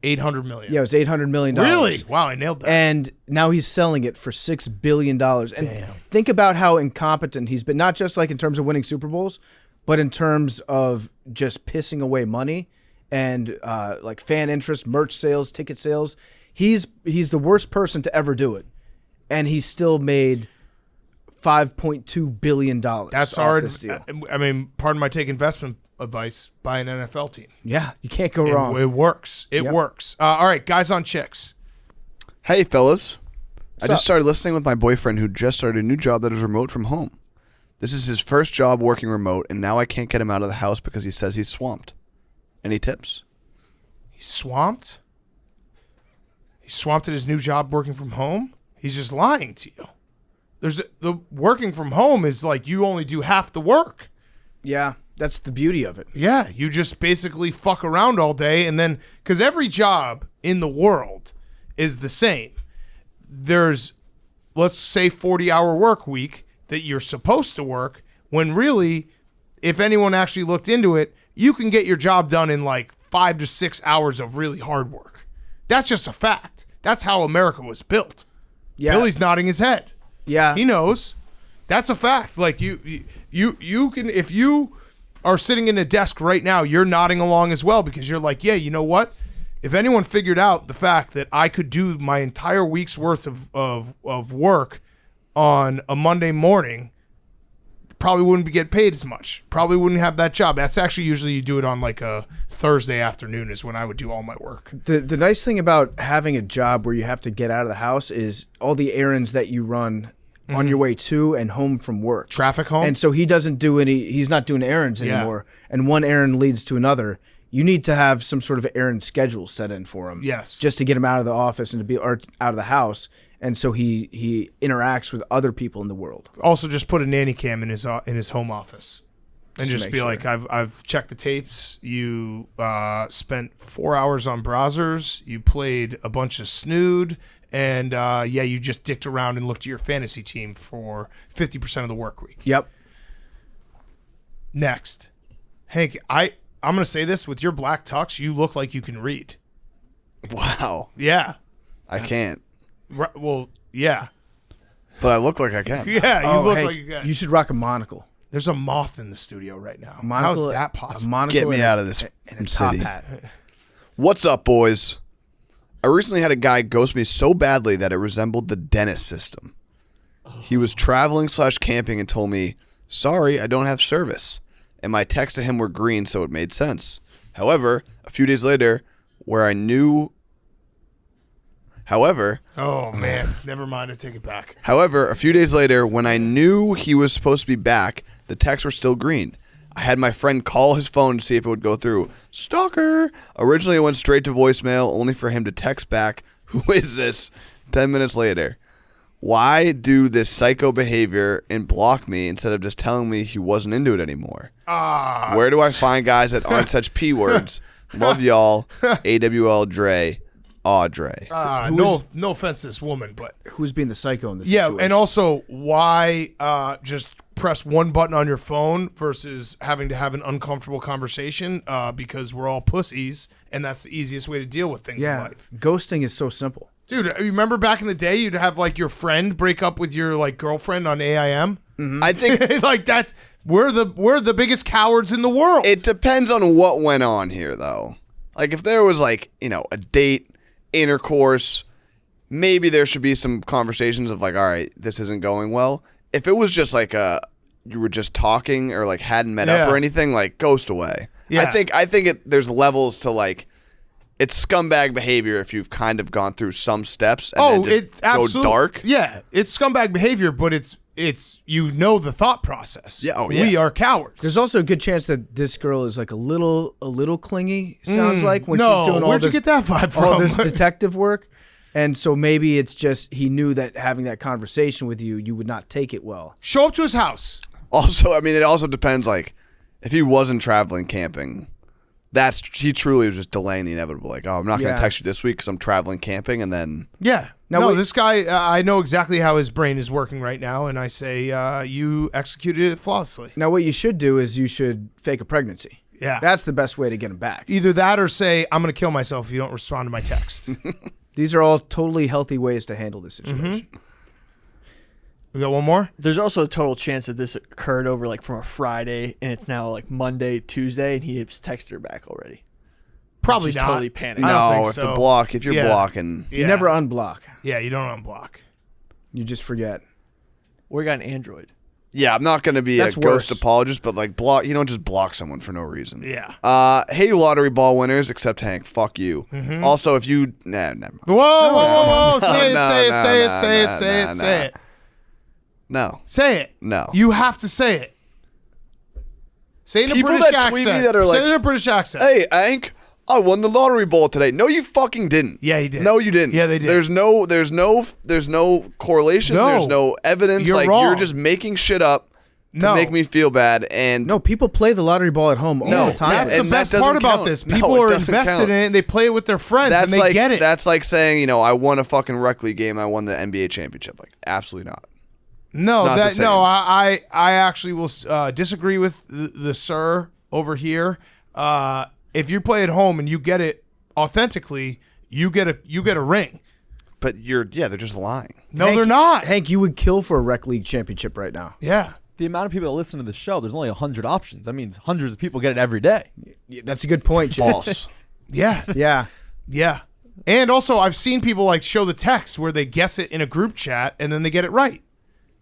800 million. Yeah, it was $800 million. Really? Wow, I nailed that. And now he's selling it for $6 billion. And think about how incompetent he's been, not just like in terms of winning Super Bowls, but in terms of just pissing away money and like fan interest, merch sales, ticket sales. He's the worst person to ever do it. And he still made $5.2 billion. That's off our. this deal. I mean, pardon my take investment advice. Buy an NFL team. Yeah, you can't go wrong. It works. It Yep. works. All right, guys on chicks. hey fellas, I up? just started listening with my boyfriend who just started a new job that is remote from home. This is his first job working remote, and now I can't get him out of the house because he says he's swamped. Any tips? He's swamped. He's swamped at his new job working from home. He's just lying to you. The working from home is like you only do half the work. Yeah, that's the beauty of it. Yeah, you just basically fuck around all day, and then because every job in the world is the same. There's, let's say, 40-hour work week that you're supposed to work, when really, if anyone actually looked into it, you can get your job done in like 5 to 6 hours of really hard work. That's just a fact. That's how America was built. Yeah. Billy's nodding his head. Yeah. He knows. That's a fact. Like you can, if you are sitting in a desk right now, you're nodding along as well because you're like, yeah, you know what? If anyone figured out the fact that I could do my entire week's worth of work on a Monday morning, probably wouldn't get paid as much. Probably wouldn't have that job. That's actually usually you do it on like a Thursday afternoon is when I would do all my work. The nice thing about having a job where you have to get out of the house is all the errands that you run on your way to and home from work. Traffic home? And so he's not doing errands Yeah. anymore. And one errand leads to another. You need to have some sort of errand schedule set in for him. Yes. Just to get him out of the office and out of the house. And so he interacts with other people in the world. Also, just put a nanny cam in his home office, and Just to just make be sure. like, I've checked the tapes. You spent 4 hours on browsers. You played a bunch of Snood, and you just dicked around and looked at your fantasy team for 50% of the work week. Yep. Next, Hank, I'm gonna say this with your black tux, you look like you can read. Wow. Yeah. I can't. Well, yeah. But I look like I can. Yeah, you Oh, look hey, like you can. you should rock a monocle. There's a moth in the studio right now. Monocle How's that A possible? monocle Get me and out of this and a top city. hat. What's up, boys? I recently had a guy ghost me so badly that it resembled the dentist system. He was traveling / camping and told me, sorry, I don't have service. And my texts to him were green, so it made sense. However, a few days later, Oh man, never mind. I take it back. a few days later, when I knew he was supposed to be back, the texts were still green. I had my friend call his phone to see if it would go through. Stalker! Originally, it went straight to voicemail, only for him to text back, who is this? 10 minutes later. Why do this psycho behavior and block me instead of just telling me he wasn't into it anymore? Where do I find guys that aren't such P words? Love y'all. AWL Dre. Audrey. No offense to this woman, but Who's being the psycho in this yeah, situation? and also why just press one button on your phone versus having to have an uncomfortable conversation because we're all pussies, and that's the easiest way to deal with things in life. Ghosting is so simple. Dude, you remember back in the day, you'd have like your friend break up with your like girlfriend on AIM. I think Like that, we're the biggest cowards in the world. it depends on what went on here, though. Like if there was like a date, intercourse, maybe there should be some conversations of like, all right, this isn't going well. If it was just like you were just talking or like hadn't met up or anything, like ghost away. Yeah. I think there's levels to like. It's scumbag behavior if you've kind of gone through some steps and then just go dark. Yeah, it's scumbag behavior, but it's the thought process. Yeah, We are cowards. There's also a good chance that this girl is like a little clingy. Sounds like when she's doing all where'd this. you get that vibe from? All this detective work, and so maybe it's just he knew that having that conversation with you would not take it well. Show up to his house. Also, I mean, it also depends. Like, if he wasn't traveling camping, he truly was just delaying the inevitable. Like, oh, I'm not going to text you this week because I'm traveling camping, and then Yeah. Now, wait. This guy, I know exactly how his brain is working right now, and I say you executed it flawlessly. Now, what you should do is you should fake a pregnancy. Yeah. That's the best way to get him back. Either that or say, I'm going to kill myself if you don't respond to my text. These are all totally healthy ways to handle this situation. We got one more? There's also a total chance that this occurred over like from a Friday and it's now like Monday, Tuesday, and he has texted her back already. Probably She's not. totally panicked. I don't no, think if so. if you're Yeah. blocking, You never unblock. Yeah, you don't unblock. You just forget. Or you got an Android. yeah, I'm not going to be That's a ghost worse. apologist, but like block, you don't just block someone for no reason. Yeah. Hey, lottery ball winners, except Hank, fuck you. Mm-hmm. Also, if you, never mind. Whoa. Say it, No, say it, no, say it, no, say no, it, say no, it, say it. No, Say it. no. You have to say it. Say it in a People British that tweet me accent. that are Say like, it in a British accent. Hey, Hank, I won the lottery ball today. No, you fucking didn't. Yeah, he did. No, you didn't. Yeah, they did. There's no correlation. No. There's no evidence. You're You're wrong. just making shit up to No. make me feel bad. And No, people play the lottery ball at home all No, the time. That's the and that best part doesn't about count. this. No, People it are doesn't invested count. in it. They play it with their friends, that's and they like get it. that's like saying, I won a fucking rec league game. I won the NBA championship. Like, absolutely not. No, It's not the same. I actually will disagree with the sir over here. If you play at home and you get it authentically, you get a ring. But they're just lying. No, Hank, they're not. Hank, you would kill for a rec league championship right now. Yeah. The amount of people that listen to the show, there's only 100 options. That means hundreds of people get it every day. Yeah, that's a good point, Jim. False. Yeah. Yeah. Yeah. And also, I've seen people like show the text where they guess it in a group chat and then they get it right.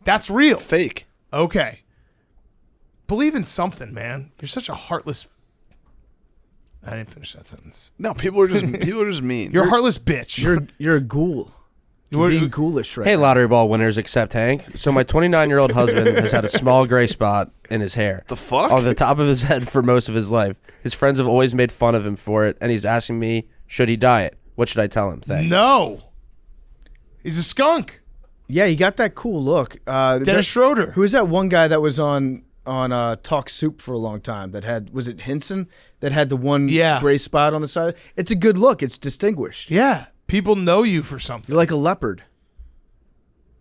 That's real. Fake. Okay. Believe in something, man. You're such a heartless. I didn't finish that sentence. No, people are just mean. You're a heartless bitch. You're a ghoul. You're What- being ghoulish right Hey, now. lottery ball winners, except Hank. So my 29-year-old husband has had a small gray spot in his hair. The fuck? On the top of his head for most of his life. His friends have always made fun of him for it, and he's asking me, should he dye it? What should I tell him? Thanks. No. He's a skunk. Yeah, you got that cool look. Dennis Schroeder. Who is that one guy that was on Talk Soup for a long time that had, was it Hinson, that had the one gray spot on the side? It's a good look. It's distinguished. Yeah. People know you for something. You're like a leopard.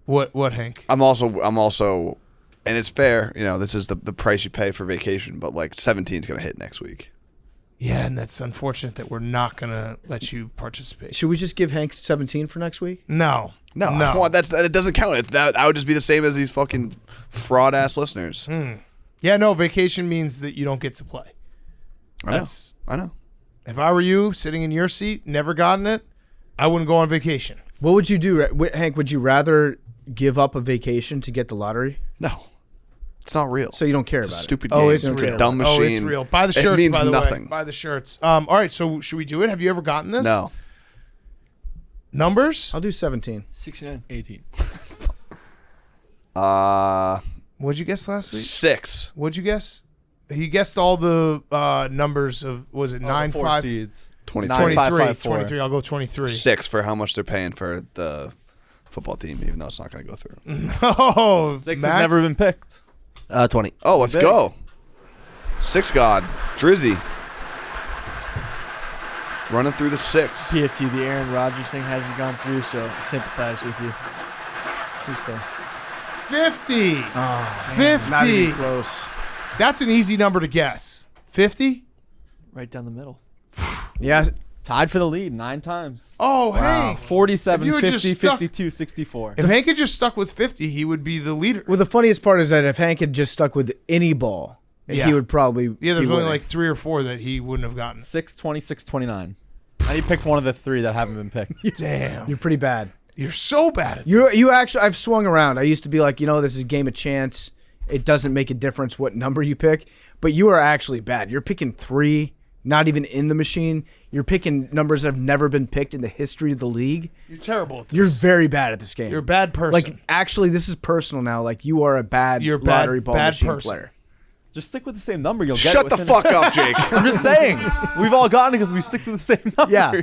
What, Hank? I'm also, and it's fair, this is the price you pay for vacation, but like 17's going to hit next week. Yeah, and that's unfortunate that we're not going to let you participate. Should we just give Hank 17 for next week? No. No, that doesn't count. That would just be the same as these fucking fraud ass listeners. Yeah, no, vacation means that you don't get to play. I know. If I were you, sitting in your seat, never gotten it, I wouldn't go on vacation. What would you do, Hank? Would you rather give up a vacation to get the lottery? No, it's not real. So you don't care It's a about stupid Oh, game. it's It's real. a dumb machine. Oh, it's real. Buy the shirts, It means by the nothing. way. Buy the shirts. All right, so should we do it? Have you ever gotten this? No. Numbers? it? I'll do 17. 69. 18. What'd you guess last week? 6. What'd you guess? He guessed all the numbers of, was it 9, 4 5, seeds. 23. 23. 5, 5, 4. 23. I'll go 23. 6 for how much they're paying for the football team, even though it's not going to go through. Oh, 6 Max? has never been picked. 20. Oh, let's Big. go. 6 God. Drizzy. Running through the 6. PFT, the Aaron Rodgers thing hasn't gone through, so I sympathize with you. Who's close? 50. Oh, 50. Not even close. That's an easy number to guess. 50? Right down the middle. Yeah. Tied for the lead 9 times. Oh, Hank. 47, If you had 50, just stuck- 52, 64. If Hank had just stuck with 50, he would be the leader. Well, the funniest part is that if Hank had just stuck with any ball, Yeah. he would probably. Yeah, there's be only winning. like 3 or 4 that he wouldn't have gotten. 620, 629. And he picked one of the 3 that haven't been picked. Damn. You're pretty bad. You're so bad at You actually, I've swung around. I used to be like, this is a game of chance. It doesn't make a difference what number you pick. But you are actually bad. You're picking 3, not even in the machine. You're picking numbers that have never been picked in the history of the league. You're terrible at this. You're very bad at this game. You're a bad person. Like, actually, this is personal now. Like, you are a bad You're a lottery ball bad machine person. player. Just stick with the same number. You'll get Shut it the within- fuck up, Jake. I'm just saying. We've all gotten it because we stick to the same numbers. Yeah.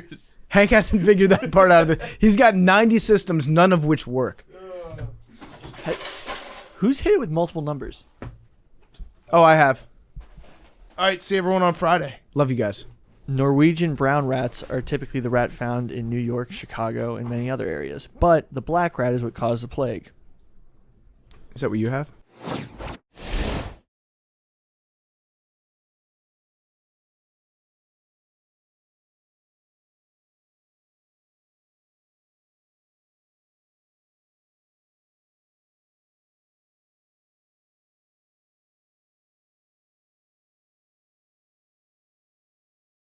Hank hasn't figured that part out of it. He's got 90 systems, none of which work. Who's hit it with multiple numbers? Oh, I have. All right, see everyone on Friday. Love you guys. Norwegian brown rats are typically the rat found in New York, Chicago, and many other areas. But the black rat is what caused the plague. Is that what you have?